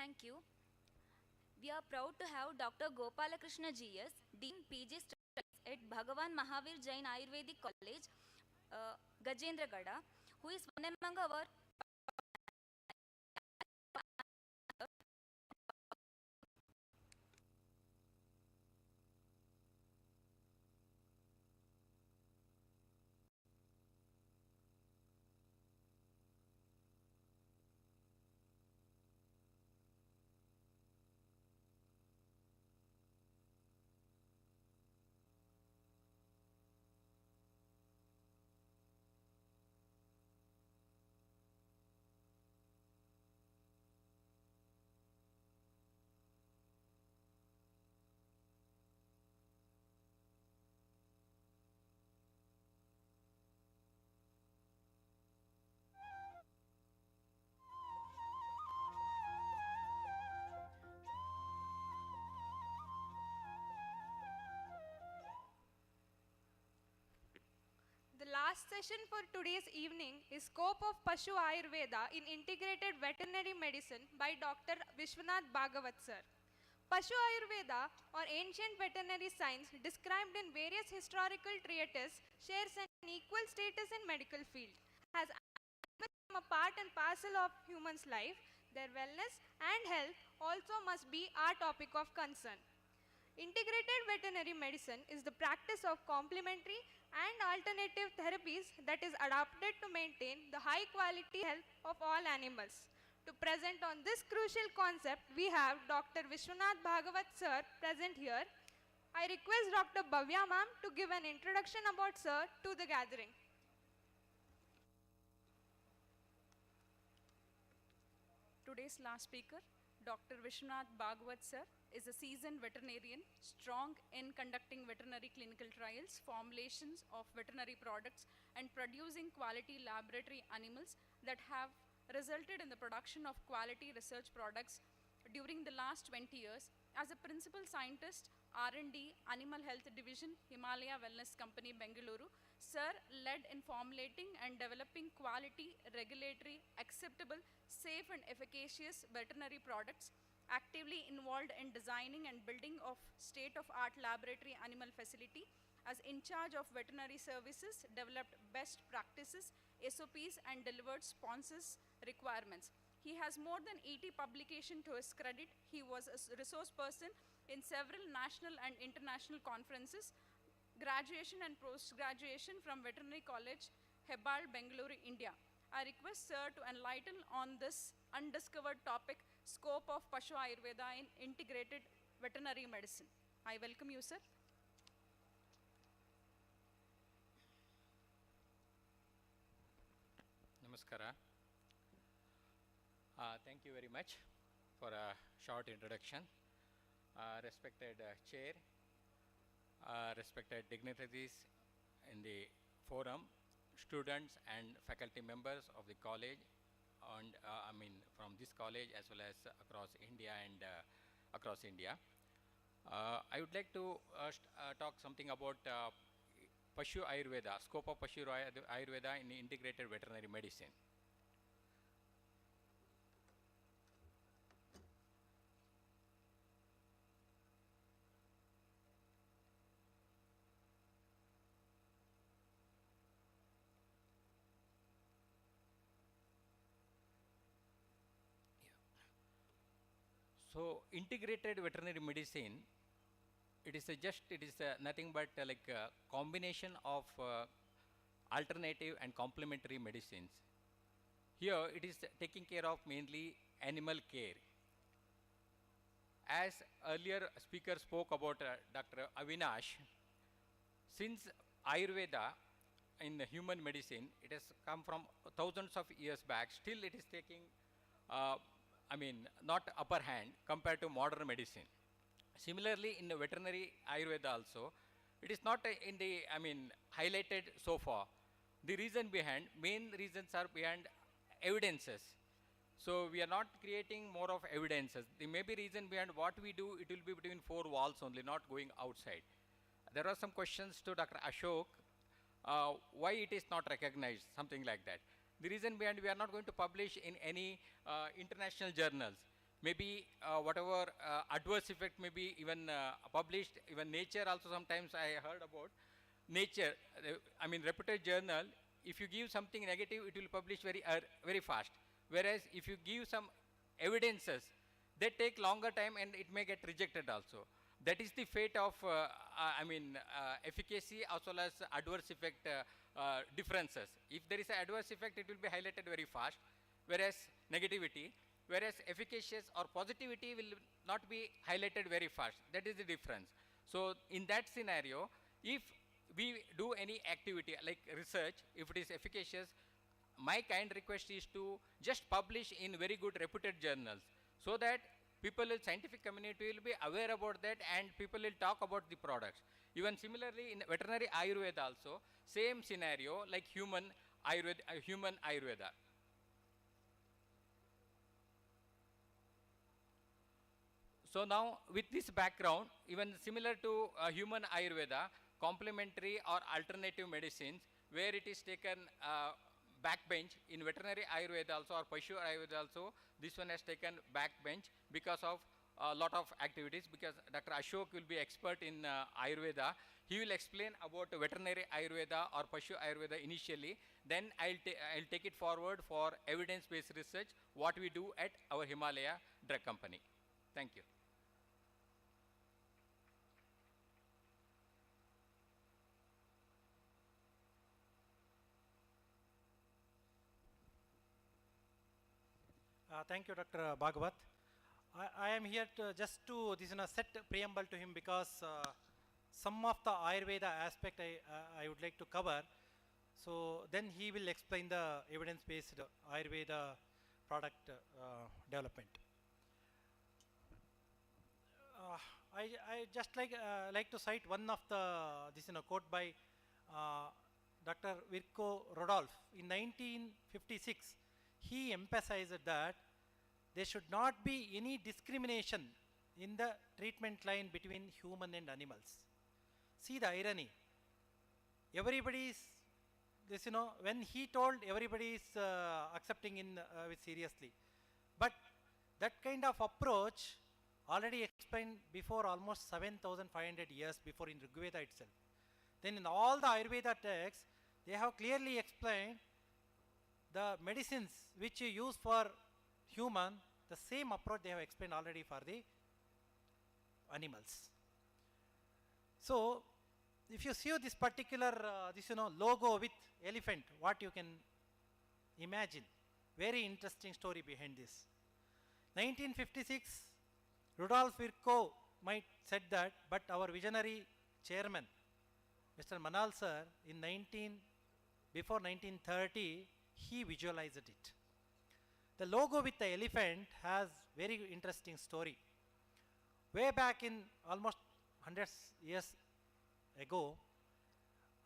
Thank you. We are proud to have Dr. Gopalakrishna GS, Dean PG Studies at Bhagavan Mahavir Jain Ayurvedic College, Gajendragada, who is one among our The last session for today's evening is Scope of Pashu Ayurveda in Integrated Veterinary Medicine by Dr. Vishwanath Bhagavat sir. Pashu Ayurveda, or ancient veterinary science described in various historical treatises, shares an equal status in medical field. As animals become a part and parcel of humans' life, their wellness and health also must be our topic of concern. Integrated veterinary medicine is the practice of complementary and alternative therapies that is adapted to maintain the high quality health of all animals. To present on this crucial concept, we have Dr. Vishwanath Bhagavat sir present here. I request Dr. Bhavya ma'am to give an introduction about sir to the gathering. Today's last speaker, Dr. Vishwanath Bhagavat sir, is a seasoned veterinarian, strong in conducting veterinary clinical trials, formulations of veterinary products, and producing quality laboratory animals that have resulted in the production of quality research products during the last 20 years. As a principal scientist, R&D, Animal Health Division, Himalaya Wellness Company, Bengaluru, sir led in formulating and developing quality, regulatory, acceptable, safe and efficacious veterinary products, actively involved in designing and building of state-of-art laboratory animal facility, as in charge of veterinary services, developed best practices, SOPs and delivered sponsors requirements. He has more than 80 publications to his credit. He was a resource person in several national and international conferences, graduation and post-graduation from Veterinary College, Hebbal, Bengaluru, India. I request sir to enlighten on this undiscovered topic, scope of Pashu Ayurveda in integrated veterinary medicine. I welcome you, sir. Namaskara. Thank you very much for a short introduction. Respected chair, respected dignitaries in the forum, students and faculty members of the college, and from this college as well as across India and across India. I would like to talk something about Pashu Ayurveda, scope of Pashu Ayurveda in integrated veterinary medicine. So integrated veterinary medicine, it is nothing but like a combination of alternative and complementary medicines. Here it is taking care of mainly animal care. As earlier speaker spoke about Dr. Avinash, since Ayurveda in the human medicine, it has come from thousands of years back, still it is taking not upper hand compared to modern medicine. Similarly, in the veterinary Ayurveda also, it is not in the, highlighted so far. The main reasons are behind evidences. So we are not creating more of evidences. The maybe reason behind what we do, it will be between four walls only, not going outside. There are some questions to Dr. Ashok, why it is not recognized, something like that. The reason behind, we are not going to publish in any international journals. maybe whatever adverse effect may be even published, even Nature also sometimes I heard about. Nature, I mean reputed journal, if you give something negative, it will publish very fast. Whereas if you give some evidences, they take longer time and it may get rejected also. That is the fate of, efficacy as well as adverse effect differences. If there is an adverse effect, it will be highlighted very fast, whereas negativity, whereas efficacious or positivity will not be highlighted very fast. That is the difference. So in that scenario, if we do any activity like research, if it is efficacious, my kind request is to just publish in very good reputed journals, so that people in scientific community will be aware about that and people will talk about the products. Even similarly in veterinary Ayurveda also, same scenario like human Ayurveda. So now with this background, even similar to human Ayurveda, complementary or alternative medicines, where it is taken backbench in veterinary Ayurveda also or Pashu Ayurveda also, this one has taken backbench because of a lot of activities, because Dr. Ashok will be expert in Ayurveda. He will explain about veterinary Ayurveda or Pashu Ayurveda initially, then I'll take it forward for evidence-based research, what we do at our Himalaya Drug Company. Thank you. Thank you, Dr. Bhagavat. I am here to set preamble to him, because some of the Ayurveda aspect I would like to cover. So then he will explain the evidence-based Ayurveda product development. I just like to cite one of the quote by Dr. Virchow Rudolph in 1956. He emphasized that there should not be any discrimination in the treatment line between human and animals. See the irony. Everybody is when he told, everybody is accepting with seriously. But that kind of approach already explained before, almost 7,500 years before, in Rigveda itself. Then in all the Ayurveda texts, they have clearly explained the medicines which you use for human, the same approach they have explained already for the animals. So if you see this particular logo with elephant, what you can imagine? Very interesting story behind this. 1956, Rudolf Virchow might said that, but our visionary chairman, Mr. Manal sir, before 1930, he visualized it. The logo with the elephant has very interesting story. Way back in almost hundreds years ago,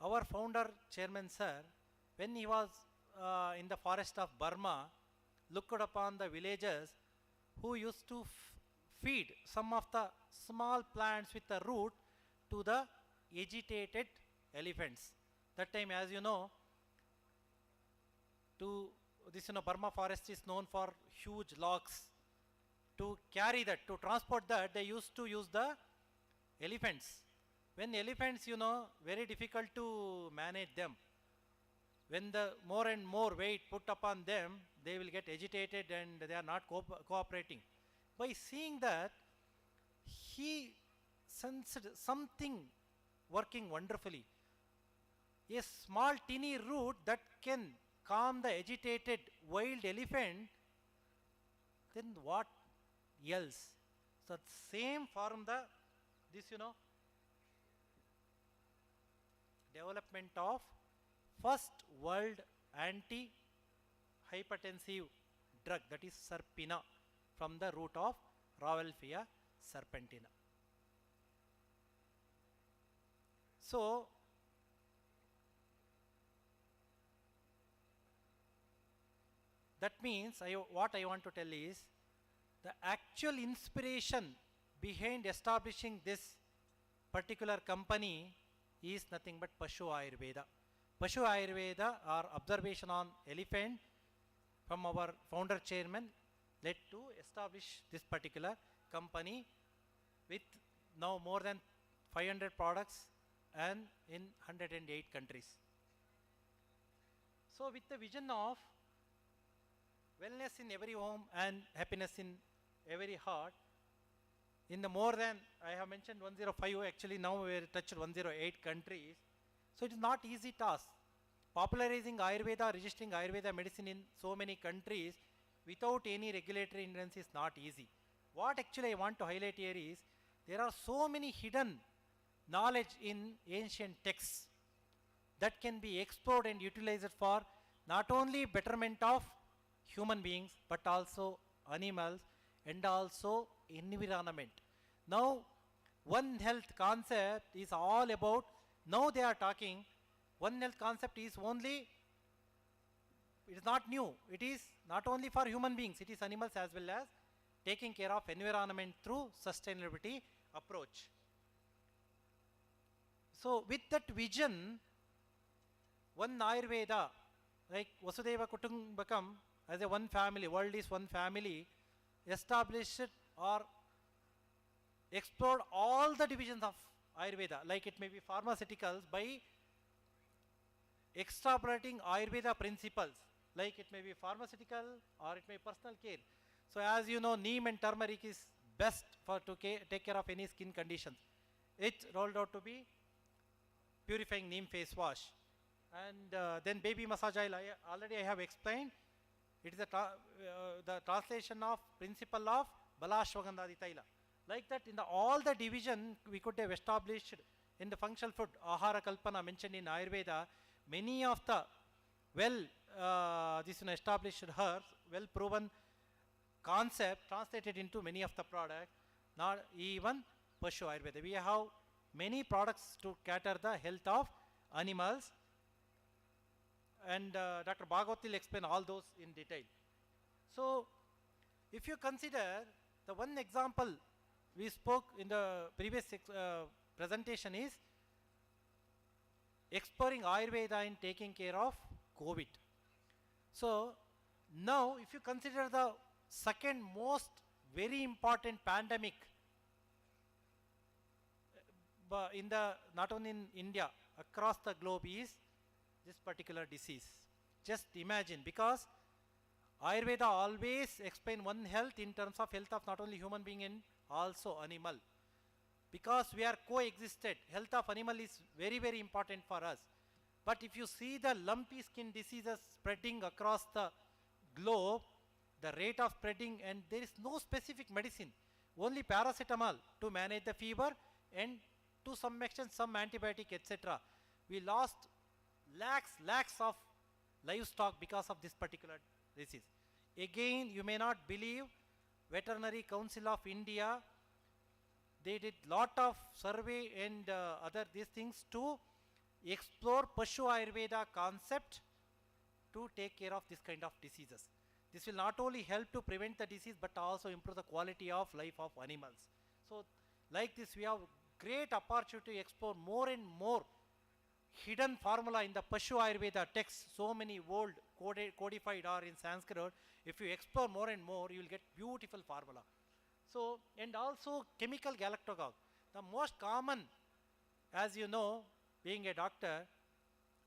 our founder chairman sir, when he was in the forest of Burma, looked upon the villagers who used to feed some of the small plants with the root to the agitated elephants. That time, as you know, Burma forest is known for huge logs. To carry that, to transport that, they used to use the elephants. When elephants, very difficult to manage them. When the more and more weight put upon them, they will get agitated and they are not cooperating. By seeing that, he sensed something working wonderfully. A small teeny root that can calm the agitated wild elephant, then what else? So same form development of first world anti-hypertensive drug, that is Serpina, from the root of Rauwolfia serpentina. So that means what I want to tell is, the actual inspiration behind establishing this particular company is nothing but Pashu Ayurveda. Pashu Ayurveda, or observation on elephant, from our founder chairman led to establish this particular company with now more than 500 products and in 108 countries. So with the vision of wellness in every home and happiness in every heart, in the more than, I have mentioned 105, actually now we are touched 108 countries. So it is not easy task. Popularizing Ayurveda, registering Ayurveda medicine in so many countries without any regulatory hindrance is not easy. What actually I want to highlight here is, there are so many hidden knowledge in ancient texts that can be explored and utilized for not only betterment of human beings, but also animals and also environment. Now, One Health concept is all about, now they are talking, One Health concept is only, it is not new. It is not only for human beings, it is animals as well as taking care of environment through sustainability approach. So with that vision, one Ayurveda, like Vasudeva Kutumbakam, as a one family, world is one family, established or explored all the divisions of Ayurveda, like it may be pharmaceuticals, by extrapolating Ayurveda principles, like it may be pharmaceutical or it may be personal care. So as you know, neem and turmeric is best for to take care of any skin conditions. It rolled out to be purifying neem face wash. And then baby massage oil, already I have explained. It is the translation of principle of Balashwagandhadi Taila. Like that, in all the division we could have established in the functional food, Ahara Kalpana mentioned in Ayurveda, many of the established herbs, well proven concept translated into many of the products, not even Pashu Ayurveda. We have many products to cater the health of animals, and Dr. Bhagwat will explain all those in detail. So if you consider the one example we spoke in the previous presentation is exploring Ayurveda in taking care of COVID. So now if you consider the second most very important pandemic in the, not only in India, across the globe, is this particular disease. Just imagine, because Ayurveda always explain one health in terms of health of not only human being and also animal. Because we are coexisted, health of animal is very, very important for us. But if you see the lumpy skin diseases spreading across the globe, the rate of spreading, and there is no specific medicine, only paracetamol to manage the fever, and to some extent some antibiotic, etc. We lost lakhs of livestock because of this particular disease. Again, you may not believe, Veterinary Council of India, they did lot of survey and other these things to explore Pashu Ayurveda concept to take care of this kind of diseases. This will not only help to prevent the disease, but also improve the quality of life of animals. So like this, we have great opportunity to explore more and more hidden formula in the Pashu Ayurveda text, so many old codified or in Sanskrit. If you explore more and more, you will get beautiful formula. So, and also chemical galactogog. The most common, as you know, being a doctor,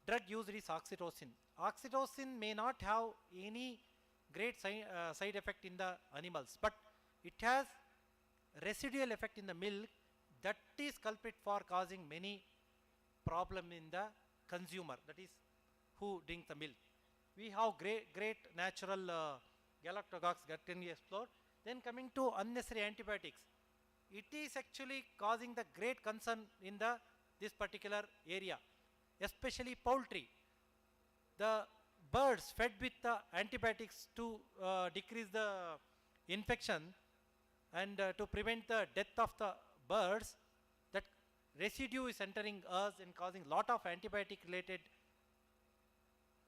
drug used is oxytocin. Oxytocin may not have any great side effect in the animals, but it has residual effect in the milk that is culprit for causing many problem in the consumer, that is who drink the milk. We have great natural galactogogs that can be explored. Then coming to unnecessary antibiotics, it is actually causing the great concern in this particular area, especially poultry. The birds fed with the antibiotics to decrease the infection and to prevent the death of the birds, that residue is entering us and causing lot of antibiotic related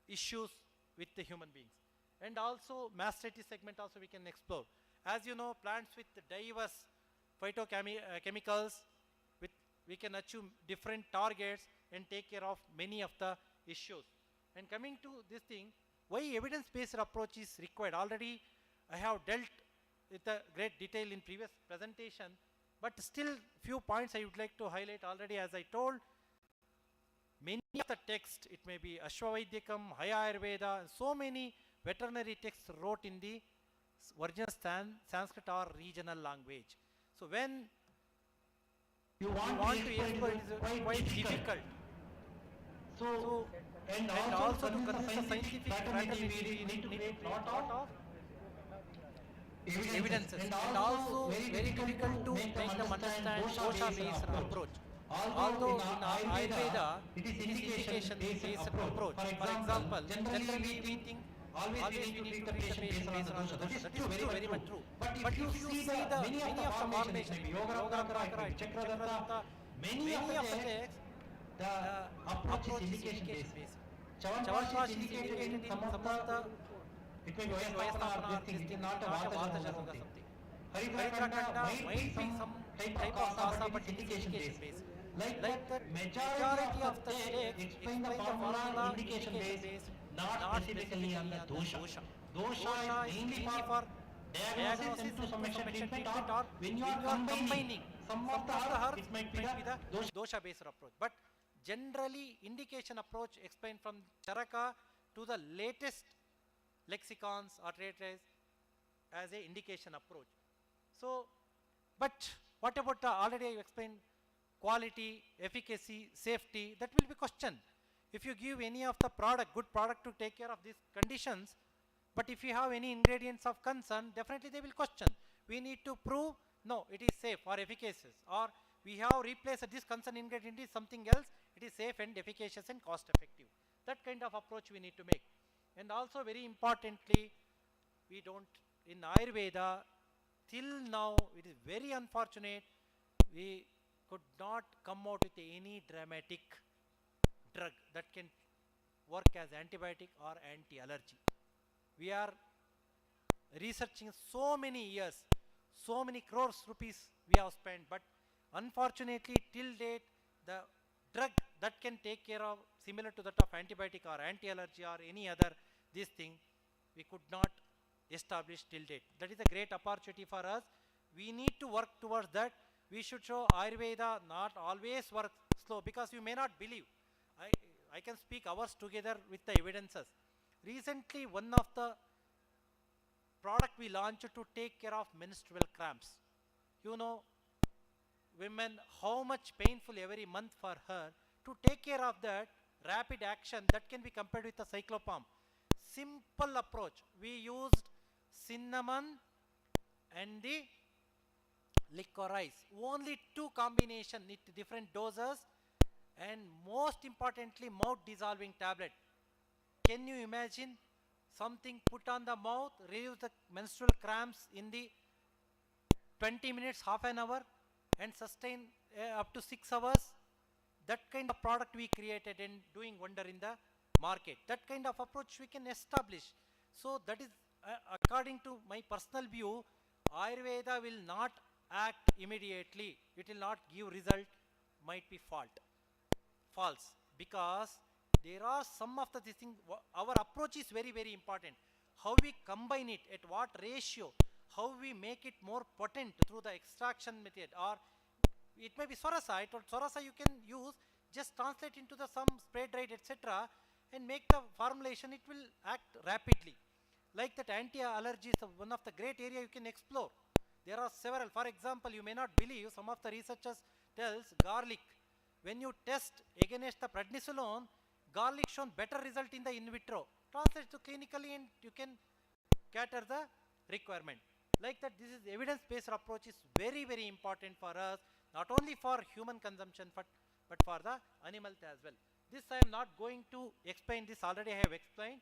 issues with the human beings. And also mastitis segment also we can explore. As you know, plants with diverse phytochemicals, we can achieve different targets and take care of many of the issues. And coming to this thing, why evidence-based approach is required? Already I have dealt with a great detail in previous presentation, but still few points I would like to highlight already. As I told, many of the text, it may be Ashwavaidikam, Haya Ayurveda, and so many veterinary texts wrote in the original Sanskrit or regional language. So when you want to explore, it is quite difficult. So and also to consider the scientific fraternity, we need to make lot of evidences, and also very difficult to make them understand dosha-based approach. Although in Ayurveda, it is indication-based approach. For example, generally we think always we need to treat the patient based on the dosha. That is true, very much true. But if you see the many of the formations, Yoga Rudrakara, Chakradatta, many of the texts, the approach is indication-based. Chavantvash is indicated in some of the, it may be Vayastapana, this thing, it is not a Vata Jana something. Haridrakanda might be some type of kasa, but indication-based. Like that majority of the text explain the formula indication-based, not specifically on the dosha. Dosha is mainly for diagnosis and to some extent treatment, or when you are combining some of the herbs, it might be the dosha-based approach. But generally, indication approach explained from Charaka to the latest lexicons or treatises as a indication approach. So, but what about the already I explained quality, efficacy, safety, that will be questioned. If you give any of the product, good product to take care of these conditions, but if you have any ingredients of concern, definitely they will question. We need to prove, no, it is safe or efficacious, or we have replaced this concern ingredient is something else, it is safe and efficacious and cost effective. That kind of approach we need to make. And also very importantly, we don't, in Ayurveda, till now, it is very unfortunate, we could not come out with any dramatic drug that can work as antibiotic or anti-allergy. We are researching so many years, so many crores rupees we have spent, but unfortunately till date the drug that can take care of similar to that of antibiotic or anti-allergy or any other this thing we could not establish till date. That is a great opportunity for us. We need to work towards that. We should show Ayurveda not always works slow, because you may not believe. I can speak hours together with the evidences. Recently, one of the product we launched to take care of menstrual cramps. You know, women, how much painful every month for her. To take care of that, rapid action, that can be compared with the cyclopam. Simple approach. We used cinnamon and the licorice. Only two combination, with different doses, and most importantly, mouth dissolving tablet. Can you imagine something put on the mouth, relieve the menstrual cramps in the 20 minutes, half an hour, and sustain up to 6 hours? That kind of product we created and doing wonder in the market. That kind of approach we can establish. So that is according to my personal view, Ayurveda will not act immediately. It will not give result, might be false, because there are some of the things, our approach is very, very important. How we combine it, at what ratio, how we make it more potent through the extraction method, or it may be Sorasa. I told Sorasa you can use, just translate into the some spray dried, etc., and make the formulation, it will act rapidly. Like that anti-allergy is one of the great area you can explore. There are several. For example, you may not believe, some of the researchers tells garlic. When you test against the prednisolone, garlic shown better result in the in vitro. Translate to clinically and you can cater the requirement. Like that, this is evidence-based approach is very, very important for us, not only for human consumption, but for the animals as well. This I am not going to explain, this already I have explained.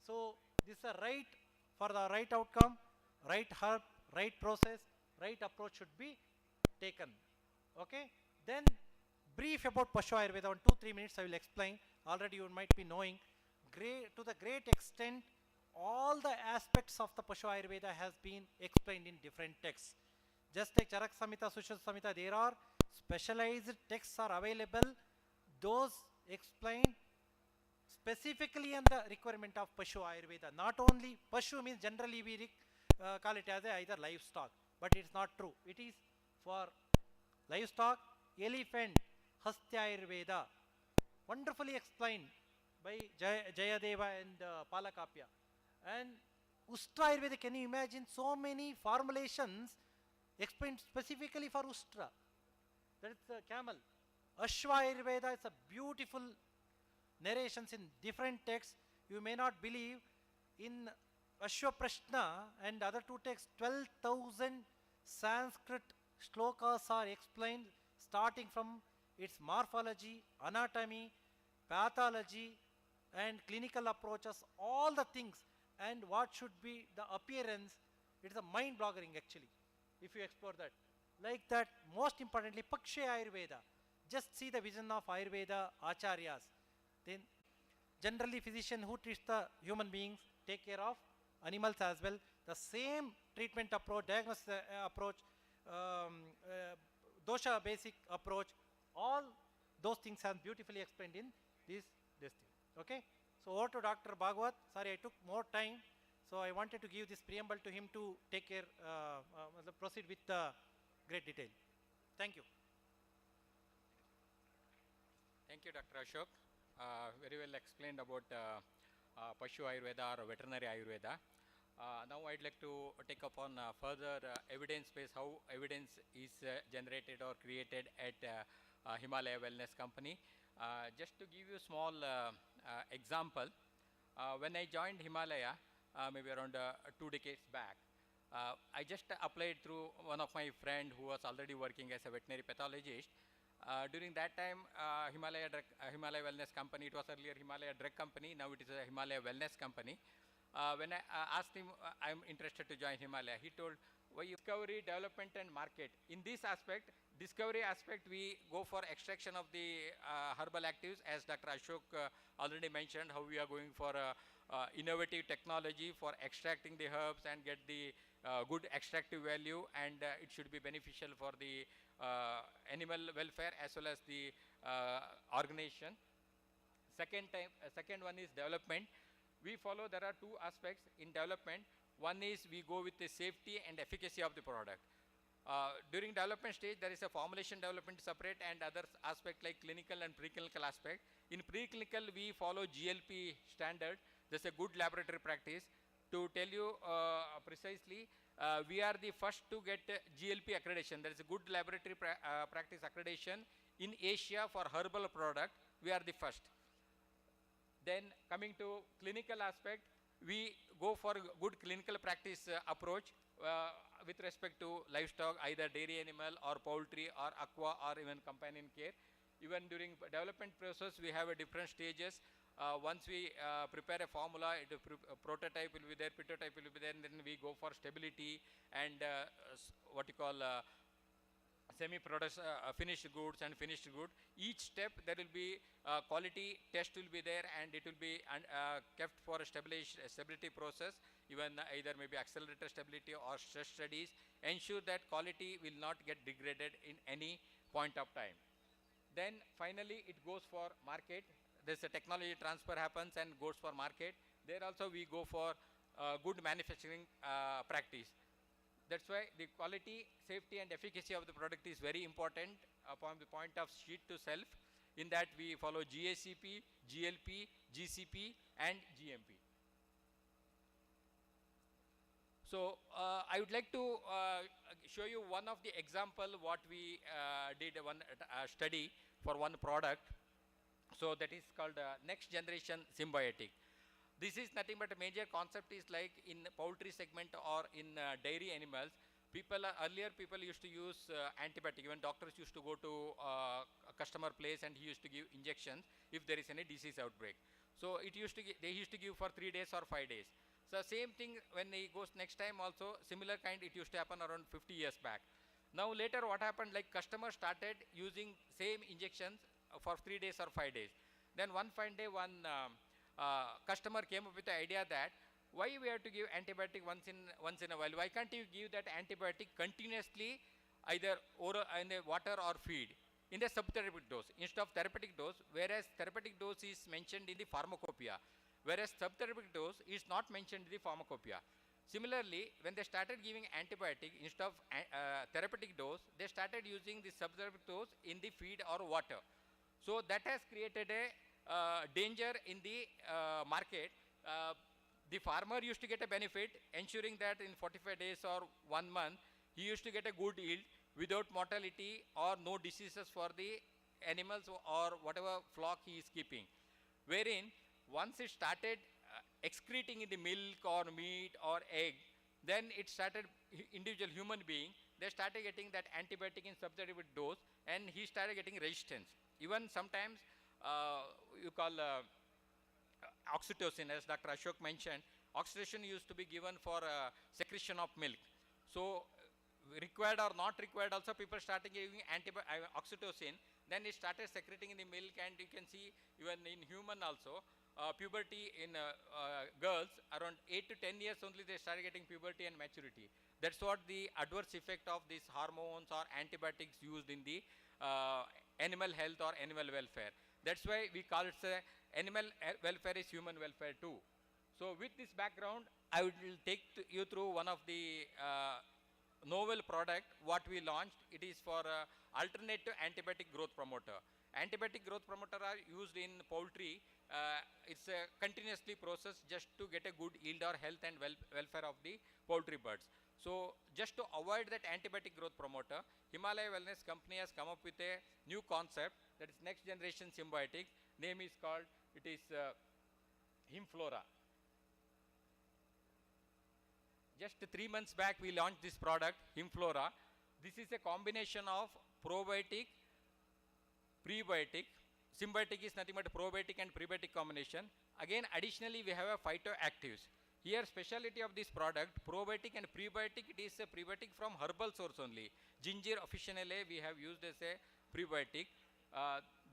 So this is a right for the right outcome, right herb, right process, right approach should be taken. Okay. Then brief about Pashu Ayurveda, on 2-3 minutes I will explain. Already you might be knowing, to the great extent, all the aspects of the Pashu Ayurveda has been explained in different texts. Just like Charak Samhita, Sushruta Samhita, there are specialized texts are available. Those explain specifically on the requirement of Pashu Ayurveda. Not only Pashu means generally we call it as either livestock, but it's not true. It is for livestock, elephant, Hastya Ayurveda, wonderfully explained by Jayadeva and Palakapya. And Ustra Ayurveda, can you imagine so many formulations explained specifically for Ustra? That is the camel. Ashwa Ayurveda is a beautiful narrations in different texts. You may not believe, in Ashwa Prashna and other two texts, 12,000 Sanskrit shlokas are explained, starting from its morphology, anatomy, pathology, and clinical approaches, all the things, and what should be the appearance. It is a mind-boggling actually, if you explore that. Like that, most importantly, Paksha Ayurveda. Just see the vision of Ayurveda Acharyas. Then generally physician who treats the human beings take care of animals as well. The same treatment approach, diagnosis approach, dosha basic approach, all those things are beautifully explained in this thing. Okay? So over to Dr. Bhagwat. Sorry, I took more time. So I wanted to give this preamble to him to take care, proceed with great detail. Thank you. Thank you, Dr. Ashok. Very well explained about Pashu Ayurveda or veterinary Ayurveda. Now I'd like to take up on further evidence base, how evidence is generated or created at Himalaya Wellness Company. Just to give you a small example, when I joined Himalaya, maybe around 2 decades back, I just applied through one of my friend who was already working as a veterinary pathologist. During that time, Himalaya Wellness Company, it was earlier Himalaya Drug Company, now it is a Himalaya Wellness Company. When I asked him, I'm interested to join Himalaya, he told, why discovery, development and market. In this aspect, discovery aspect, we go for extraction of the herbal actives, as Dr. Ashok already mentioned, how we are going for innovative technology for extracting the herbs and get the good extractive value, and it should be beneficial for the animal welfare as well as the organization. Second one is development. We follow, there are two aspects in development. One is we go with the safety and efficacy of the product. During development stage, there is a formulation development separate and other aspect like clinical and preclinical aspect. In preclinical, we follow GLP standard. There's a good laboratory practice. To tell you precisely, we are the first to get GLP accreditation. There is a good laboratory practice accreditation in Asia for herbal product. We are the first. Then coming to clinical aspect, we go for good clinical practice approach with respect to livestock, either dairy animal or poultry or aqua or even companion care. Even during development process, we have a different stages. Once we prepare a formula, a prototype will be there, prototype will be there, and then we go for stability and what you call semi-products, finished goods and finished good. Each step there will be quality test will be there, and it will be kept for a stability process, even either maybe accelerator stability or stress studies, ensure that quality will not get degraded in any point of time. Then finally it goes for market. There's a technology transfer happens and goes for market. There also we go for good manufacturing practice. That's why the quality, safety and efficacy of the product is very important upon the point of sheet to self. In that we follow GACP, GLP, GCP and GMP. So I would like to show you one of the example what we did one study for one product. So that is called next generation symbiotic. This is nothing but a major concept is like in poultry segment or in dairy animals. Earlier people used to use antibiotic. Even doctors used to go to a customer place and he used to give injections if there is any disease outbreak. So it used to they used to give for 3 days or 5 days. So same thing when he goes next time also, similar kind it used to happen around 50 years back. Now later what happened, like customers started using same injections for 3 days or 5 days. Then one fine day one customer came up with the idea that why we have to give antibiotic once in a while? Why can't you give that antibiotic continuously, either oral in the water or feed in the subtherapeutic dose instead of therapeutic dose? Whereas therapeutic dose is mentioned in the pharmacopoeia, whereas subtherapeutic dose is not mentioned in the pharmacopoeia. Similarly, when they started giving antibiotic instead of therapeutic dose, they started using the subtherapeutic dose in the feed or water. So that has created a danger in the market. The farmer used to get a benefit, ensuring that in 45 days or 1 month, he used to get a good yield without mortality or no diseases for the animals or whatever flock he is keeping. Wherein, once it started excreting in the milk or meat or egg, then it started, individual human being, they started getting that antibiotic in subtherapeutic dose, and he started getting resistance. Even sometimes you call oxytocin, as Dr. Ashok mentioned, oxytocin used to be given for secretion of milk. So required or not required, also people started giving oxytocin, then it started secreting in the milk, and you can see even in human also, puberty in girls, around 8 to 10 years only they started getting puberty and maturity. That's what the adverse effect of these hormones or antibiotics used in the animal health or animal welfare. That's why we call it animal welfare is human welfare too. So with this background, I will take you through one of the novel product what we launched. It is for alternative antibiotic growth promoter. Antibiotic growth promoter are used in poultry. It's continuously processed just to get a good yield or health and welfare of the poultry birds. So just to avoid that antibiotic growth promoter, Himalaya Wellness Company has come up with a new concept, that is next generation symbiotic. Name is called, it is Himflora. Just 3 months back we launched this product, Himflora. This is a combination of probiotic, prebiotic. Symbiotic is nothing but probiotic and prebiotic combination. Again, additionally we have a phytoactives. Here speciality of this product, probiotic and prebiotic, it is a prebiotic from herbal source only. Ginger officinale we have used as a prebiotic.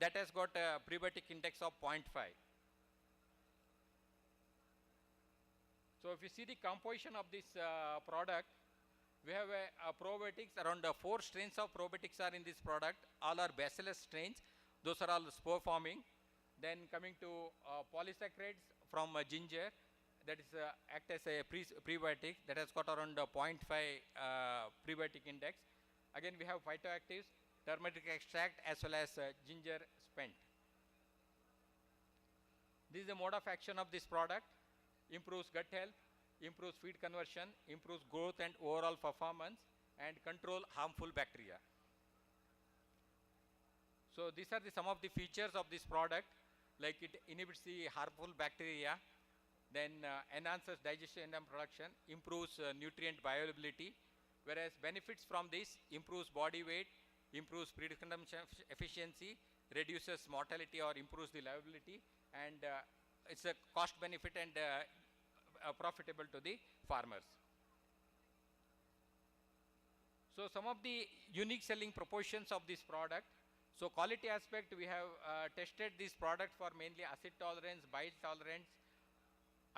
That has got a prebiotic index of 0.5. So if you see the composition of this product, we have probiotics, around 4 strains of probiotics are in this product. All are bacillus strains. Those are all spore forming. Then coming to polysaccharides from ginger, that is act as a prebiotic, that has got around 0.5 prebiotic index. Again we have phytoactives, turmeric extract as well as ginger spent. This is the mode of action of this product. Improves gut health, improves feed conversion, improves growth and overall performance, and control harmful bacteria. So these are some of the features of this product, like it inhibits the harmful bacteria, then enhances digestion enzyme production, improves nutrient bioavailability, whereas benefits from this improves body weight, improves feed consumption efficiency, reduces mortality or improves the livability, and it's a cost benefit and profitable to the farmers. So some of the unique selling proportions of this product. So quality aspect, we have tested this product for mainly acid tolerance, bile tolerance,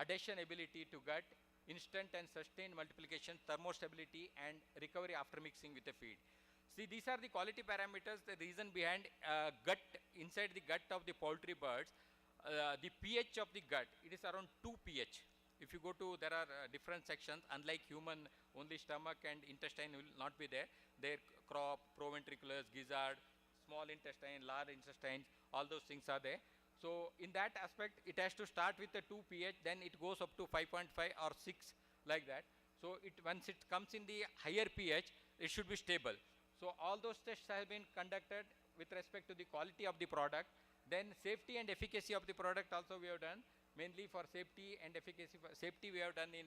adhesion ability to gut, instant and sustained multiplication, thermostability, and recovery after mixing with the feed. See, these are the quality parameters. The reason behind gut, inside the gut of the poultry birds, the pH of the gut, it is around 2 pH. If you go to, there are different sections, unlike human, only stomach and intestine will not be there. Their crop, proventriculus, gizzard, small intestine, large intestines, all those things are there. So in that aspect, it has to start with the 2 pH, then it goes up to 5.5 or 6, like that. So once it comes in the higher pH, it should be stable. So all those tests have been conducted with respect to the quality of the product. Then safety and efficacy of the product also we have done. Mainly for safety and efficacy. Safety we have done in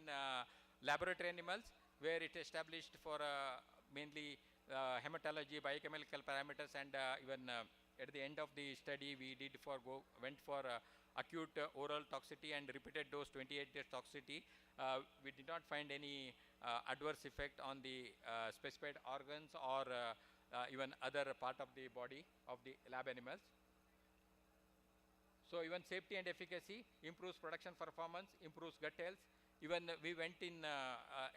laboratory animals, where it established for mainly hematology, biochemical parameters, and even at the end of the study we went for acute oral toxicity and repeated dose 28 days toxicity. We did not find any adverse effect on the specified organs or even other part of the body of the lab animals. So even safety and efficacy, improves production performance, improves gut health. Even we went in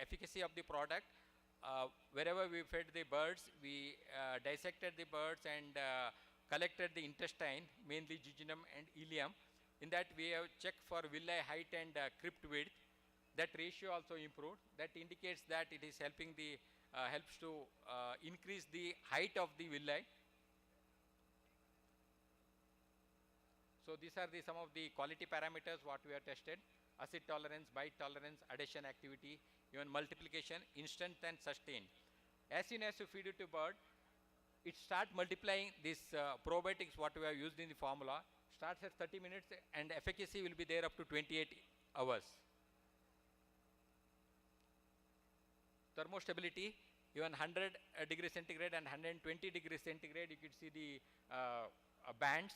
efficacy of the product. Wherever we fed the birds, we dissected the birds and collected the intestine, mainly jejunum and ileum. In that we have checked for villi height and crypt width. that ratio also improved. That indicates that it is helping the, helps to increase the height of the villi. So these are the some of the quality parameters what we have tested: acid tolerance, bite tolerance, adhesion activity, even multiplication, instant and sustained. As soon as you feed it to bird, it starts multiplying. This probiotics what we have used in the formula starts at 30 minutes and efficacy will be there up to 28 hours. Thermostability, even 100 degrees centigrade and 120 degrees centigrade, you could see the bands.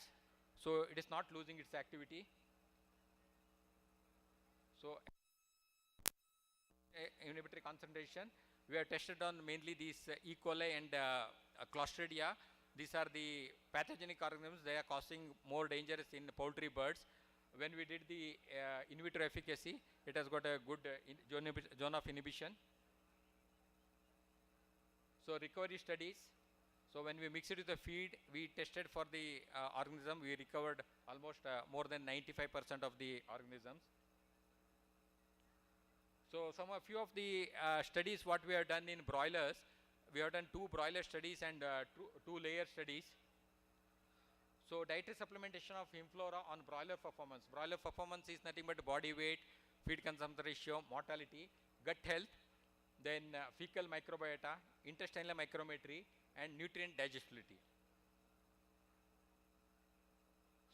So it is not losing its activity. So inhibitory concentration, we have tested on mainly these E. coli and Clostridia. These are the pathogenic organisms. They are causing more dangers in poultry birds. When we did the in vitro efficacy, it has got a good zone of inhibition. So recovery studies. So when we mix it with the feed, we tested for the organism. We recovered almost more than 95% of the organisms. So a few of the studies what we have done in broilers, we have done 2 broiler studies and 2 layer studies. So dietary supplementation of Hemflora on broiler performance. Broiler performance is nothing but body weight, feed consumption ratio, mortality, gut health, then fecal microbiota, intestinal micrometry, and nutrient digestibility.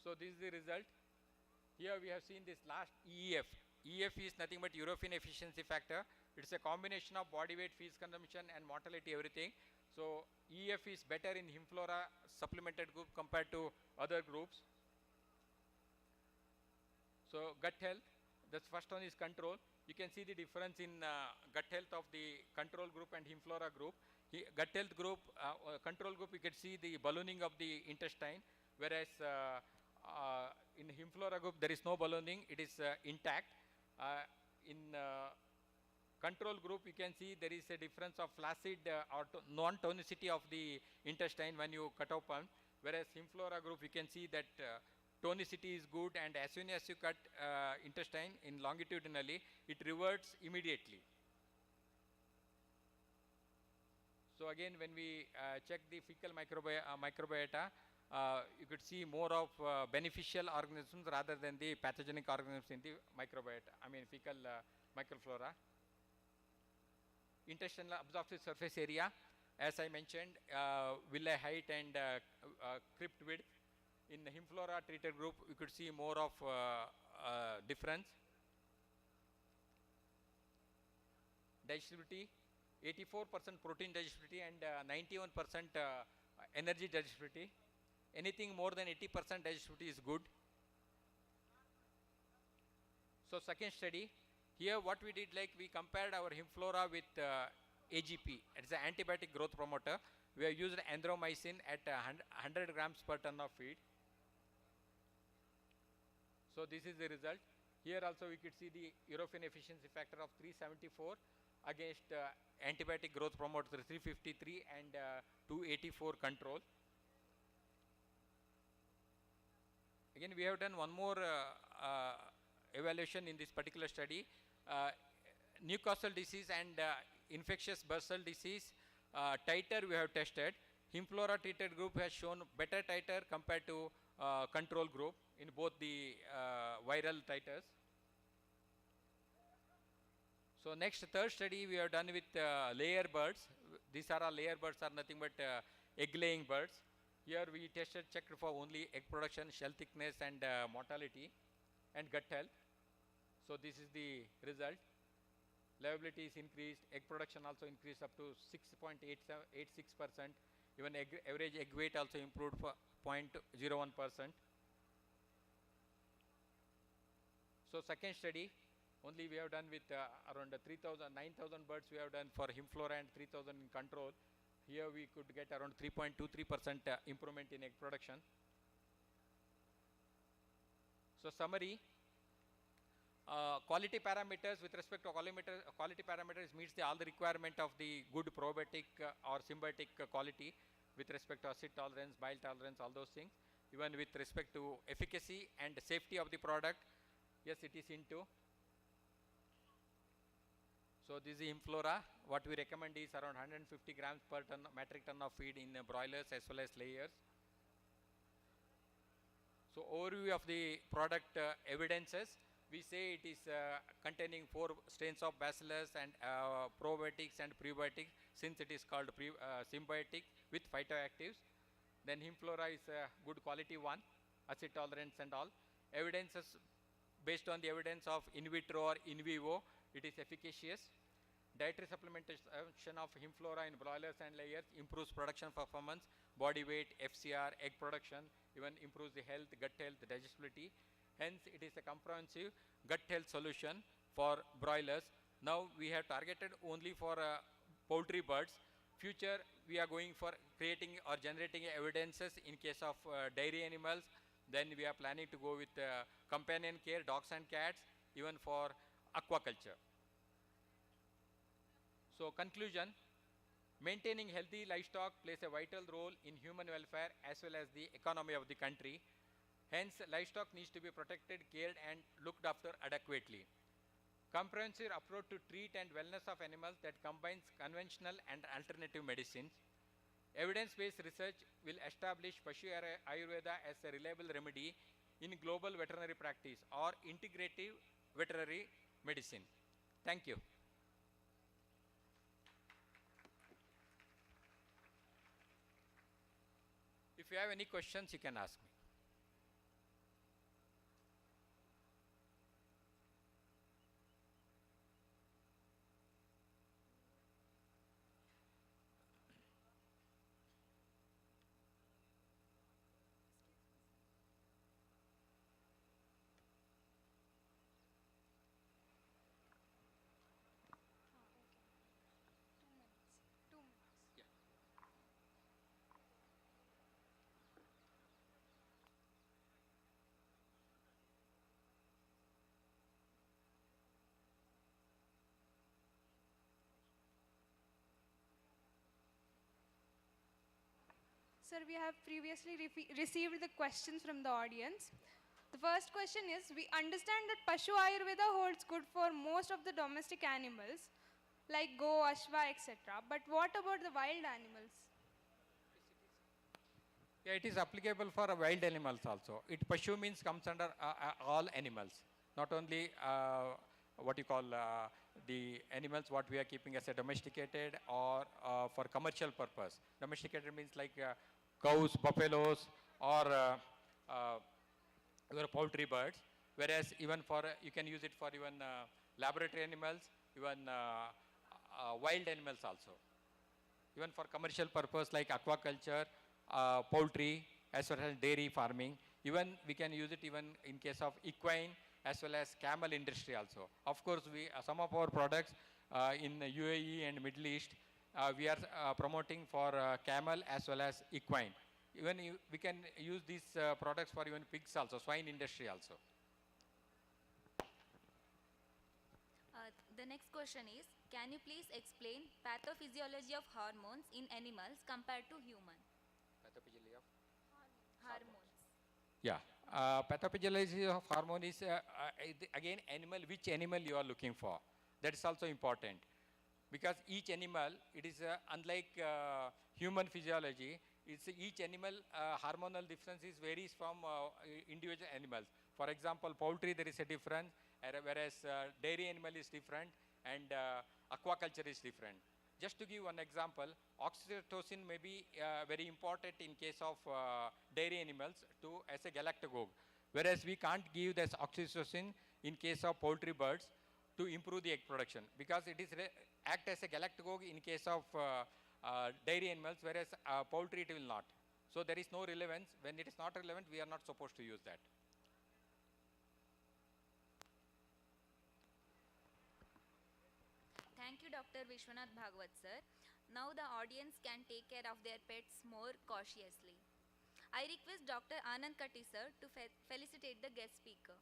So this is the result. Here we have seen this last EEF. EF is nothing but European efficiency factor. It's a combination of body weight, feed consumption and mortality, everything. So EF is better in Hemflora supplemented group compared to other groups. So gut health, the first one is control. You can see the difference in gut health of the control group and Hemflora group. Gut health group, control group, you can see the ballooning of the intestine, whereas in Hemflora group there is no ballooning, it is intact. In control group, you can see there is a difference of flaccid or non-tonicity of the intestine when you cut open, whereas Hemflora group, you can see that tonicity is good, and as soon as you cut intestine in longitudinally, it reverts immediately. So again, when we check the fecal microbiota, you could see more of beneficial organisms rather than the pathogenic organisms in the microbiota, I mean fecal microflora. Intestinal absorptive surface area, as I mentioned, villi height and crypt width. In the Hemflora treated group, you could see more of difference. Digestibility, 84% protein digestibility and 91% energy digestibility. Anything more than 80% digestibility is good. So second study, here what we did, like we compared our Hemflora with AGP. It's an antibiotic growth promoter. We have used andromycin at 100 grams per ton of feed. So this is the result. Here also we could see the European efficiency factor of 374 against antibiotic growth promoter 353 and 284 control. Again, we have done one more evaluation in this particular study. Newcastle disease and infectious bursal disease titer we have tested. Hemflora treated group has shown better titer compared to control group in both the viral titers. So next, third study we have done with layer birds. These are all layer birds, are nothing but egg laying birds. Here we checked for only egg production, shell thickness and mortality and gut health. So this is the result. Livability is increased, egg production also increased up to 6.86%. Even average egg weight also improved for 0.01%. So second study, only we have done with around 9,000 birds we have done for Hemflora and 3,000 in control. Here we could get around 3.23% improvement in egg production. So summary, quality parameters, with respect to quality parameters meets all the requirement of the good probiotic or symbiotic quality with respect to acid tolerance, bile tolerance, all those things. Even with respect to efficacy and safety of the product, yes, it is into. So this is Inflora. What we recommend is around 150 grams per ton, metric ton of feed in broilers as well as layers. So overview of the product evidences. We say it is containing 4 strains of bacillus and probiotics and prebiotics, since it is called symbiotic with phytoactives. Then Hemflora is a good quality one, acid tolerance and all. Evidences, based on the evidence of in vitro or in vivo, it is efficacious. Dietary supplementation of Hemflora in broilers and layers improves production performance, body weight, FCR, egg production, even improves the health, gut health, digestibility. Hence, it is a comprehensive gut health solution for broilers. Now, we have targeted only for poultry birds. Future, we are going for creating or generating evidences in case of dairy animals. Then we are planning to go with companion care, dogs and cats, even for aquaculture. So conclusion, maintaining healthy livestock plays a vital role in human welfare as well as the economy of the country. Hence, livestock needs to be protected, cared and looked after adequately. Comprehensive approach to treat and wellness of animals that combines conventional and alternative medicines. Evidence-based research will establish Pashu Ayurveda as a reliable remedy in global veterinary practice or integrative veterinary medicine. Thank you. If you have any questions, you can ask me. Sir, we have previously received the questions from the audience. The first question is, we understand that Pashu Ayurveda holds good for most of the domestic animals, like go, ashwa, etc. But what about the wild animals? Yeah, it is applicable for wild animals also. Pashu means comes under all animals, not only what you call the animals what we are keeping as a domesticated or for commercial purpose. Domesticated means like cows, buffaloes, or your poultry birds. Whereas even for you can use it for even laboratory animals, even wild animals also. Even for commercial purpose like aquaculture, poultry, as well as dairy farming. Even we can use it even in case of equine as well as camel industry also. Of course, we some of our products in UAE and Middle East, we are promoting for camel as well as equine. Even we can use these products for even pigs also, swine industry also. The next question is, can you please explain pathophysiology of hormones in animals compared to human? Pathophysiology of Hormones. Yeah, pathophysiology of hormone is again animal, which animal you are looking for. That is also important, because each animal, it is unlike human physiology. It's each animal hormonal differences varies from individual animals. For example, poultry there is a difference, whereas dairy animal is different and aquaculture is different. Just to give one example, oxytocin may be very important in case of dairy animals as a galactagogue, whereas we can't give this oxytocin in case of poultry birds to improve the egg production, because it is act as a galactagogue in case of dairy animals, whereas poultry it will not. So there is no relevance. When it is not relevant, we are not supposed to use that. Thank you, Dr. Vishwanath Bhagwat sir. Now the audience can take care of their pets more cautiously. I request Dr. Anand Katti sir to felicitate the guest speaker.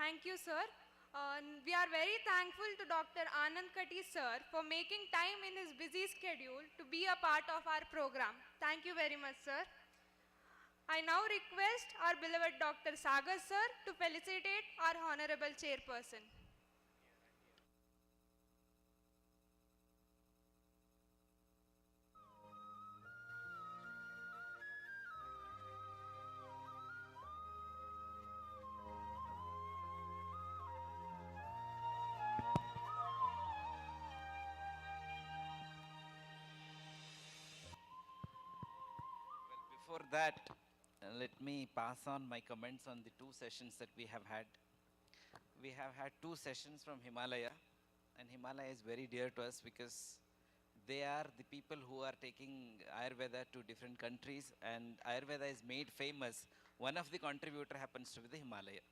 Thank you, sir. We are very thankful to Dr. Anand Kati, sir, for making time in his busy schedule to be a part of our program. Thank you very much, sir. I now request our beloved Dr. Sagar, sir, to felicitate our honorable chairperson. Before that, let me pass on my comments on the two sessions that we have had. We have had two sessions from Himalaya, and Himalaya is very dear to us because they are the people who are taking Ayurveda to different countries, and Ayurveda is made famous. One of the contributor happens to be the Himalaya.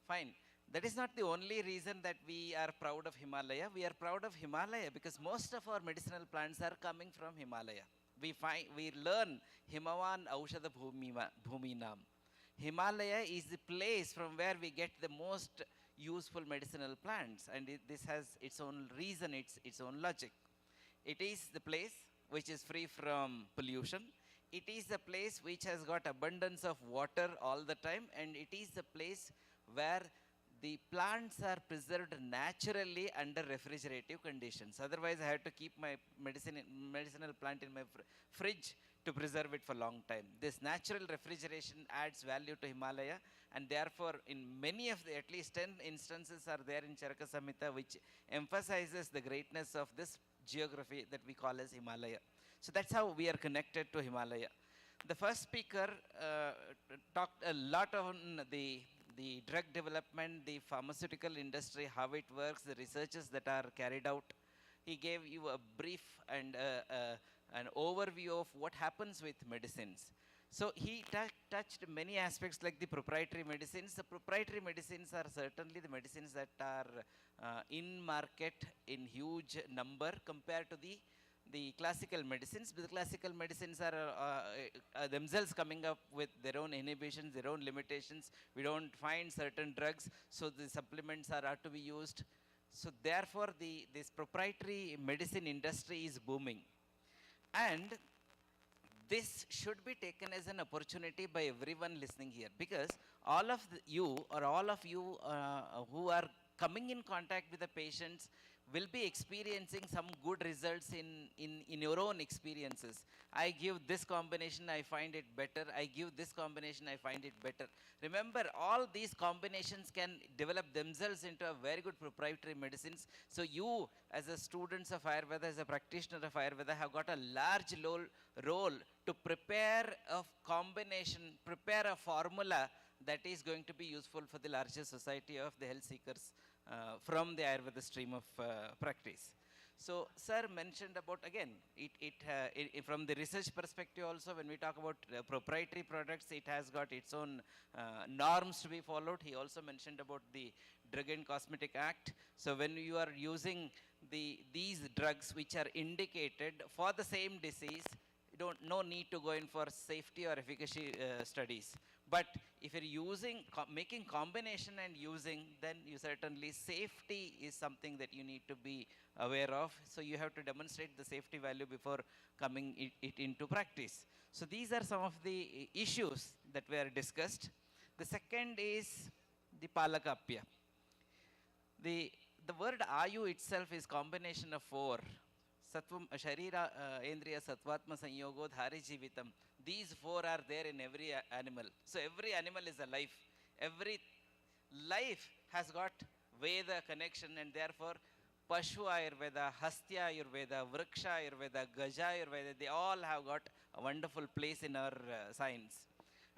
Fine. That is not the only reason that we are proud of Himalaya. We are proud of Himalaya because most of our medicinal plants are coming from Himalaya. We learn Himavan Aushadha Bhuminam. Himalaya is the place from where we get the most useful medicinal plants, and this has its own reason, its own logic. It is the place which is free from pollution. It is the place which has got abundance of water all the time, and it is the place where the plants are preserved naturally under refrigerative conditions. Otherwise, I have to keep my medicinal plant in my fridge to preserve it for a long time. This natural refrigeration adds value to Himalaya, and therefore, in many of the, at least 10 instances are there in Charaka Samhita, which emphasizes the greatness of this geography that we call as Himalaya. So that's how we are connected to Himalaya. The first speaker talked a lot on the drug development, the pharmaceutical industry, how it works, the researches that are carried out. He gave you a brief and an overview of what happens with medicines. So he touched many aspects like the proprietary medicines. The proprietary medicines are certainly the medicines that are in market in huge number compared to the classical medicines. The classical medicines are themselves coming up with their own inhibitions, their own limitations. We don't find certain drugs, so the supplements are to be used. So therefore, this proprietary medicine industry is booming. And this should be taken as an opportunity by everyone listening here, because all of you who are coming in contact with the patients will be experiencing some good results in your own experiences. I give this combination, I find it better. I give this combination, I find it better. Remember, all these combinations can develop themselves into a very good proprietary medicines. So you, as a students of Ayurveda, as a practitioner of Ayurveda, have got a large role to prepare a combination, prepare a formula that is going to be useful for the larger society of the health seekers from the Ayurveda stream of practice. So, sir mentioned about, again, from the research perspective also, when we talk about proprietary products, it has got its own norms to be followed. He also mentioned about the Drug and Cosmetic Act. So, when you are using these drugs which are indicated for the same disease, no need to go in for safety or efficacy studies. But if you're making combination and using, then you certainly, safety is something that you need to be aware of. So you have to demonstrate the safety value before coming it into practice. So these are some of the issues that were discussed. The second is the Palakapya. The word Ayu itself is combination of 4. Sattvam, Sharira, Endriya, Sattvatma, Sanyogo, Dhari, Jivitam. These 4 are there in every animal. So every animal is a life. Every life has got Veda connection, and therefore Pashu Ayurveda, Hastya Ayurveda, Vriksha Ayurveda, Gaja Ayurveda, they all have got a wonderful place in our science.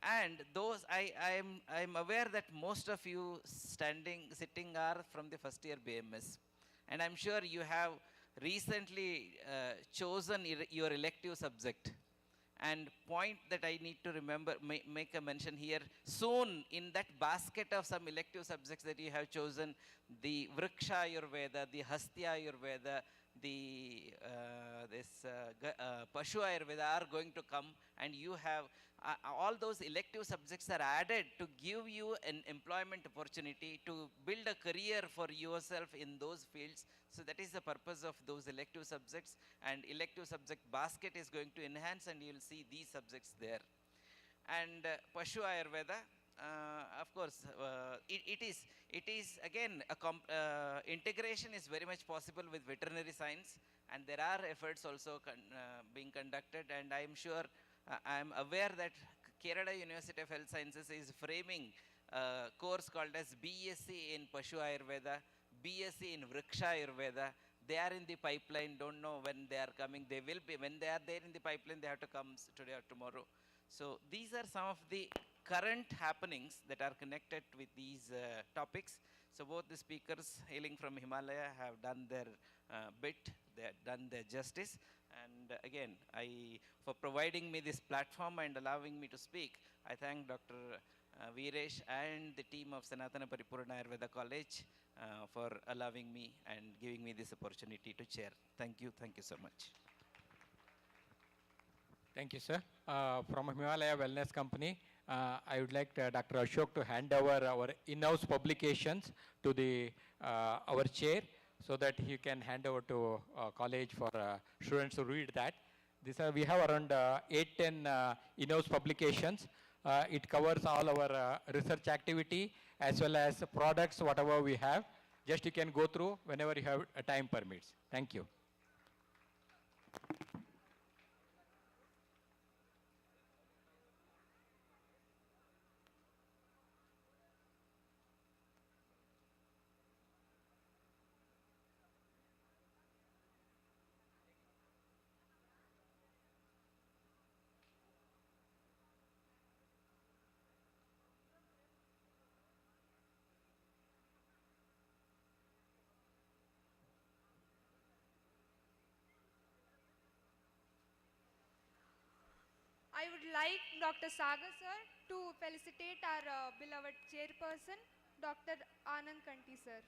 And those, I'm aware that most of you sitting are from the first year BMS. And I'm sure you have recently chosen your elective subject. And point that I need to remember, make a mention here, soon in that basket of some elective subjects that you have chosen, the Vriksha Ayurveda, the Hastya Ayurveda, Pashu Ayurveda are going to come, and you have all those elective subjects are added to give you an employment opportunity to build a career for yourself in those fields. So that is the purpose of those elective subjects, and elective subject basket is going to enhance, and you will see these subjects there. And Pashu Ayurveda, of course, it is again integration is very much possible with veterinary science, and there are efforts also being conducted, and I am sure, I am aware that Kerala University of Health Sciences is framing a course called as BSc in Pashu Ayurveda, BSc in Vriksha Ayurveda. They are in the pipeline, don't know when they are coming. They will be, when they are there in the pipeline, they have to come today or tomorrow. So these are some of the current happenings that are connected with these topics. So both the speakers hailing from Himalaya have done their bit, they have done their justice. And again, for providing me this platform and allowing me to speak, I thank Dr. Veeresh and the team of Sanatana Paripurna Ayurveda College for allowing me and giving me this opportunity to chair. Thank you so much. Thank you, sir. From Himalaya Wellness Company, I would like Dr. Ashok to hand over our in-house publications to our chair, so that he can hand over to college for students to read that. We have around 8-10 in-house publications. It covers all our research activity as well as products, whatever we have. Just you can go through whenever you have time permits. Thank you. I would like Dr. Sagar sir to felicitate our beloved chairperson, Dr. Anand Kanti sir.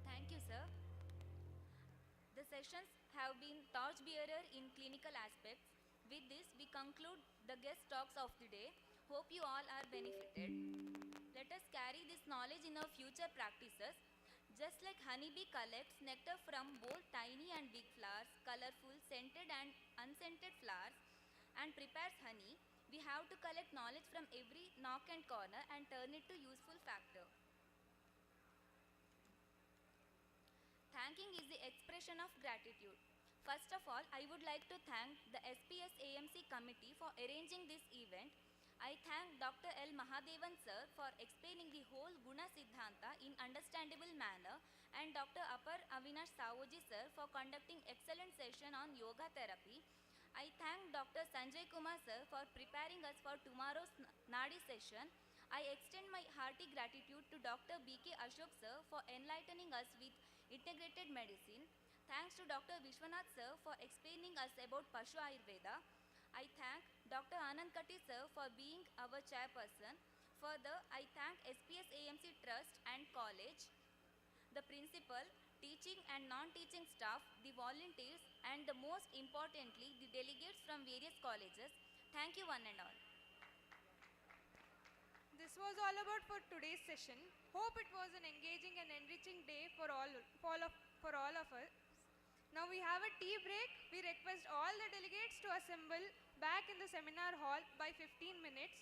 Thank you, sir. The sessions have been torchbearer in clinical aspects. With this, we conclude the guest talks of the day. Hope you all are benefited. Let us carry this knowledge in our future practices. Just like honeybee collects nectar from both tiny and big flowers, colorful, scented and unscented flowers, and prepares honey, we have to collect knowledge from every nook and corner and turn it to useful factor. Thanking is the expression of gratitude. First of all, I would like to thank the SPS AMC committee for arranging this event. I thank Dr. L. Mahadevan sir for explaining the whole Guna Siddhanta in understandable manner, and Dr. Apar Avinash Savoji sir for conducting excellent session on yoga therapy. I thank Dr. Sanjay Kumar sir for preparing us for tomorrow's Nadi session. I extend my hearty gratitude to Dr. B.K. Ashok sir for enlightening us with integrated medicine. Thanks to Dr. Vishwanath sir for explaining us about Pashu Ayurveda. I thank Dr. Anand Katti sir for being our chairperson. Further, I thank SPS AMC Trust and College, the principal, teaching and non-teaching staff, the volunteers, and the most importantly, the delegates from various colleges. Thank you one and all. This was all about for today's session. Hope it was an engaging and enriching day for all of us. Now we have a tea break. We request all the delegates to assemble back in the seminar hall by 15 minutes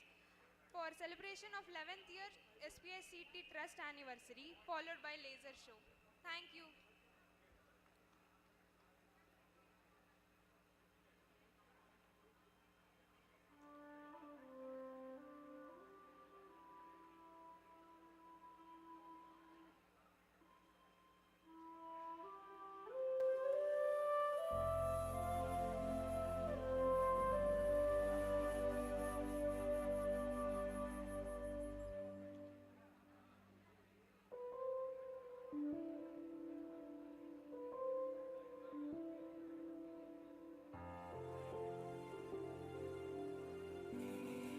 for celebration of 11th year SPICT Trust anniversary, followed by laser show. Thank you.